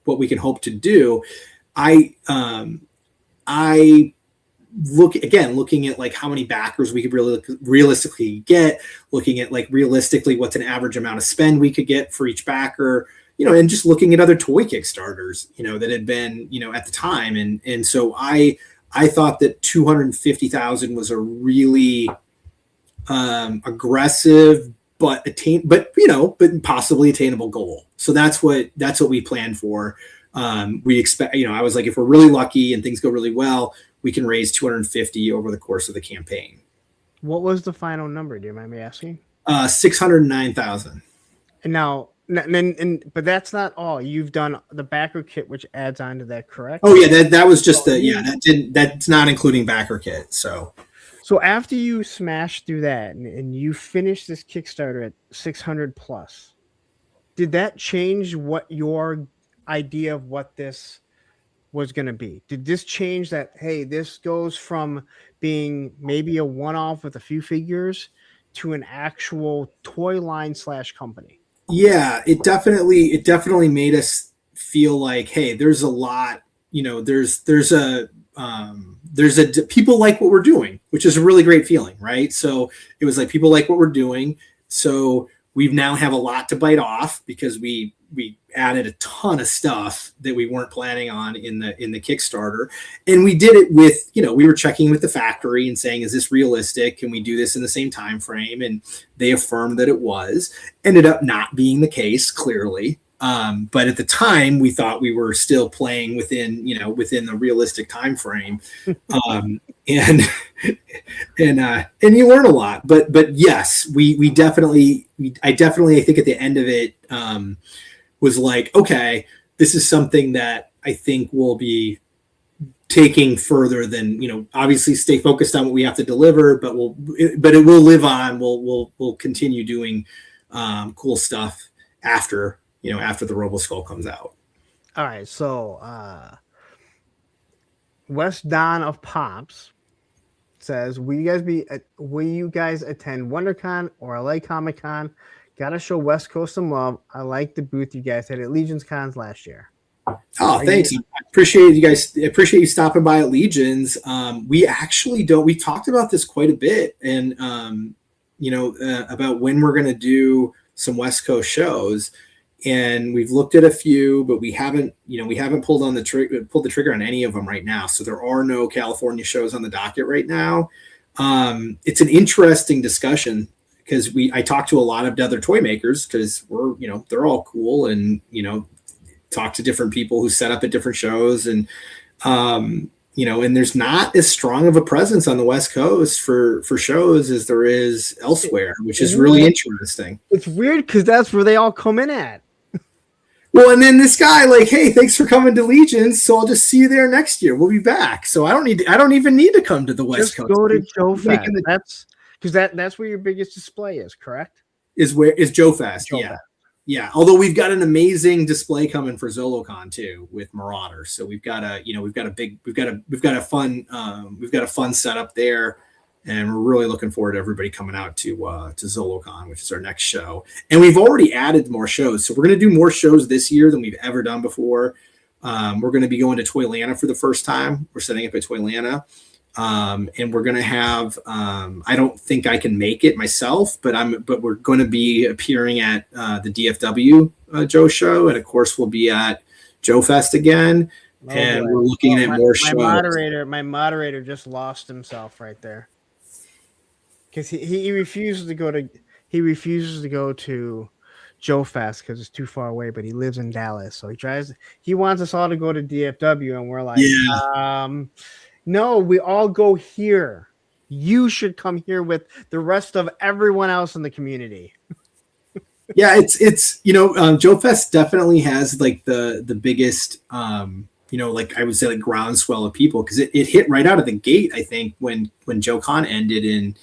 what we can hope to do. I looking at like how many backers we could really realistically get, looking at like realistically what's an average amount of spend we could get for each backer, and just looking at other toy Kickstarters, that had been, at the time. And so I thought that 250,000 was a really aggressive, but possibly attainable goal. So that's what we planned for. We expect, I was like, if we're really lucky and things go really well, we can raise 250 over the course of the campaign. What was the final number? Do you mind me asking? 609,000. And now But that's not all. You've done the backer kit, which adds on to that, correct? Oh yeah, that was just that's not including backer kit. So after you smash through that and you finish this Kickstarter at 600 plus, did that change what your idea of what this was going to be? Did this change that, hey, this goes from being maybe a one-off with a few figures to an actual toy line / company? Yeah, it definitely made us feel like, hey, there's a lot, people like what we're doing, which is a really great feeling, right? So it was like people like what we're doing. So we now have a lot to bite off because we added a ton of stuff that we weren't planning on in the Kickstarter. And we did it with, we were checking with the factory and saying, is this realistic? Can we do this in the same time frame? And they affirmed that it was. Ended up not being the case, clearly. But at the time, we thought we were still playing within the realistic time frame, and you learn a lot. But yes, I definitely I think at the end of it was like, okay, this is something that I think will be taking further than, obviously stay focused on what we have to deliver, but it will live on. We'll continue doing cool stuff after the Roboskull comes out. All right, so West Don of Pops says, will you guys attend WonderCon or LA Comic Con? Gotta show West Coast some love. I like the booth you guys had at Legion's Cons last year. Oh, thanks. I appreciate you guys. I appreciate you stopping by at Legion's. We actually don't. We talked about this quite a bit, and about when we're going to do some West Coast shows. And we've looked at a few, but we haven't pulled the trigger on any of them right now. So there are no California shows on the docket right now. It's an interesting discussion because I talked to a lot of other toy makers because they're all cool, and talk to different people who set up at different shows, and and there's not as strong of a presence on the West Coast for shows as there is elsewhere, which is really interesting. It's weird because that's where they all come in at. Well, and then this guy like, hey, thanks for coming to Legions, so I'll just see you there next year. We'll be back. So I don't even need to come to the West Coast. Go to Joe Fest. That's because that's where your biggest display is, correct? Is Joe Fest? Yeah. Although we've got an amazing display coming for ZoloCon too with Marauders. So we've got a fun setup there. And we're really looking forward to everybody coming out to ZoloCon, which is our next show. And we've already added more shows. So we're going to do more shows this year than we've ever done before. We're going to be going to Toylanta for the first time. We're setting up at Toylanta. And we're going to have, I don't think I can make it myself, but we're going to be appearing at the DFW Joe show. And of course we'll be at Joe Fest again. And we're looking at more shows. My moderator just lost himself right there. Because he refuses to go to Joe Fest because it's too far away, but he lives in Dallas. So he wants us all to go to DFW, and we're like, no, we all go here. You should come here with the rest of everyone else in the community. Yeah, it's Joe Fest definitely has like the biggest like I would say like groundswell of people because it hit right out of the gate. I think when Joe Con ended in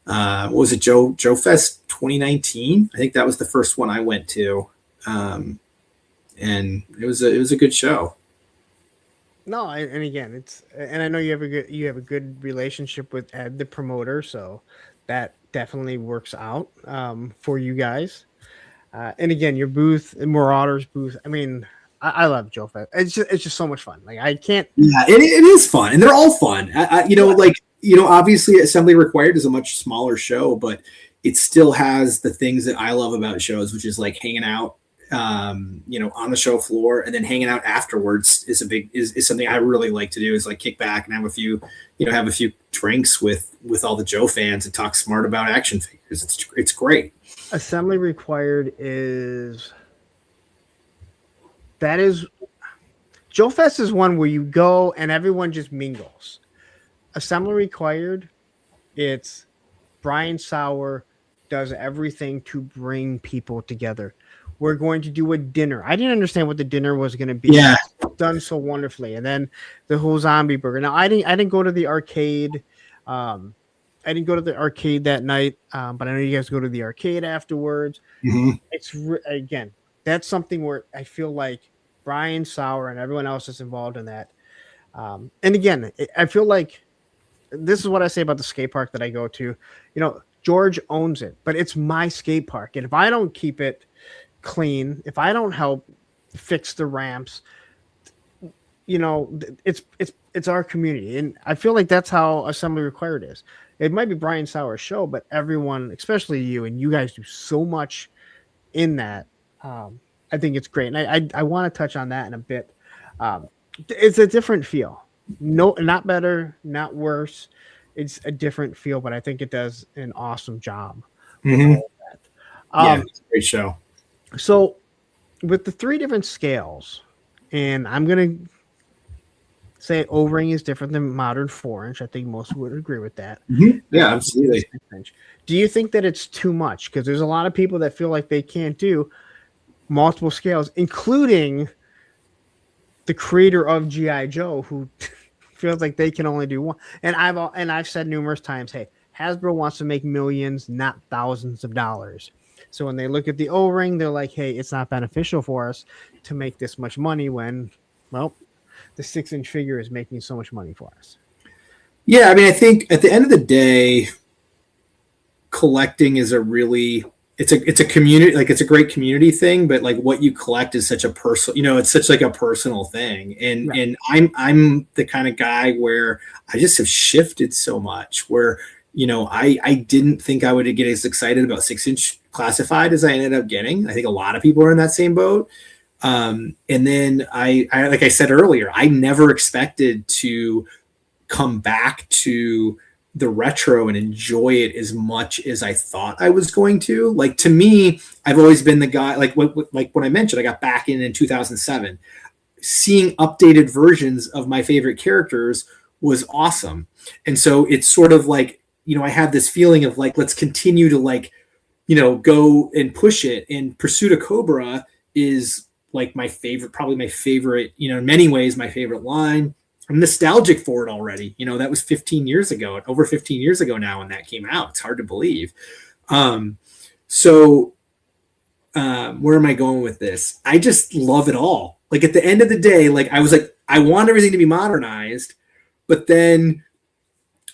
what was it, Joe Fest 2019? I think that was the first one I went to, and it was a good show. No, and again, I know you have a good relationship with Ed, the promoter, so that definitely works out for you guys. And again, your booth, Marauders booth. I mean, I love Joe Fest. It's just so much fun. Like I can't. Yeah, it is fun, and they're all fun. Obviously, Assembly Required is a much smaller show, but it still has the things that I love about shows, which is like hanging out, on the show floor, and then hanging out afterwards is something I really like to do. Is like kick back and have a few drinks with all the Joe fans and talk smart about action figures. It's great. Assembly Required is Joe Fest is one where you go and everyone just mingles. Assembly Required, it's Brian Sauer does everything to bring people together. we're going to do a dinner. I didn't understand what the dinner was going to be. Yeah. Done so wonderfully. And then the whole zombie burger. Now I didn't go to the arcade. I didn't go to the arcade that night, but I know you guys go to the arcade afterwards. Mhm. It's again, that's something where I feel like Brian Sauer and everyone else is involved in that. And again, I feel like this is what I say about the skate park that I go to. You know, George owns it, but it's my skate park, and if I don't keep it clean, if I don't help fix the ramps, you know, it's our community, and I feel like that's how Assembly Required is. It might be Brian Sauer's show, but everyone, especially you, and you guys do so much in that. I think it's great, and I want to touch on that in a bit. It's a different feel. No, not better, not worse. It's a different feel, but I think it does an awesome job. Mhm. Yeah, Um, it's a great show. so with the 3 different scales, and I'm gonna say O-ring is different than modern 4-inch. I think most would agree with that. Yeah, absolutely. 6-inch. Do you think that it's too much? Because there's a lot of people that feel like they can't do multiple scales, including the creator of GI Joe, who feels like they can only do one. And I've said numerous times, hey, Hasbro wants to make millions, not thousands of dollars. So when they look at the O-ring, they're like, hey, it's not beneficial for us to make this much money when, well, the 6-inch figure is making so much money for us. Yeah, I mean, I think at the end of the day, collecting is a really it's a community, like it's a great community thing, but like what you collect is such a personal, you know, it's such like a personal thing. And Right. and I'm the kind of guy where I just have shifted so much where, you know, I didn't think I would get as excited about 6-inch classified as I ended up getting. I think a lot of people are in that same boat. And then I like I said earlier, I never expected to come back to the retro and enjoy it as much as I thought I was going to. Like, to me, I've always been the guy, like when I mentioned, I got back in 2007. Seeing updated versions of my favorite characters was awesome. And so it's sort of like, you know, I have this feeling of like, let's continue to like, you know, go and push it. And Pursuit of Cobra is like my favorite, probably my favorite, you know, in many ways, my favorite line. I'm nostalgic for it already. You know, that was 15 years ago, over 15 years ago now when that came out. It's hard to believe. So where am I going with this? I just love it all. Like at the end of the day, like I was like, I want everything to be modernized, but then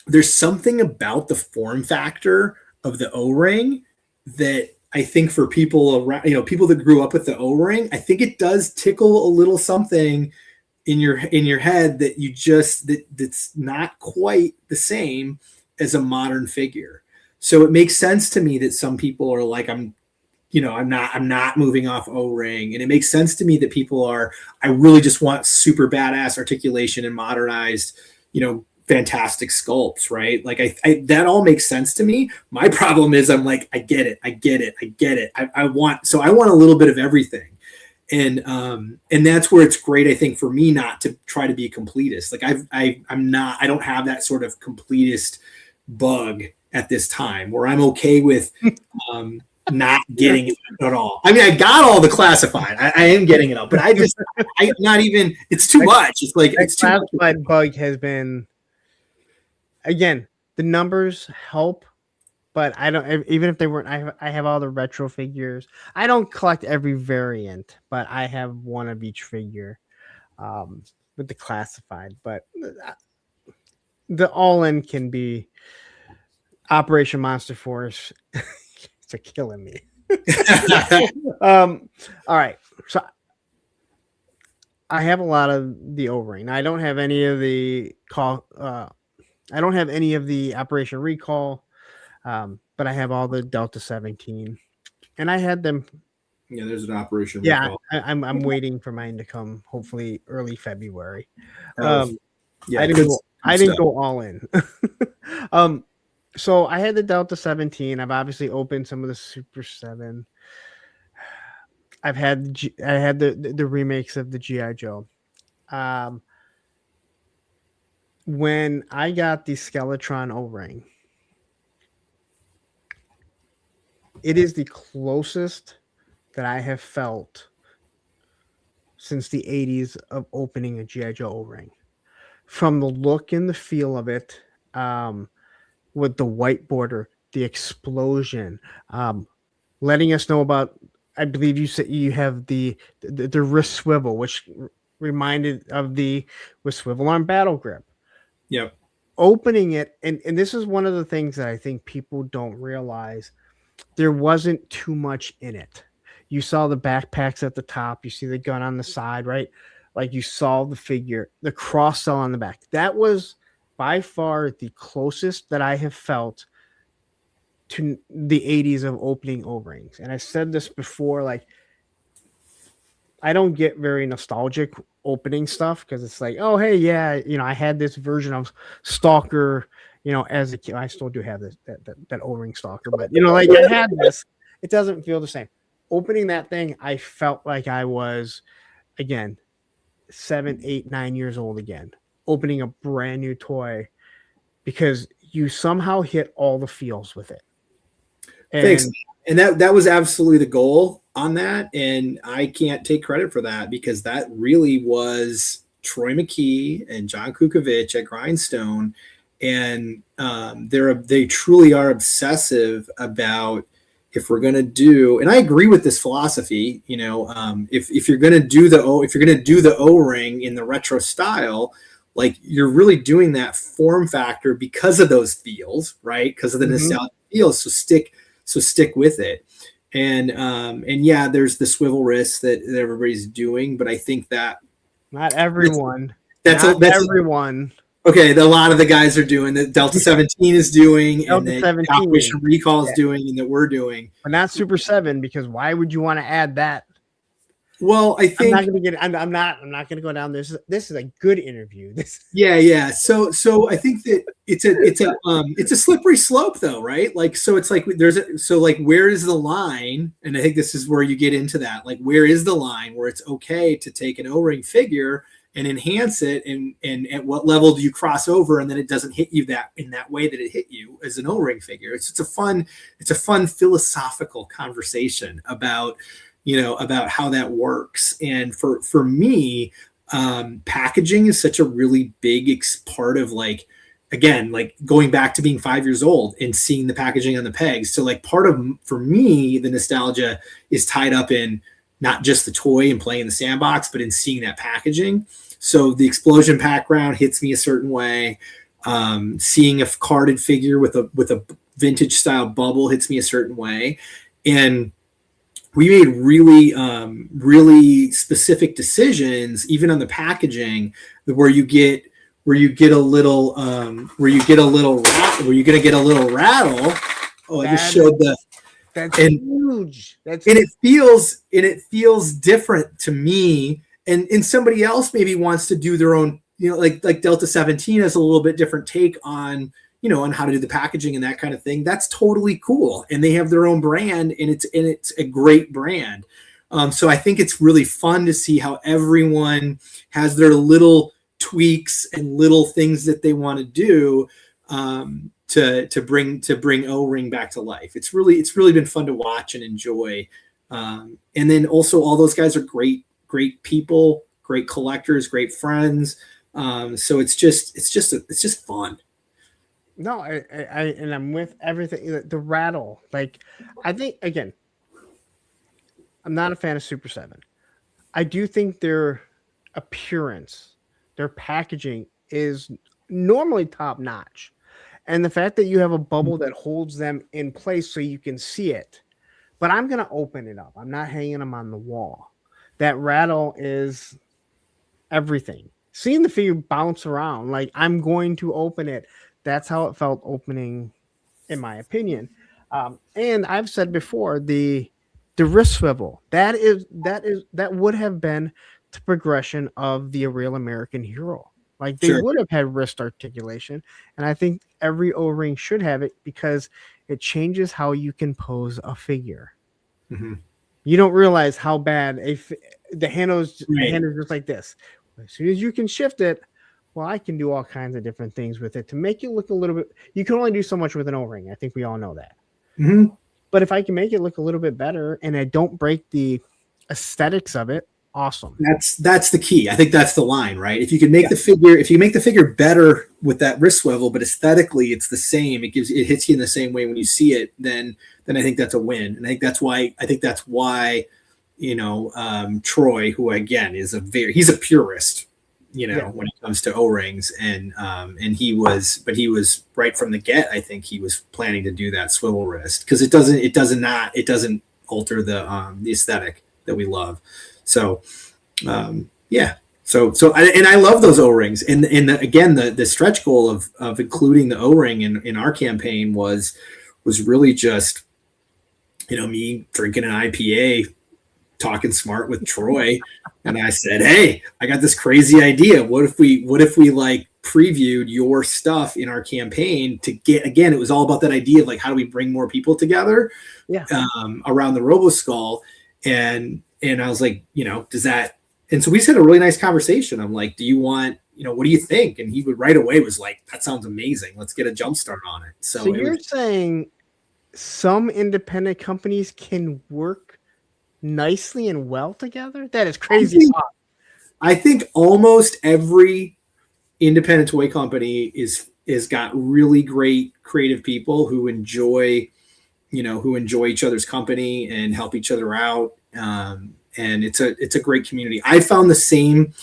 there's something about the form factor of the O-ring that I think for people around, you know, people that grew up with the O-ring, I think it does tickle a little something in your head that you just that's not quite the same as a modern figure. So it makes sense to me that some people are like, I'm not moving off O-ring. And it makes sense to me that people are, I really just want super badass articulation and modernized, you know, fantastic sculpts, right? Like I that all makes sense to me. My problem is I'm like, I get it. I want a little bit of everything. And that's where it's great, I think, for me not to try to be a completist. Like I don't have that sort of completist bug at this time where I'm okay with not getting it at all. I mean, I got all the classified. I am getting it all, but I'm not even. It's too much. It's like it's too much. Classified bug has been, again, the numbers help. But I don't, even if they weren't, I have all the retro figures. I don't collect every variant, but I have one of each figure with the classified. But the all-in can be Operation Monster Force. It's killing me. All right. So I have a lot of the O-ring. I don't have any of the I don't have any of the Operation Recall. But I have all the Delta 17, and I had them. Yeah, there's an Operation Yeah, Recall. I'm waiting for mine to come. Hopefully, early February. Yeah, I didn't go all in. So I had the Delta 17. I've obviously opened some of the Super 7. I had the remakes of the GI Joe. When I got the Skeletron O-ring, it is the closest that I have felt since the 80s of opening a G.I. Joe O-ring. From the look and the feel of it, with the white border, the explosion, letting us know about. I believe you said you have the wrist swivel, which reminded of the with swivel arm battle grip. Yep. Opening it, and this is one of the things that I think people don't realize. There wasn't too much in it. You saw the backpacks at the top, you see the gun on the side, right? Like you saw the figure, the cross cell on the back. That was by far the closest that I have felt to the 80s of opening O-rings. And I said this before, like I don't get very nostalgic opening stuff because it's like, oh hey, yeah, I had this version of Stalker, as a kid. I still do have this that O-ring Stalker, but like I had this. It doesn't feel the same. Opening that thing, I felt like I was again 7, 8, 9 years old again, opening a brand new toy because you somehow hit all the feels with it. And Thanks. And that was absolutely the goal on that. And I can't take credit for that because that really was Troy McKee and John Kukovich at Grindstone. And they truly are obsessive about if we're going to do, and I agree with this philosophy, if you're going to do the O-ring in the retro style, like you're really doing that form factor because of those feels, right? Because of the nostalgic feels. So stick with it. And yeah, there's the swivel wrist that everybody's doing, but I think that not everyone. That's everyone. Okay, a lot of the guys are doing that. Delta 17 is doing, and that Operation Recall is doing, and that we're doing, but not Super 7 because why would you want to add that? Well, I think I'm not going to go down. This is a good interview. Yeah. So I think that it's a slippery slope, though, right? Like, so it's like where is the line? And I think this is where you get into that. Like, where is the line where it's okay to take an O-ring figure and enhance it, and at what level do you cross over, and then it doesn't hit you in that way that it hit you as an O-ring figure? It's a fun philosophical conversation about how that works. And for me, packaging is such a really big part of like going back to being 5 years old and seeing the packaging on the pegs. So like for me, the nostalgia is tied up in not just the toy and playing in the sandbox, but in seeing that packaging. So the explosion background hits me a certain way. Seeing a carded figure with a vintage style bubble hits me a certain way. And we made really specific decisions, even on the packaging, where you get a little rattle. Oh, I just showed that's huge. It feels different to me, and somebody else maybe wants to do their own. Like Delta 17 has a little bit different take on how to do the packaging and that kind of thing. That's totally cool. And they have their own brand, and it's a great brand. So I think it's really fun to see how everyone has their little tweaks and little things that they want to do to bring O-ring back to life. It's really been fun to watch and enjoy. And then also all those guys are great people, great collectors, great friends. So it's just fun. No, and I'm with everything. The rattle, like I think again, I'm not a fan of Super 7. I do think their appearance, their packaging is normally top notch, and the fact that you have a bubble that holds them in place so you can see it. But I'm gonna open it up. I'm not hanging them on the wall. That rattle is everything. Seeing the figure bounce around, like I'm going to open it. That's how it felt opening, in my opinion. And I've said before, the wrist swivel that would have been the progression of the real American hero. Like they would have had wrist articulation, and I think every O-ring should have it because it changes how you can pose a figure. Mm-hmm. You don't realize how bad the hand is just like this. As soon as you can shift it. Well, I can do all kinds of different things with it to make it look a little bit. You can only do so much with an O-ring. I think we all know that. Mm-hmm. But if I can make it look a little bit better and I don't break the aesthetics of it, awesome. That's the key. I think that's the line, right? If you can make the figure better with that wrist swivel, but aesthetically it's the same, it hits you in the same way when you see it, then I think that's a win. And I think that's why Troy, who again is he's a purist, when it comes to O-rings, and he was right from the get. I think he was planning to do that swivel wrist because it doesn't alter the aesthetic that we love. So, So I love those O-rings. And again, the stretch goal of including the O-ring in our campaign was really just, me drinking an IPA, talking smart with Troy. And I said, hey, I got this crazy idea. What if we like previewed your stuff in our campaign to get, again, it was all about that idea of like, how do we bring more people together around the Roboskull? And I was like, does that, and so we just had a really nice conversation. I'm like, do you want, what do you think? And he would right away was like, that sounds amazing. Let's get a jump start on it. So you're saying some independent companies can work nicely and well together? That is crazy. I think almost every independent toy company is got really great creative people who enjoy each other's company and help each other out. And it's a great community. I found the same,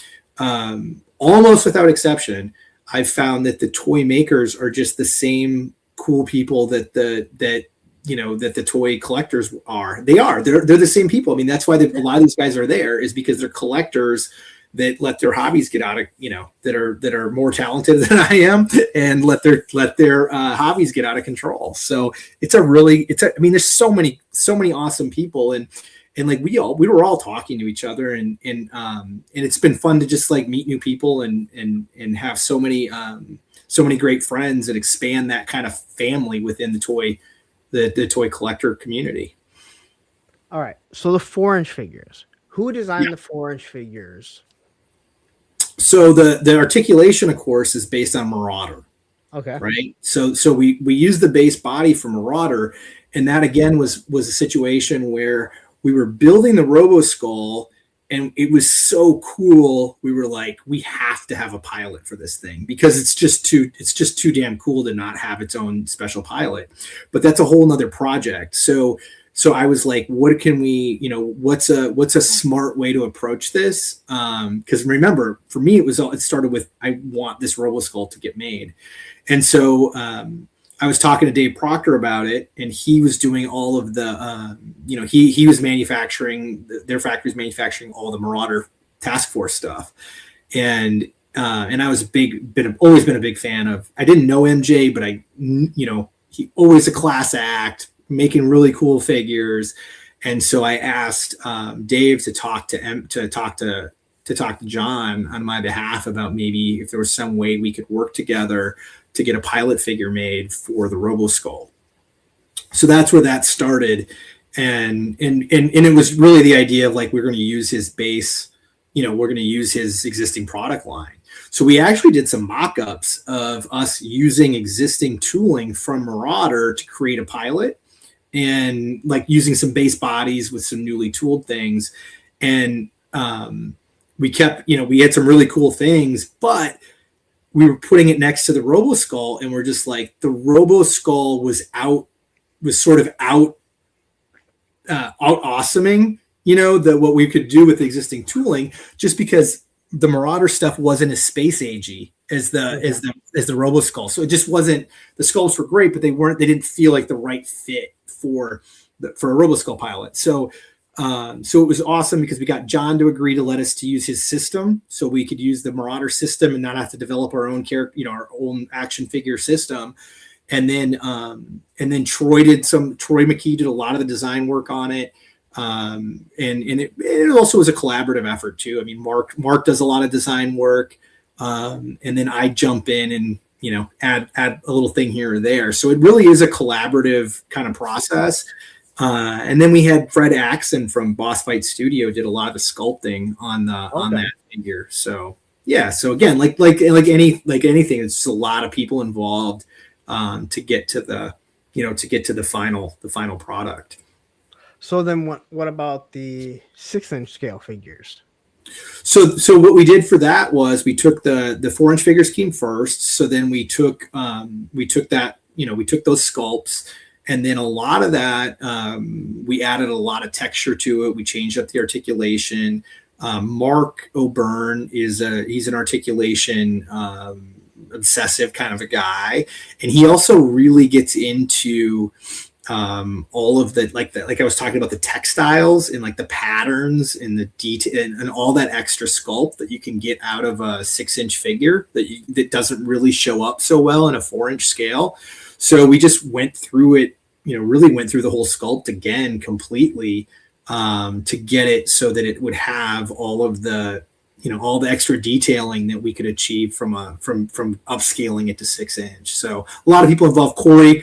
almost without exception. I found that the toy makers are just the same cool people that the toy collectors are. They're the same people. I mean, that's why a lot of these guys are there, is because they're collectors that let their hobbies get out of, that are more talented than I am, and let their hobbies get out of control. So there's so many awesome people, and like we were all talking to each other, and it's been fun to just like meet new people and have so many great friends and expand that kind of family within the toy collector community. All right. So the 4-inch figures, who designed the 4-inch figures? So the articulation, of course, is based on Marauder. Okay. Right. So we use the base body from Marauder, and that again was a situation where we were building the Roboskull, and it was so cool. We were like, we have to have a pilot for this thing, because it's just too damn cool to not have its own special pilot. But that's a whole nother project. So I was like, what can we, what's a smart way to approach this? Because remember, for me, it started with, I want this Roboskull to get made. And so I was talking to Dave Proctor about it, and he was doing all of the, he was manufacturing, their factory's manufacturing all the Marauder Task Force stuff. And I was always been a big fan of, I didn't know MJ, but he always a class act, making really cool figures. And so I asked Dave to talk to John on my behalf about maybe if there was some way we could work together to get a pilot figure made for the Roboskull. So that's where that started. And it was really the idea of like, we're going to use his base, we're going to use his existing product line. So we actually did some mock-ups of us using existing tooling from Marauder to create a pilot, and like using some base bodies with some newly tooled things. And we kept, we had some really cool things, but we were putting it next to the Roboskull, and we're just like, the Roboskull was sort of out awesoming, what we could do with the existing tooling, just because the Marauder stuff wasn't as space agey as the Roboskull. So it just wasn't, the sculpts were great, but they didn't feel like the right fit for a Roboskull pilot. So it was awesome because we got John to agree to let us to use his system, so we could use the Marauder system and not have to develop our own character, our own action figure system. And then Troy McKee did a lot of the design work on it. And it also was a collaborative effort too. I mean, Mark does a lot of design work. And then I jump in and, add a little thing here or there. So it really is a collaborative kind of process. And then we had Fred Axon from Boss Fight Studio did a lot of the sculpting on that figure. So yeah. So again, like anything, it's just a lot of people involved to get to to get to the final product. So then what about the 6-inch scale figures? So what we did for that was we took the 4-inch figures came first. So then we took that, we took those sculpts, and then a lot of that, we added a lot of texture to it. We changed up the articulation. Mark O'Byrne he's an articulation obsessive kind of a guy, and he also really gets into all of the like I was talking about, the textiles and like the patterns and the detail and all that extra sculpt that you can get out of a 6-inch figure that doesn't really show up so well in a 4-inch scale. So we just went through it, really went through the whole sculpt again completely to get it so that it would have all of the all the extra detailing that we could achieve from upscaling it to 6-inch. So a lot of people involved. Corey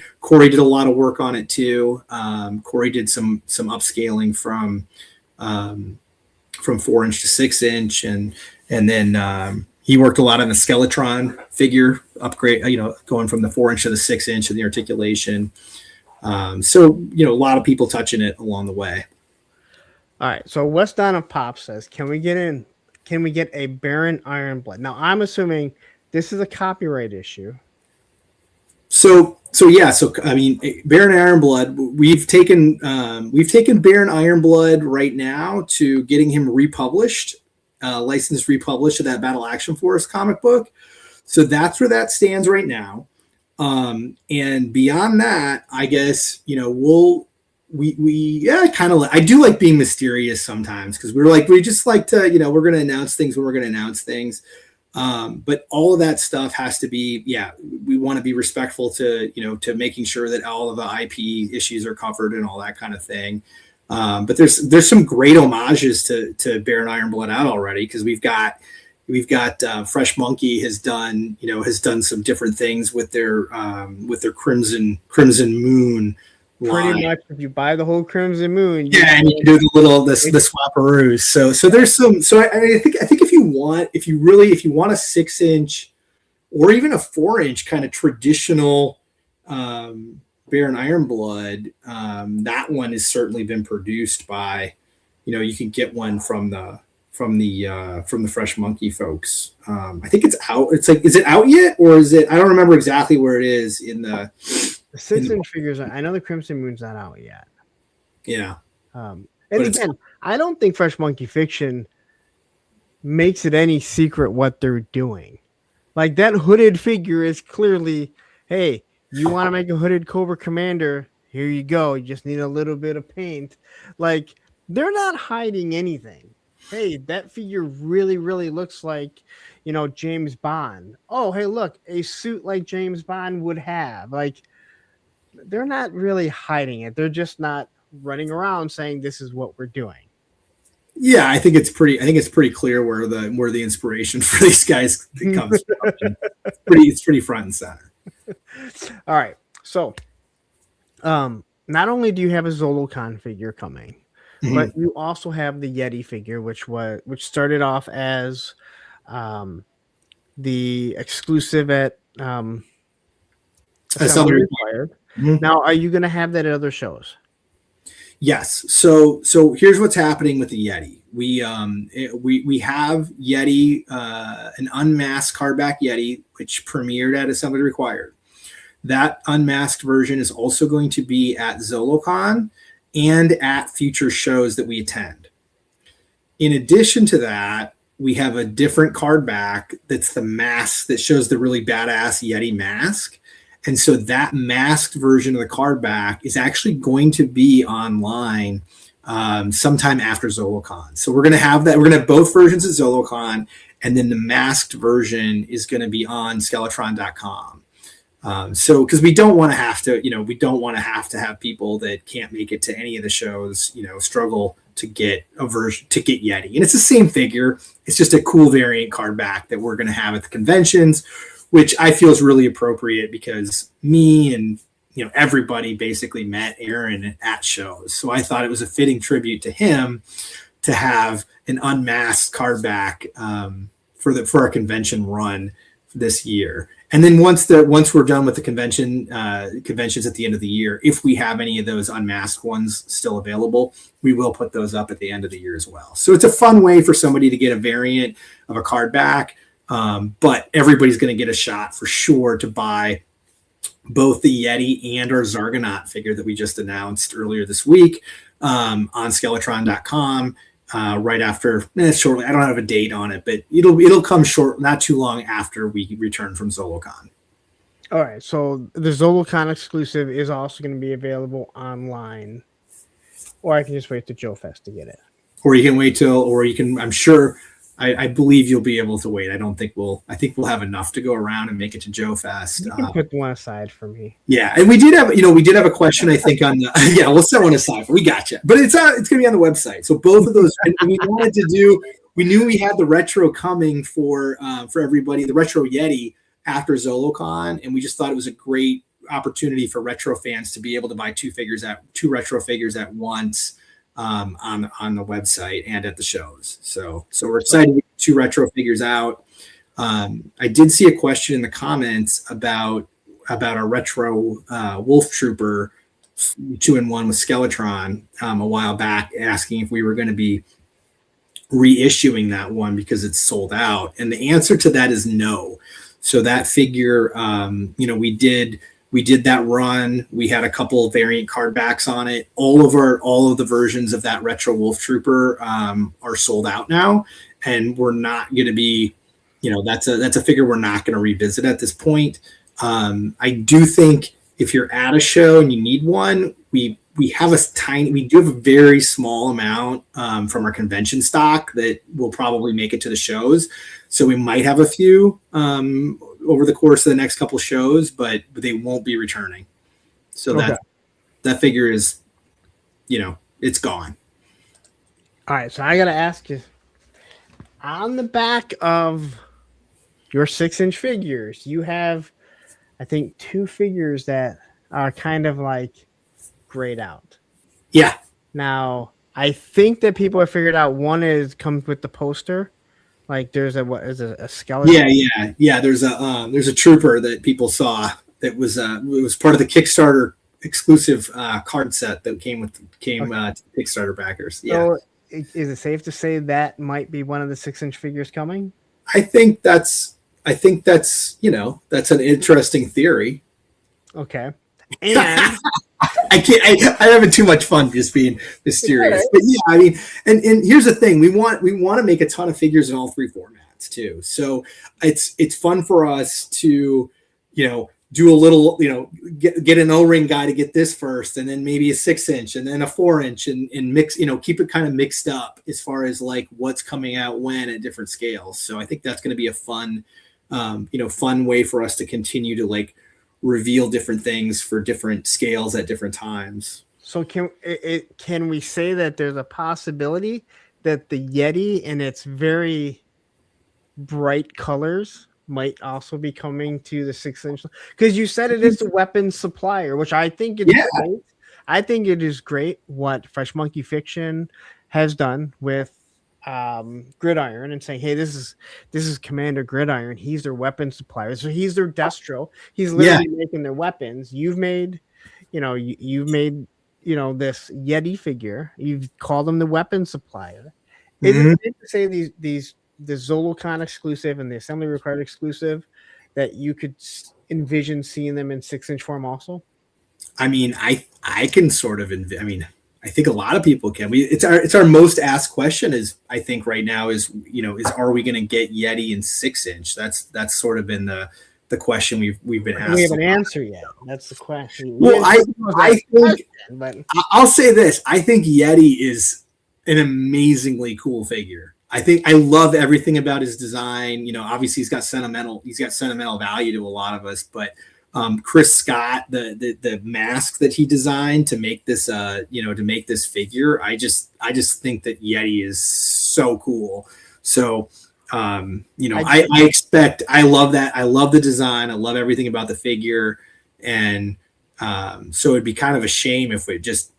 did a lot of work on it too. Corey did some upscaling from 4-inch to 6-inch, and then he worked a lot on the Skeletron figure upgrade, going from the 4-inch to the 6-inch and the articulation. So a lot of people touching it along the way. All right. So West Donna Pop says, can we get a Baron Ironblood? Now I'm assuming this is a copyright issue. So yeah. So I mean, Baron Ironblood, we've taken Baron Ironblood right now to getting him republished, licensed republished to that Battle Action Force comic book. So that's where that stands right now. And beyond that, I guess I do like being mysterious sometimes, because we just like to, we're going to announce things when we're going to announce things. But all of that stuff has to be, we want to be respectful to making sure that all of the IP issues are covered and all that kind of thing. But there's some great homages to Baron Ironblood out already, because we've got Fresh Monkey has done some different things with their Crimson Moon. Pretty much, if you buy the whole Crimson Moon, and you can do the swapperoos. So there's some. So I think if you want a 6-inch or even a 4-inch kind of traditional Baron Ironblood, that one has certainly been produced by, you can get one from the Fresh Monkey folks. I think it's out. It's like, is it out yet, or is it? I don't remember exactly where it is in the. The 6-inch figures. I know the Crimson Moon's not out yet. Yeah. And again, I don't think Fresh Monkey Fiction makes it any secret what they're doing. Like, that hooded figure is clearly, hey, you want to make a hooded Cobra Commander? Here you go. You just need a little bit of paint. Like, they're not hiding anything. Hey, that figure really, really looks like, James Bond. Oh, hey, look, a suit like James Bond would have. Like, they're not really hiding it. They're just not running around saying this is what we're doing. Yeah, I think it's pretty clear where the inspiration for these guys comes from. It's pretty front and center. All right. So not only do you have a Zolocon figure coming, but you also have the Yeti figure, which started off as the exclusive at Assembly Required. Now, are you going to have that at other shows? Yes. So here's what's happening with the Yeti. We have Yeti, an unmasked hardback Yeti, which premiered at Assembly Required. That unmasked version is also going to be at Zolocon and at future shows that we attend. In addition to that, we have a different card back that's the mask that shows the really badass Yeti mask. And so that masked version of the card back is actually going to be online sometime after Zolocon. So we're going to have that. We're going to have both versions at Zolocon, and then the masked version is going to be on Skeletron.com. So because we don't want to have to, have people that can't make it to any of the shows, struggle to get a version, to get Yeti. And it's the same figure. It's just a cool variant card back that we're going to have at the conventions, which I feel is really appropriate because me and everybody basically met Aaron at shows. So I thought it was a fitting tribute to him to have an unmasked card back for our convention run this year. And then once we're done with the conventions at the end of the year, if we have any of those unmasked ones still available, we will put those up at the end of the year as well. So it's a fun way for somebody to get a variant of a card back. But everybody's going to get a shot for sure to buy both the Yeti and our Zargonaut figure that we just announced earlier this week on Skeletron.com. Right after, shortly. I don't have a date on it, but it'll come short, not too long after we return from ZoloCon. All right, so the ZoloCon exclusive is also going to be available online, or I can just wait to Joe Fest to get it. Or you can wait till, or you can. I'm sure. I believe you'll be able to wait. I think we'll have enough to go around and make it to Joe Fest. You can put one aside for me. Yeah, and we did have a question, I think, on the yeah, we'll set one aside. We got you, but it's going to be on the website. So both of those, and we wanted to do. We knew we had the retro coming for everybody, the retro Yeti after ZoloCon, and we just thought it was a great opportunity for retro fans to be able to buy two retro figures at once. On the website and at the shows. So we're excited to get two retro figures out. I did see a question in the comments about our retro Wolf Trooper 2-in-1 with Skeletron a while back, asking if we were going to be reissuing that one because it's sold out. And the answer to that is no. So that figure, we did that run. We had a couple of variant card backs on it. All of the versions of that retro Wolf Trooper are sold out now, and we're not going to be, that's a figure we're not going to revisit at this point. I do think if you're at a show and you need one, we do have a very small amount from our convention stock that will probably make it to the shows. So we might have a few over the course of the next couple shows, but they won't be returning. So okay. that figure is, it's gone. All right, so I got to ask you, on the back of your 6-inch figures, you have, I think, 2 figures that are kind of like grayed out. Yeah. Now, I think that people have figured out one comes with the poster. Like there's a skeleton. Yeah. There's a trooper that people saw that was it was part of the Kickstarter exclusive card set that came to Kickstarter backers. Yeah. So is it safe to say that might be one of the 6-inch figures coming? I think that's that's an interesting theory. Okay. And I'm having too much fun just being mysterious. But yeah, I mean, and here's the thing: we want to make a ton of figures in all 3 formats too. So it's fun for us to, do a little, get an O-ring guy to get this first, and then maybe a 6-inch, and then a 4-inch, and mix, keep it kind of mixed up as far as like what's coming out when at different scales. So I think that's going to be a fun, fun way for us to continue to like reveal different things for different scales at different times. So can we say that there's a possibility that the Yeti in its very bright colors might also be coming to the 6-inch? Because you said it is a weapons supplier, which I think it is great. I think it is great what Fresh Monkey Fiction has done with Gridiron and saying, hey, this is Commander Gridiron. He's their weapons supplier. So he's their Destro. He's literally making their weapons. You've made, you've made this Yeti figure. You've called them the weapons supplier. Is it safe to say the ZoloCon exclusive and the Assembly Required exclusive that you could envision seeing them in 6-inch form also? I mean, I can sort of I think a lot of people can. It's our most asked question is, I think right now is are we going to get Yeti in 6-inch? That's sort of been the question we've been asked. We haven't answered yet. That's the question. Well, I think, I'll say this. I think Yeti is an amazingly cool figure. I think I love everything about his design. Obviously he's got sentimental value to a lot of us, but Chris Scott, the mask that he designed to make this figure, I just think that Yeti is so cool. So I love that. I love the design. I love everything about the figure, and so it'd be kind of a shame if it just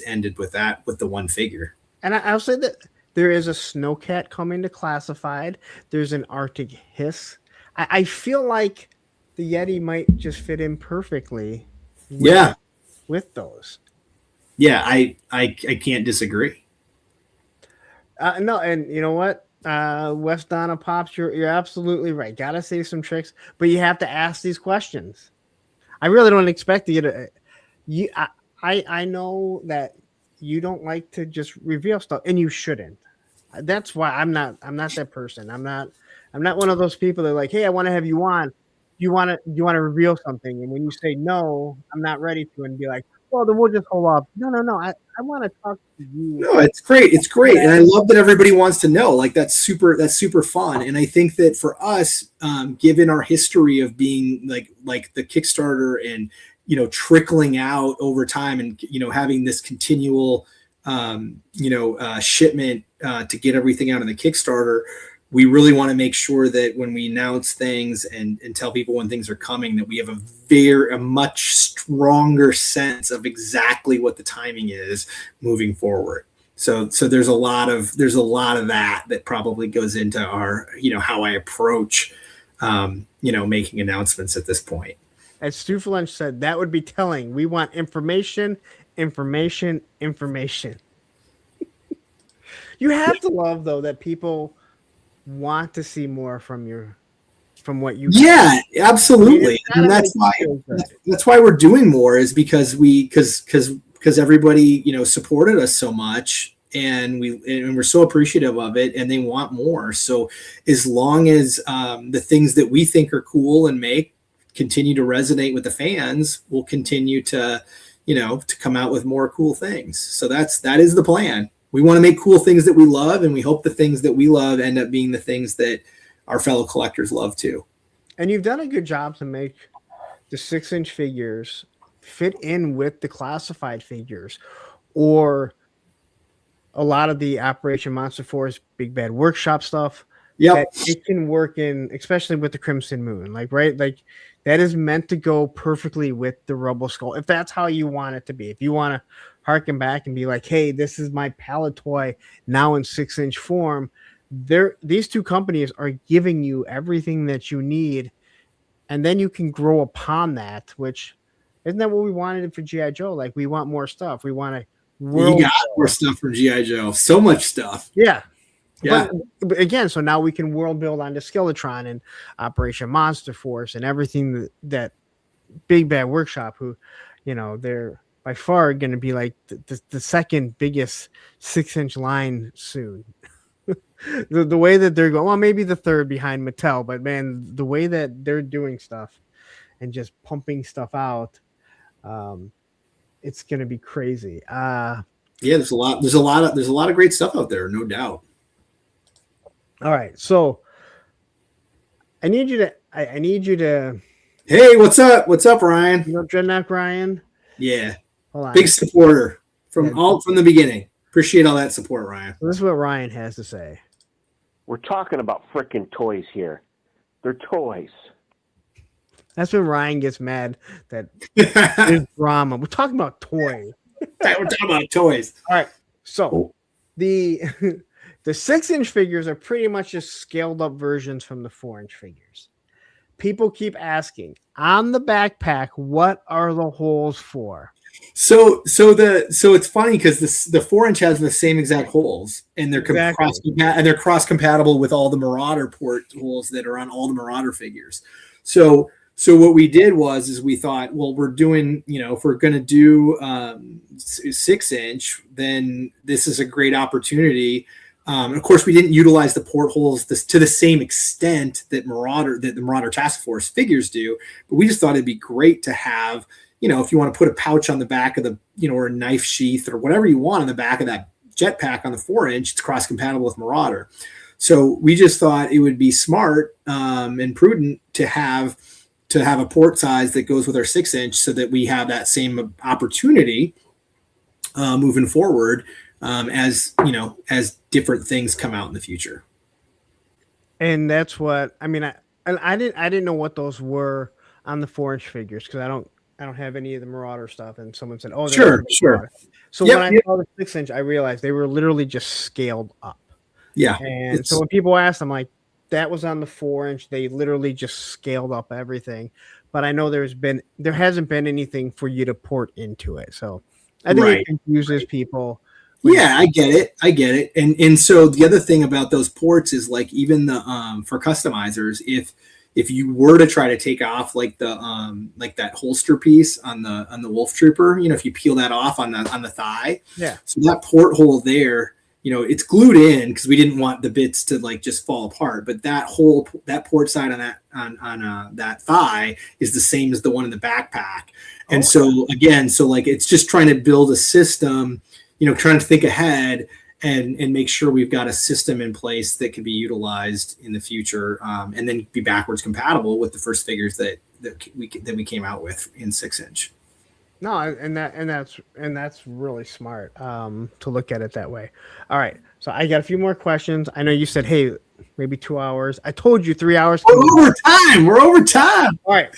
ended with the one figure. And I'll say that there is a Snowcat coming to Classified. There's an Arctic Hiss. I feel like the Yeti might just fit in perfectly Yeah. with those. Yeah. I can't disagree. No, and you know what? West Donna Pops, you're absolutely right. Gotta save some tricks, but you have to ask these questions. I really don't expect you to. You, I know that you don't like to just reveal stuff, and you shouldn't. That's why I'm not that person. I'm not one of those people that are like, hey, I want to have you on. You want to reveal something, and when you say no, I'm not ready to, and be like, well, then we'll just hold off. No. I want to talk to you. No, it's great. It's great. And I love that everybody wants to know. Like that's super fun. And I think that for us, given our history of being like the Kickstarter and, trickling out over time and, having this continual, shipment to get everything out in the Kickstarter, we really want to make sure that when we announce things and tell people when things are coming, that we have a much stronger sense of exactly what the timing is moving forward. So there's a lot of that probably goes into our, how I approach, making announcements at this point. As Stu Lunch said, that would be telling. We want information. You have to love though that people want to see more from what you. Yeah, absolutely. And that's why we're doing more, is because everybody supported us so much, and we're so appreciative of it, and they want more. So as long as the things that we think are cool and continue to resonate with the fans, we'll continue to come out with more cool things. So that is the plan. We want to make cool things that we love, and we hope the things that we love end up being the things that our fellow collectors love too. And you've done a good job to make the 6-inch figures fit in with the classified figures, or a lot of the Operation Monster Force Big Bad Workshop stuff. Yeah, it can work in, especially with the Crimson Moon, right? Like that is meant to go perfectly with the Roboskull, if that's how you want it to be. If you want to harken back and be like, hey, this is my pallet toy now in 6-inch form, these two companies are giving you everything that you need, and then you can grow upon that. Which isn't that what we wanted for GI Joe? Like, we want more stuff. We want to you got more stuff for GI Joe. So much stuff. Yeah. Yeah. But again, so now we can world build onto Skeletron and Operation Monster Force and everything that Big Bad Workshop, who, they're by far going to be like the second biggest 6-inch line soon. the way that they're going, well, maybe the third behind Mattel, but man, the way that they're doing stuff and just pumping stuff out, it's going to be crazy. Yeah, there's a lot of great stuff out there, no doubt. All right, so I need you to. Hey, what's up? What's up, Ryan? Dreadnought Ryan. Yeah, big supporter from the beginning. Appreciate all that support, Ryan. This is what Ryan has to say. We're talking about frickin' toys here. They're toys. That's when Ryan gets mad that there's drama. We're talking about toys. We're talking about toys. All right, so the 6-inch figures are pretty much just scaled up versions from the 4-inch figures. People keep asking on the backpack, what are the holes for? So it's funny because the 4-inch has the same exact holes, and they're cross compatible with all the Marauder port holes that are on all the Marauder figures. So what we did was we thought, well, we're doing, if we're going to do 6-inch, then this is a great opportunity. Of course, we didn't utilize the portholes to the same extent that the Marauder Task Force figures do, but we just thought it'd be great to have, if you want to put a pouch on the back of the, or a knife sheath or whatever you want on the back of that jetpack on the 4-inch, it's cross compatible with Marauder. So we just thought it would be smart and prudent to have a port size that goes with our 6-inch, so that we have that same opportunity moving forward. As different things come out in the future. And that's what I mean. I didn't know what those were on the 4-inch figures, because I don't have any of the Marauder stuff. And someone said, "Oh, sure." So when I saw the 6-inch, I realized they were literally just scaled up. Yeah. And so when people ask, I'm like, that was on the 4-inch. They literally just scaled up everything. But I know there hasn't been anything for you to port into it. So I think it confuses people. Yeah, I get it. And so the other thing about those ports is like even the for customizers, if you were to try to take off like the like that holster piece on the Wolf Trooper, you know, if you peel that off on the thigh, so that porthole there, you know, it's glued in because we didn't want the bits to like just fall apart. But that port side on that thigh is the same as the one in the backpack. And so again, so like it's just trying to build a system, you know, trying to think ahead and make sure we've got a system in place that can be utilized in the future, and then be backwards compatible with the first figures that we came out with in 6-inch. No, and that's really smart to look at it that way. All right, so I got a few more questions. I know you said, hey, maybe 2 hours. I told you 3 hours. We're over time. All right,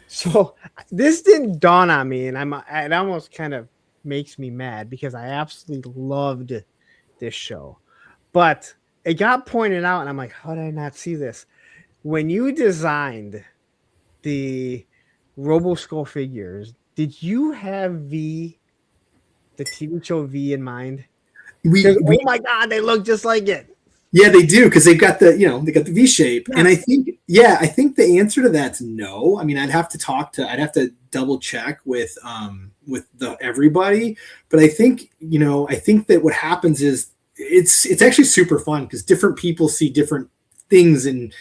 so this didn't dawn on me, and it almost kind of makes me mad because I absolutely loved this show, but it got pointed out, and I'm like, how did I not see this? When you designed the Roboskull figures, did you have the TV show V in mind? Oh my God, they look just like it. Yeah, they do, because they've got the V shape. Yeah. And I think the answer to that's no. I mean, I'd have to double check with everybody, but I think that what happens is it's actually super fun because different people see different things, and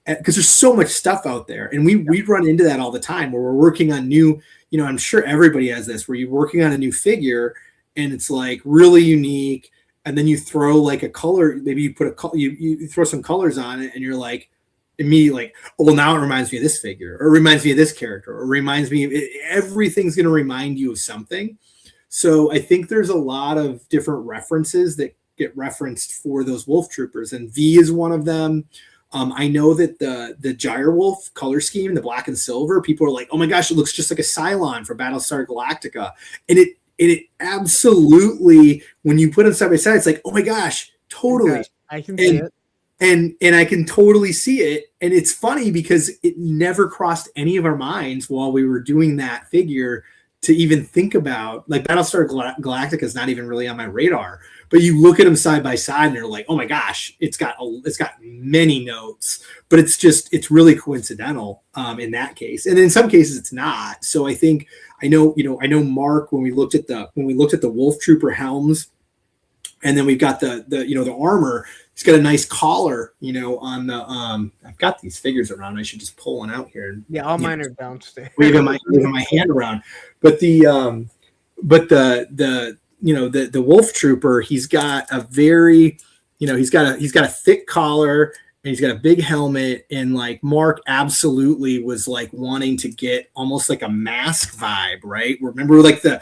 because there's so much stuff out there, and we run into that all the time where we're working on new, you know, I'm sure everybody has this, where you're working on a new figure and it's like really unique, and then you throw like a color, maybe you put you throw some colors on it, and you're like immediately like, oh, well, now it reminds me of this figure, or it reminds me of this character, or reminds me of everything's going to remind you of something. So I think there's a lot of different references that get referenced for those Wolf Troopers, and V is one of them. I know that the Gyrewolf color scheme, the black and silver, people are like, oh my gosh, it looks just like a Cylon for Battlestar Galactica. And it absolutely, when you put them side by side, it's like, oh my gosh, totally. I can see it. And I can totally see it. And it's funny because it never crossed any of our minds while we were doing that figure to even think about, like, Battlestar Galactica is not even really on my radar, but you look at them side by side and you're like, oh my gosh, it's got many notes, but it's really coincidental in that case. And in some cases it's not. So I think, I know Mark, when we looked at the Wolf Trooper helms, and then we've got the armor, he's got a nice collar, you know, on the, I've got these figures around. I should just pull one out here. Yeah. All mine are downstairs. Waving my hand around. But the Wolf Trooper, he's got a very, he's got a thick collar, and he's got a big helmet, and like Mark absolutely was like wanting to get almost like a mask vibe, right? Remember like the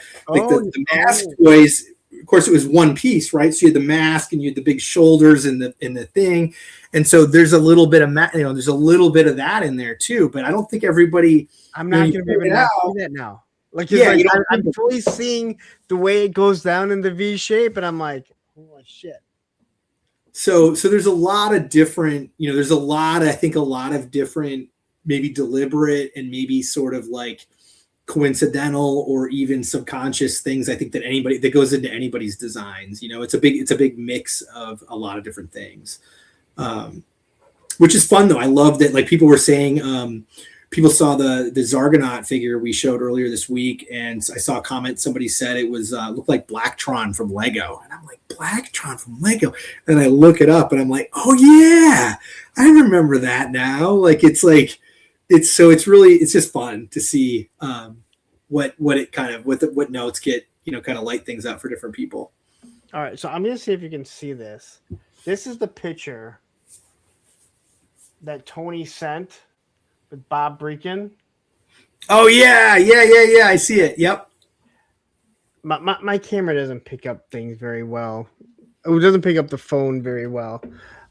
mask toys. Of course, it was one piece, right? So you had the mask, and you had the big shoulders, and the thing, and so there's a little bit of there's a little bit of that in there too. But I don't think everybody. I'm not going to be able to see that now. Like, yeah, I'm fully seeing the way it goes down in the V shape, and I'm like, holy shit. So there's a lot of different, there's a lot of different, maybe deliberate and maybe sort of like coincidental or even subconscious things. I think that goes into anybody's designs. It's a big mix of a lot of different things, which is fun though. I love that. Like people were saying, people saw the Zargonaut figure we showed earlier this week, and I saw a comment. Somebody said it was looked like Blacktron from Lego, and I'm like, Blacktron from Lego, and I look it up, and I'm like, oh yeah, I remember that now. Like it's just fun to see what notes get kind of light things up for different people. All right, so I'm gonna see if you can see this. This is the picture that Tony sent with Bob Breakin. Oh yeah. I see it. Yep. My camera doesn't pick up things very well. It doesn't pick up the phone very well.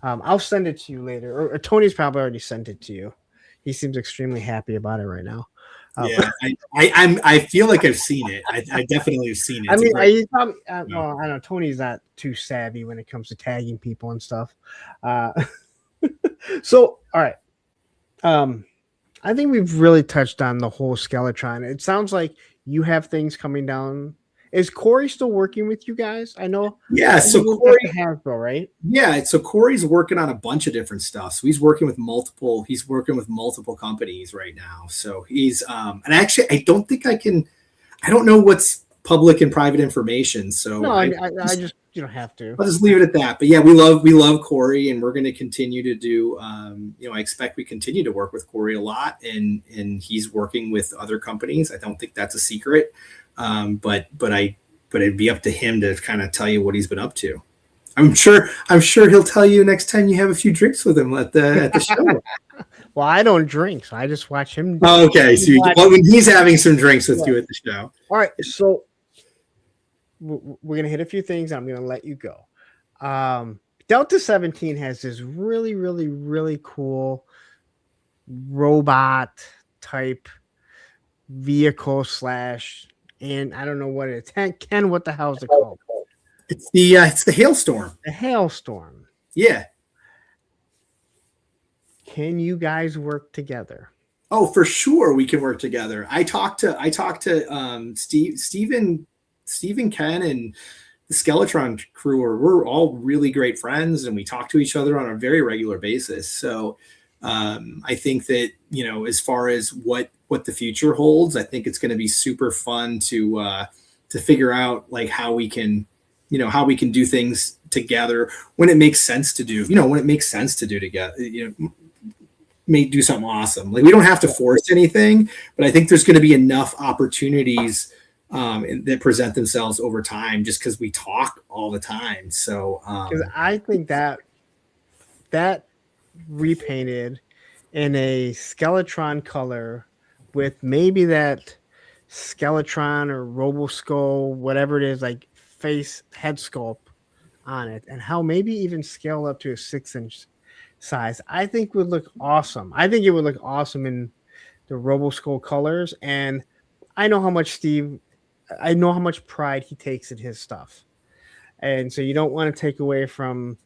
I'll send it to you later. Or Tony's probably already sent it to you. He seems extremely happy about it right now. Yeah, I feel like I've seen it. I definitely have seen it. I mean, you probably, I don't know. Tony's not too savvy when it comes to tagging people and stuff. So, all right. I think we've really touched on the whole Skeletron. It sounds like you have things coming down. Is Corey still working with you guys? I know. Yeah, so He's Corey, at the Hasbro, right? yeah, so Corey's working on a bunch of different stuff. So he's working with multiple companies right now. So he's and actually I don't think I don't know what's public and private information. So No, I just you don't have to. I'll just leave it at that. But yeah, we love Corey, and we're going to continue to do. I expect we continue to work with Corey a lot, and he's working with other companies. I don't think that's a secret, but it'd be up to him to kind of tell you what he's been up to. I'm sure he'll tell you next time you have a few drinks with him at the show. Well, I don't drink, so I just watch him. Oh, okay, so when he's having some drinks with you at the show. All right, so we're gonna hit a few things. I'm gonna let you go. Delta 17 has this really, really, really cool robot type vehicle / and I don't know what it is. Ken, what the hell is it called? It's the Hailstorm. The Hailstorm. Yeah. Can you guys work together? Oh, for sure, we can work together. I talked to Stephen, Ken, and the Skeletron crew. We're all really great friends, and we talk to each other on a very regular basis. So I think that as far as what the future holds, I think it's going to be super fun to figure out like how we can do things together when it makes sense to do. When it makes sense to do together. May do something awesome. Like we don't have to force anything, but I think there's going to be enough opportunities that present themselves over time just because we talk all the time. So because I think that repainted in a Skeletron color with maybe that Skeletron or Roboskull, whatever it is, like face head sculpt on it, and how maybe even scale up to a 6-inch size, I think would look awesome. I think it would look awesome in the Roboskull colors, and I know how much pride he takes in his stuff, and so you don't want to take away from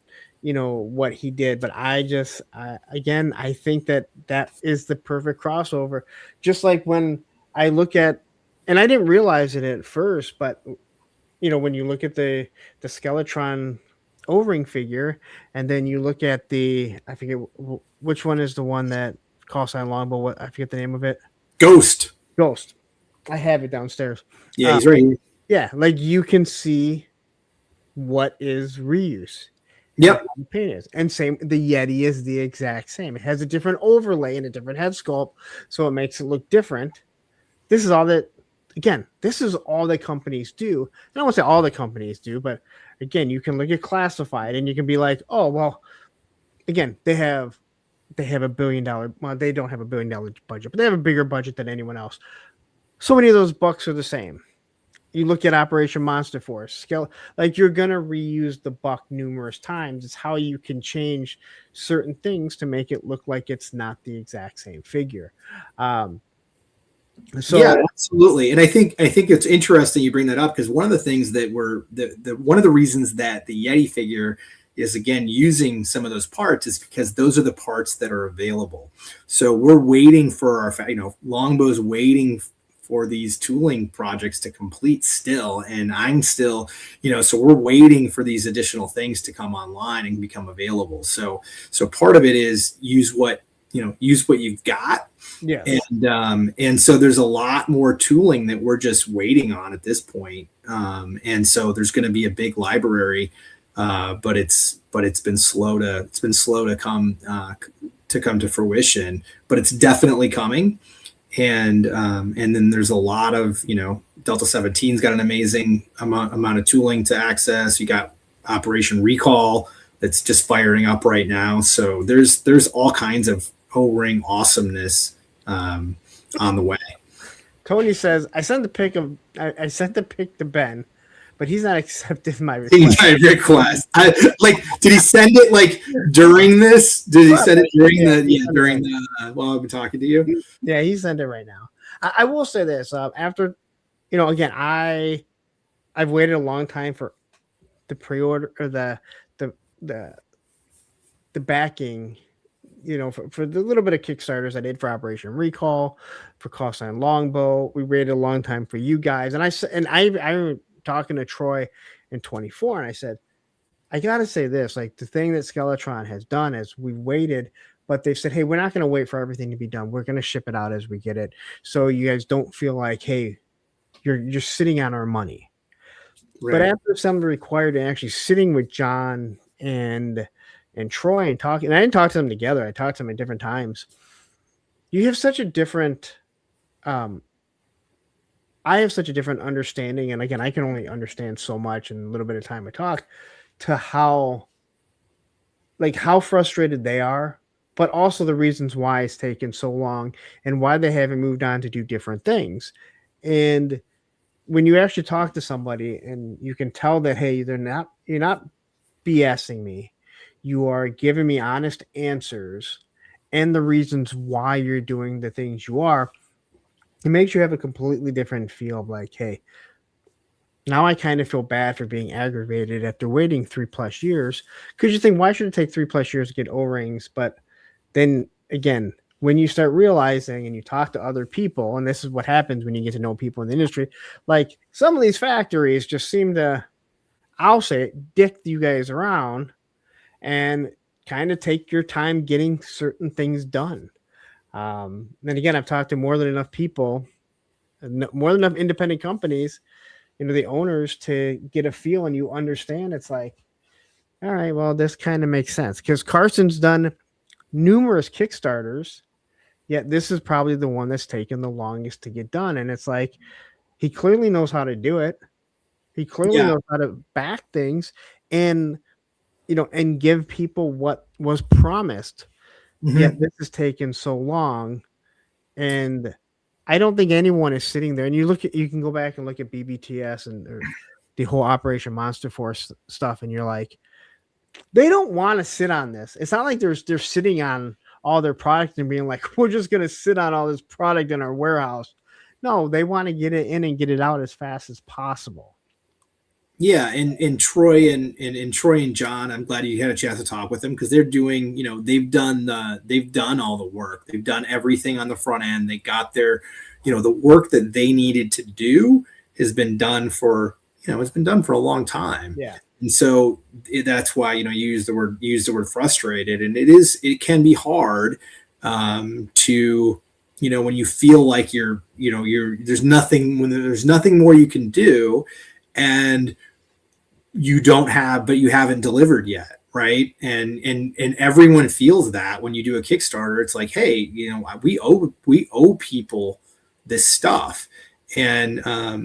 what he did, but I think that is the perfect crossover. Just like when I look at, and I didn't realize it at first, but when you look at the Skeletron O-ring figure, and then you look at I forget which one is the one that costs that long, but I forget the name of it. Ghost. I have it downstairs. Yeah, he's right here. Yeah, like you can see what is reuse. Yep. The paint is. And same, the Yeti is the exact same. It has a different overlay and a different head sculpt, so it makes it look different. This is all that companies do. I don't want to say all the companies do, but again, you can look at Classified and you can be like, oh, well, again, they have $1 billion. Well, they don't have $1 billion budget, but they have a bigger budget than anyone else. So many of those bucks are the same. You look at Operation Monster Force, like you're going to reuse the buck numerous times. It's how you can change certain things to make it look like it's not the exact same figure. So yeah, absolutely. And I think it's interesting you bring that up, because one of the things that one of the reasons that the Yeti figure is again using some of those parts is because those are the parts that are available. So we're waiting for our, Longbow's waiting for these tooling projects to complete still, and I'm still, so we're waiting for these additional things to come online and become available. So part of it is use what you've got. Yeah. And so there's a lot more tooling that we're just waiting on at this point. And so there's going to be a big library, but it's been slow to come to fruition, but it's definitely coming. And then there's a lot of, Delta 17's got an amazing amount of tooling to access. You got Operation Recall that's just firing up right now. So there's all kinds of O-ring awesomeness on the way. Tony says, I sent the pic to Ben, but he's not accepted my request. My request. Did he send it like during this? Did he send it during while I've been talking to you? Yeah, he sent it right now. I will say this, after, again, I've waited a long time for the pre-order or the backing for the little bit of Kickstarters I did for Operation Recall, for Call Sign Longbow, we waited a long time for you guys. And I remember talking to Troy in 24, and I said, I gotta say this, like the thing that Skeletron has done is we waited, but they've said, hey, we're not gonna wait for everything to be done. We're gonna ship it out as we get it. So you guys don't feel like, hey, you're just sitting on our money. Right. But after some of the required and actually sitting with John and Troy and talking, and I didn't talk to them together, I talked to them at different times. You have such a different I have such a different understanding, and again, I can only understand so much in a little bit of time I talk, to how frustrated they are, but also the reasons why it's taken so long and why they haven't moved on to do different things. And when you actually talk to somebody and you can tell that, hey, you're not BSing me, you are giving me honest answers and the reasons why you're doing the things you are, it makes you have a completely different feel of like, hey, now I kind of feel bad for being aggravated after waiting 3+ years. Because you think, why should it take 3+ years to get O-rings? But then again, when you start realizing and you talk to other people, and this is what happens when you get to know people in the industry, like some of these factories just seem to, I'll say it, dick you guys around and kind of take your time getting certain things done. And again, I've talked to more than enough people, more than enough independent companies, the owners, to get a feel, and you understand it's like, all right, well, this kind of makes sense because Carson's done numerous Kickstarters, yet this is probably the one that's taken the longest to get done. And it's like, he clearly knows how to do it. He clearly knows how to back things and, and give people what was promised. Yet this has taken so long. And I don't think anyone is sitting there, and you can go back and look at BBTS and the whole Operation Monster Force stuff, and you're like, they don't want to sit on this. It's not like they're sitting on all their product and being like, we're just going to sit on all this product in our warehouse. No, they want to get it in and get it out as fast as possible. Yeah, and Troy and Troy and John, I'm glad you had a chance to talk with them because they're doing, they've done all the work. They've done everything on the front end. They got their, the work that they needed to do has been done for, it's been done for a long time. Yeah. And so that's why, you use the word frustrated, and it can be hard to, when you feel like there's nothing more you can do, and you haven't delivered yet. Right. And everyone feels that when you do a Kickstarter, it's like, hey, we owe people this stuff. And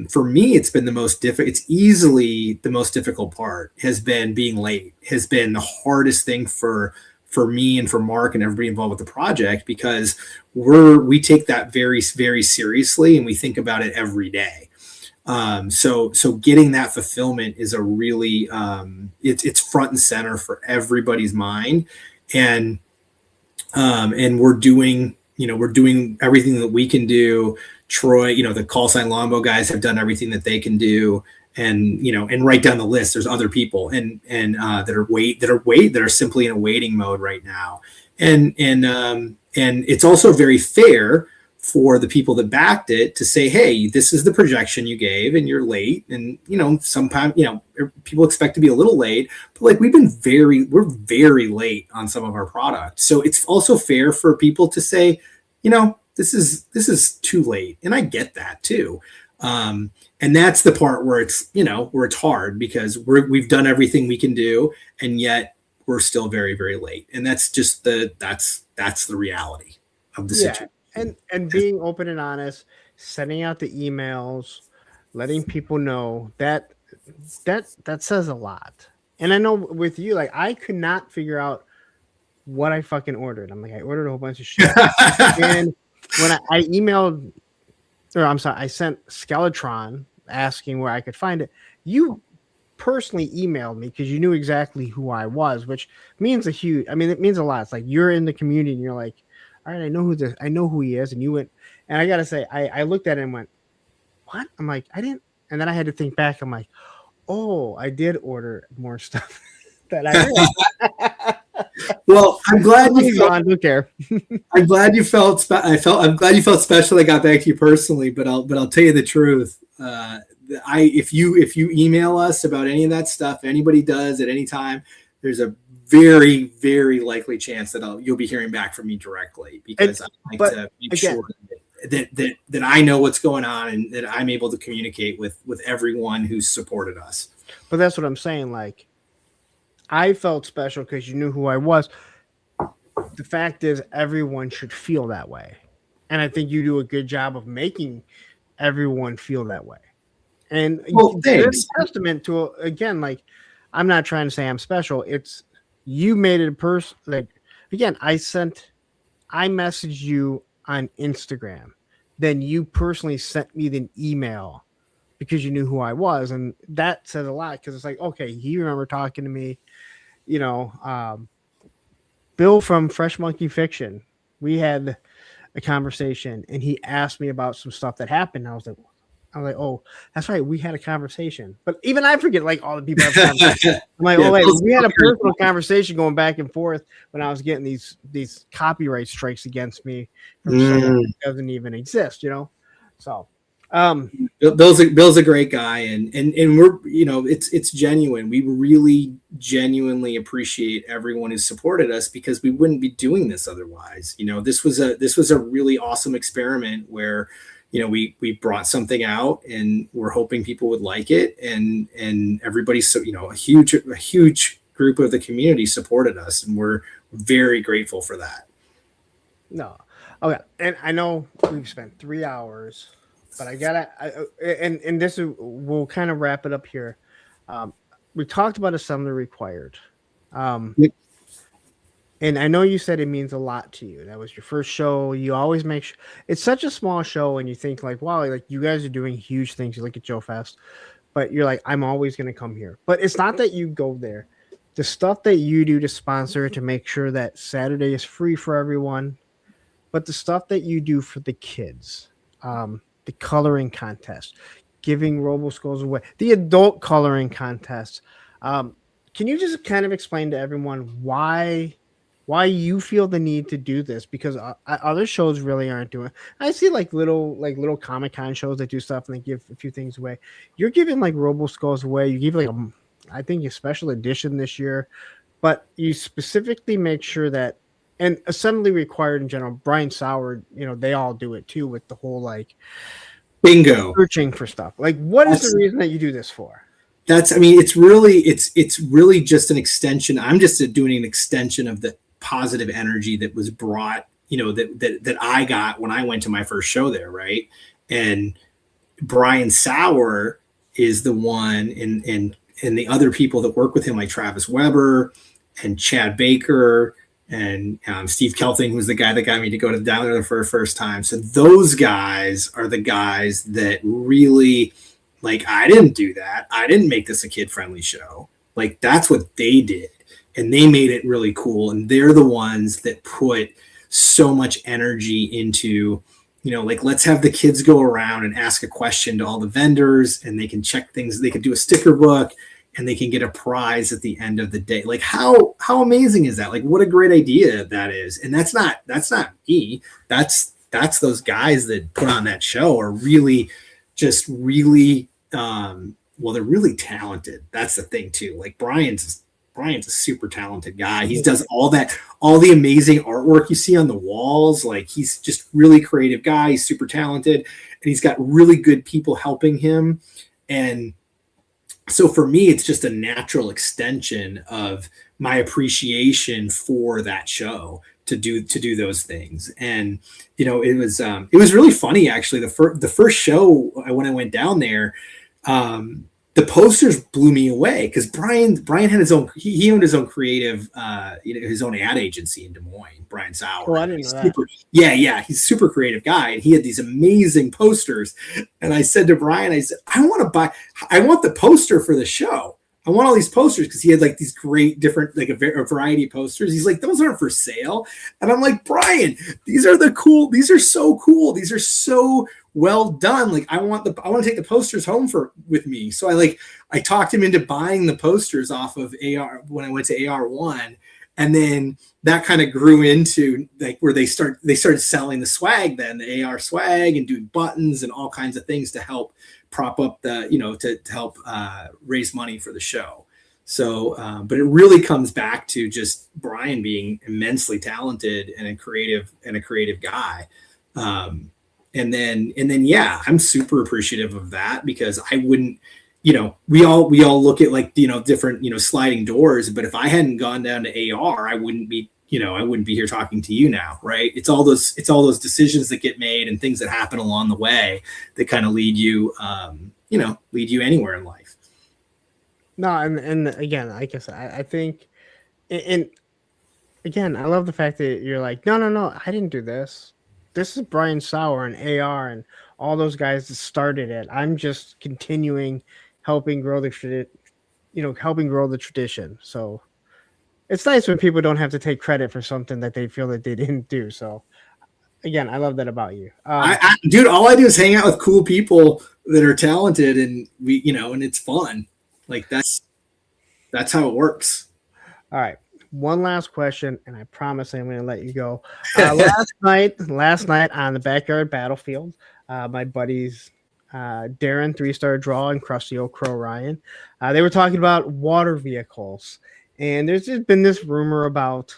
for me, it's been it's easily the most difficult part has been being late, has been the hardest thing for me and for Mark and everybody involved with the project, because we take that very, very seriously, and we think about it every day. So getting that fulfillment is a really, it's front and center for everybody's mind. And we're doing everything that we can do. Troy, the Call Sign Longbow guys have done everything that they can do. And, and right down the list, there's other people that are simply in a waiting mode right now. And it's also very fair for the people that backed it to say, hey, this is the projection you gave and you're late. And, sometimes, people expect to be a little late, but like we're very late on some of our products. So it's also fair for people to say, this is too late. And I get that too. And that's the part where it's, where it's hard because we've done everything we can do, and yet we're still very, very late. And that's just that's the reality of the situation. And being open and honest, sending out the emails, letting people know that says a lot. And I know with you, like, I could not figure out what I fucking ordered. I'm like, I ordered a whole bunch of shit. And when I emailed, I sent Skeletron asking where I could find it. You personally emailed me because you knew exactly who I was, which means it means a lot. It's like you're in the community and you're like, all right, I know who he is. And you went, and I got to say, I looked at it and went, what? I'm like, I didn't. And then I had to think back. I'm like, oh, I did order more stuff that I did. Well, I'm glad you He's felt. gone. Don't care. I'm glad you felt. I'm glad you felt special. I got back to you personally, but I'll tell you the truth. If you email us about any of that stuff, anybody does at any time, there's a very, very likely chance that you'll be hearing back from me directly, because I like to make sure that I know what's going on and that I'm able to communicate with everyone who's supported us. But that's what I'm saying. Like, I felt special because you knew who I was. The fact is, everyone should feel that way. And I think you do a good job of making everyone feel that way. And it's a testament to, again, like, I'm not trying to say I'm special. It's you made it a person. Like, again, I messaged you on Instagram. Then you personally sent me the email because you knew who I was. And that says a lot, because it's like, okay, you remember talking to me. You know, Bill from Fresh Monkey Fiction, we had a conversation and he asked me about some stuff that happened. I was like, oh, that's right. We had a conversation. But even I forget, like, all the people have I'm like, oh, wait, we had a personal conversation going back and forth when I was getting these copyright strikes against me from someone that doesn't even exist, you know? So Bill's a great guy, and we're, you know, it's genuine. We really genuinely appreciate everyone who supported us, because we wouldn't be doing this otherwise. You know, this was a really awesome experiment where, you know, we brought something out and we're hoping people would like it, and everybody's, so, you know, a huge group of the community supported us, and we're very grateful for that. No. Okay. And I know we've spent 3 hours, but and this is, we'll kind of wrap it up here. We talked about assembly required. And I know you said it means a lot to you. That was your first show. You always make sure it's such a small show, and you think like, wow, like you guys are doing huge things. You look at Joe Fest, but you're like, I'm always going to come here. But it's not that you go there. The stuff that you do to sponsor, to make sure that Saturday is free for everyone, but the stuff that you do for the kids, the coloring contest, giving Roboskulls away, the adult coloring contest. Can you just kind of explain to everyone why you feel the need to do this? Because other shows really aren't doing it. I see like little Comic-Con shows that do stuff and they give a few things away. You're giving like Roboskulls away. You give like I think a special edition this year, but you specifically make sure that, and assembly required in general, Brian Sauer, you know, they all do it too, with the whole like bingo searching for stuff. Like, what is the reason that you do this for? It's really just an extension. I'm just doing an extension of the positive energy that was brought, you know, that I got when I went to my first show there, right? And Brian Sauer is the one, and the other people that work with him, like Travis Weber and Chad Baker and Steve Kelting, who's the guy that got me to go down there for the first time. So those guys are the guys that really, like, I didn't do that. I didn't make this a kid-friendly show. Like, that's what they did. And they made it really cool. And they're the ones that put so much energy into, you know, like, let's have the kids go around and ask a question to all the vendors, and they can check things. They can do a sticker book, and they can get a prize at the end of the day. Like, how amazing is that? Like, what a great idea that is. And that's not me. That's those guys that put on that show are really, just really, well, they're really talented. That's the thing too. Like, Brian's a super talented guy. He does all the amazing artwork you see on the walls. Like, he's just really creative guy. He's super talented, and he's got really good people helping him. And so for me, it's just a natural extension of my appreciation for that show to do those things. And, you know, it was really funny, actually. The first show when I went down there, the posters blew me away, because Brian had his own, he owned his own creative, his own ad agency in Des Moines, Brian Sauer. Oh, I didn't know that. Yeah. He's a super creative guy. And he had these amazing posters. And I said to Brian, I said, I want the poster for the show. I want all these posters, because he had like these great different, like a variety of posters. He's like, those aren't for sale. And I'm like, Brian, these are so cool. These are so well done. Like, I want to take the posters home with me. So I talked him into buying the posters off of AR when I went to AR1. And then that kind of grew into like where they started selling the swag, then the AR swag, and doing buttons and all kinds of things to help prop up the, to help raise money for the show. So, but it really comes back to just Brian being immensely talented and a creative guy. And then, yeah, I'm super appreciative of that, because I wouldn't, we all look at like, different, sliding doors, but if I hadn't gone down to AR, I wouldn't be here talking to you now. Right. It's all those decisions that get made and things that happen along the way that kind of lead you anywhere in life. No. And again, I guess I think, and again, I love the fact that you're like, no, I didn't do this. This is Brian Sauer and AR and all those guys that started it. I'm just continuing helping grow the tradition. So it's nice when people don't have to take credit for something that they feel that they didn't do. So again, I love that about you. Dude, all I do is hang out with cool people that are talented, and and it's fun. Like that's how it works. All right. One last question, and I promise I'm going to let you go. Last night on the Backyard Battlefield, my buddies Darren 3-star Draw and Krusty Old Crow Ryan, they were talking about water vehicles, and there's just been this rumor about,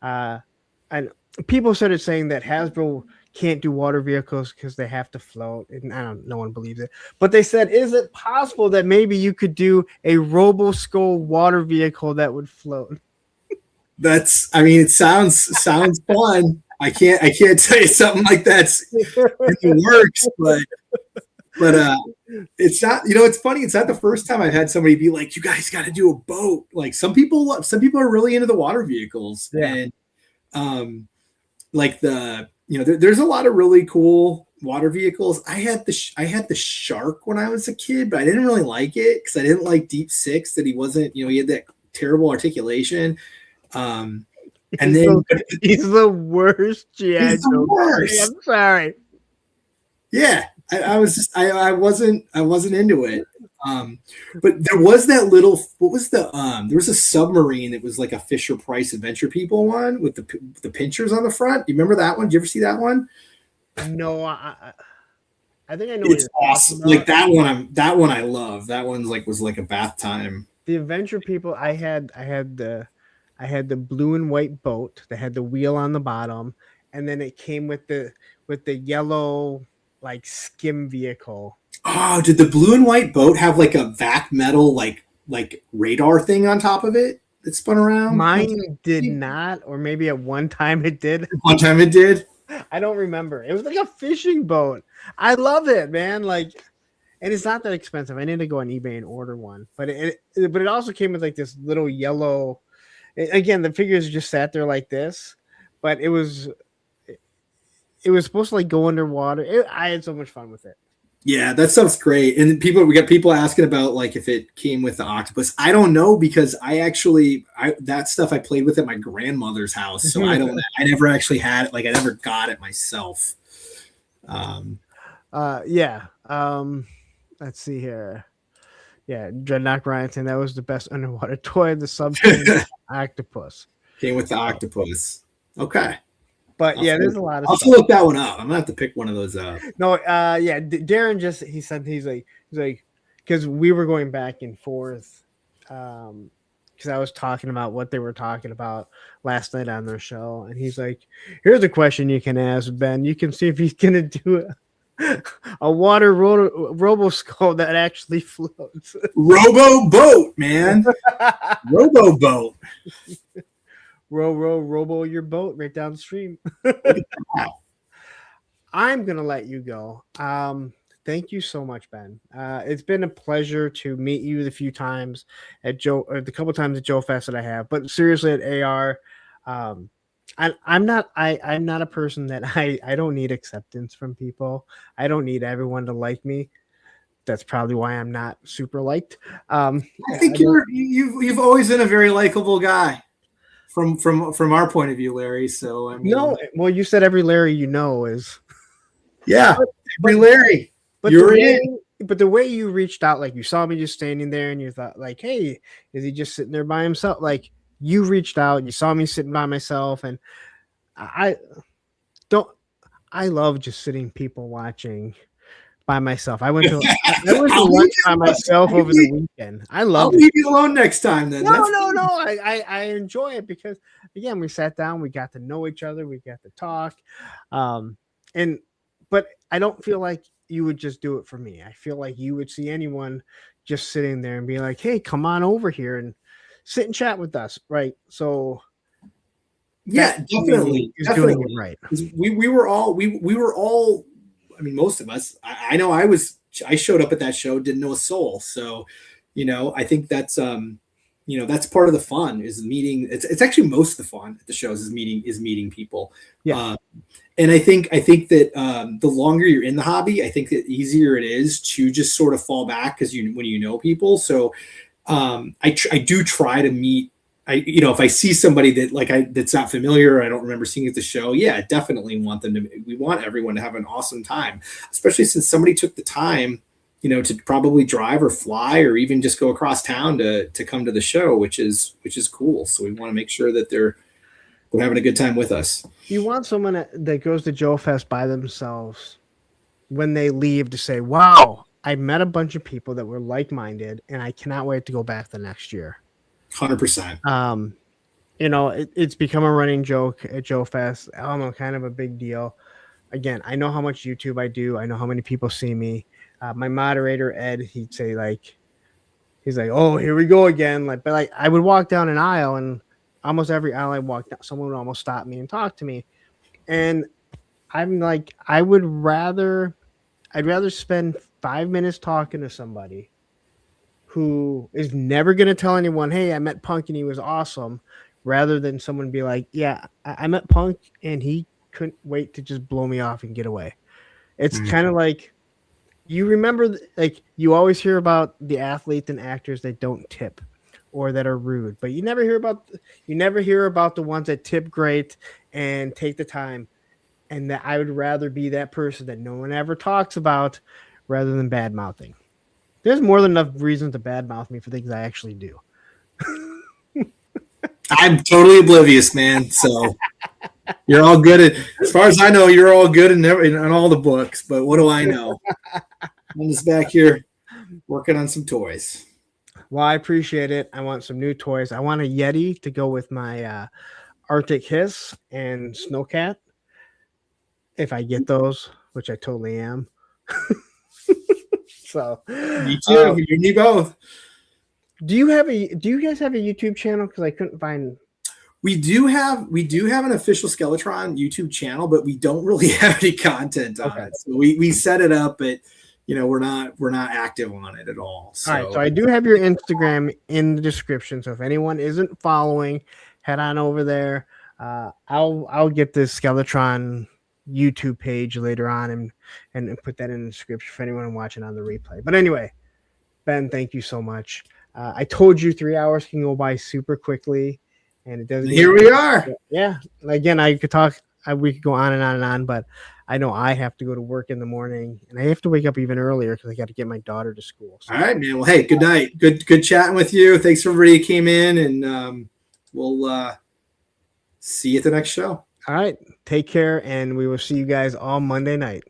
and people started saying that Hasbro can't do water vehicles because they have to float, and no one believes it. But they said, is it possible that maybe you could do a Roboskull water vehicle that would float? It sounds fun. I can't tell you something like that's it works, but it's not, it's funny. It's not the first time I've had somebody be like, you guys got to do a boat. Like some people are really into the water vehicles, and like there's a lot of really cool water vehicles. I had the shark when I was a kid, but I didn't really like it because I didn't like Deep Six, that he wasn't, he had that terrible articulation. And he's the worst. Yeah, he's the worst. I'm sorry. Yeah, I wasn't into it. But there was that little, what was there was a submarine that was like a Fisher Price Adventure People one with the pinchers on the front. You remember that one? Did you ever see that one? No, I think I know. It's awesome. Like that one I love. That one's was like a bath time. The Adventure People, I had the blue and white boat that had the wheel on the bottom, and then it came with the yellow like skim vehicle. Oh, did the blue and white boat have like a vac metal like radar thing on top of it that spun around? Mine did not, or maybe at one time it did. One time it did. I don't remember. It was like a fishing boat. I love it, man. Like, and it's not that expensive. I need to go on eBay and order one. But it also came with like this little yellow. Again, the figures just sat there like this, but it was supposed to like go underwater. I had so much fun with it. Yeah, that stuff's great. And we got people asking about like if it came with the octopus. I don't know, because that stuff I played with at my grandmother's house. So I never actually had it. Like I never got it myself. Let's see here. Yeah, Dreadnought Ryan saying that was the best underwater toy. The submarine octopus came with the octopus. Okay. But there's a lot of. I'll stuff. look that one up. I'm gonna have to pick one of those up. No, Darren he's like, because we were going back and forth, because I was talking about what they were talking about last night on their show, and he's like, "Here's a question you can ask Ben. You can see if he's gonna do a water Roboskull that actually floats." Robo boat, man. Robo boat. Robo your boat right down the stream. I'm gonna let you go. Thank you so much, Ben. It's been a pleasure to meet you the few times at the couple times at Joe Fest that I have. But seriously, at AR, I'm not a person that I don't need acceptance from people. I don't need everyone to like me. That's probably why I'm not super liked. I think you've always been a very likable guy. From our point of view, Larry. So I mean, no, well, you said every Larry you know is, every Larry. But you're in. But the way you reached out, like you saw me just standing there, and you thought, like, hey, is he just sitting there by himself? Like you reached out, you saw me sitting by myself, and I don't. I love just sitting people watching by myself. I went to lunch by myself over the weekend. I I'll love leave you alone next time then. No, That's no, fine. no. I enjoy it because again, we sat down, we got to know each other, we got to talk. And but I don't feel like you would just do it for me. I feel like you would see anyone just sitting there and be like, hey, come on over here and sit and chat with us. Right. So Yeah, that to me definitely. is Definitely. doing it right. We were all I mean, most of us, I know I showed up at that show, didn't know a soul. So, I think that's that's part of the fun is meeting. It's actually most of the fun at the shows is meeting people. Yeah. And I think that the longer you're in the hobby, I think the easier it is to just sort of fall back because when you know people. So I do try to meet. If I see somebody that's not familiar, I don't remember seeing at the show. Yeah, I definitely want we want everyone to have an awesome time, especially since somebody took the time, to probably drive or fly or even just go across town to come to the show, which is cool. So we want to make sure that they're having a good time with us. You want someone that goes to Joe Fest by themselves when they leave to say, wow, I met a bunch of people that were like-minded and I cannot wait to go back the next year. 100%. It's become a running joke at Joe Fest. I don't know, kind of a big deal. Again, I know how much YouTube I do. I know how many people see me. My moderator, Ed, he'd say he's like, oh, here we go again. But I would walk down an aisle and almost every aisle I walked down, someone would almost stop me and talk to me. And I'm like, I'd rather spend 5 minutes talking to somebody who is never going to tell anyone, hey, I met Punk and he was awesome, rather than someone be like, yeah, I met Punk and he couldn't wait to just blow me off and get away. It's kind of like, you remember, you always hear about the athletes and actors that don't tip or that are rude, but you never hear about the ones that tip great and take the time. And that I would rather be that person that no one ever talks about rather than bad mouthing. There's more than enough reasons to badmouth me for things I actually do. I'm totally oblivious, man. So you're all good as far as I know, you're all good in all the books. But what do I know? I'm just back here working on some toys. Well, I appreciate it. I want some new toys. I want a Yeti to go with my Arctic Hiss and Snowcat. If I get those, which I totally am. So me too. You need both. Do you guys have a YouTube channel? Because I couldn't find. We do have an official Skeletron YouTube channel, but we don't really have any content on it. So we set it up, but we're not active on it at all. So. All right. So I do have your Instagram in the description. So if anyone isn't following, head on over there. I'll get the Skeletron YouTube page later on and put that in the description for anyone watching on the replay. But anyway, Ben, thank you so much. I told you 3 hours can go by super quickly, and it doesn't. Here we are. Yeah. Again, I could talk. We could go on and on and on, but I know I have to go to work in the morning, and I have to wake up even earlier because I got to get my daughter to school. So. All right, man. Well, hey, good night. Good chatting with you. Thanks for everybody who came in, and we'll see you at the next show. All right. Take care, and we will see you guys all Monday night.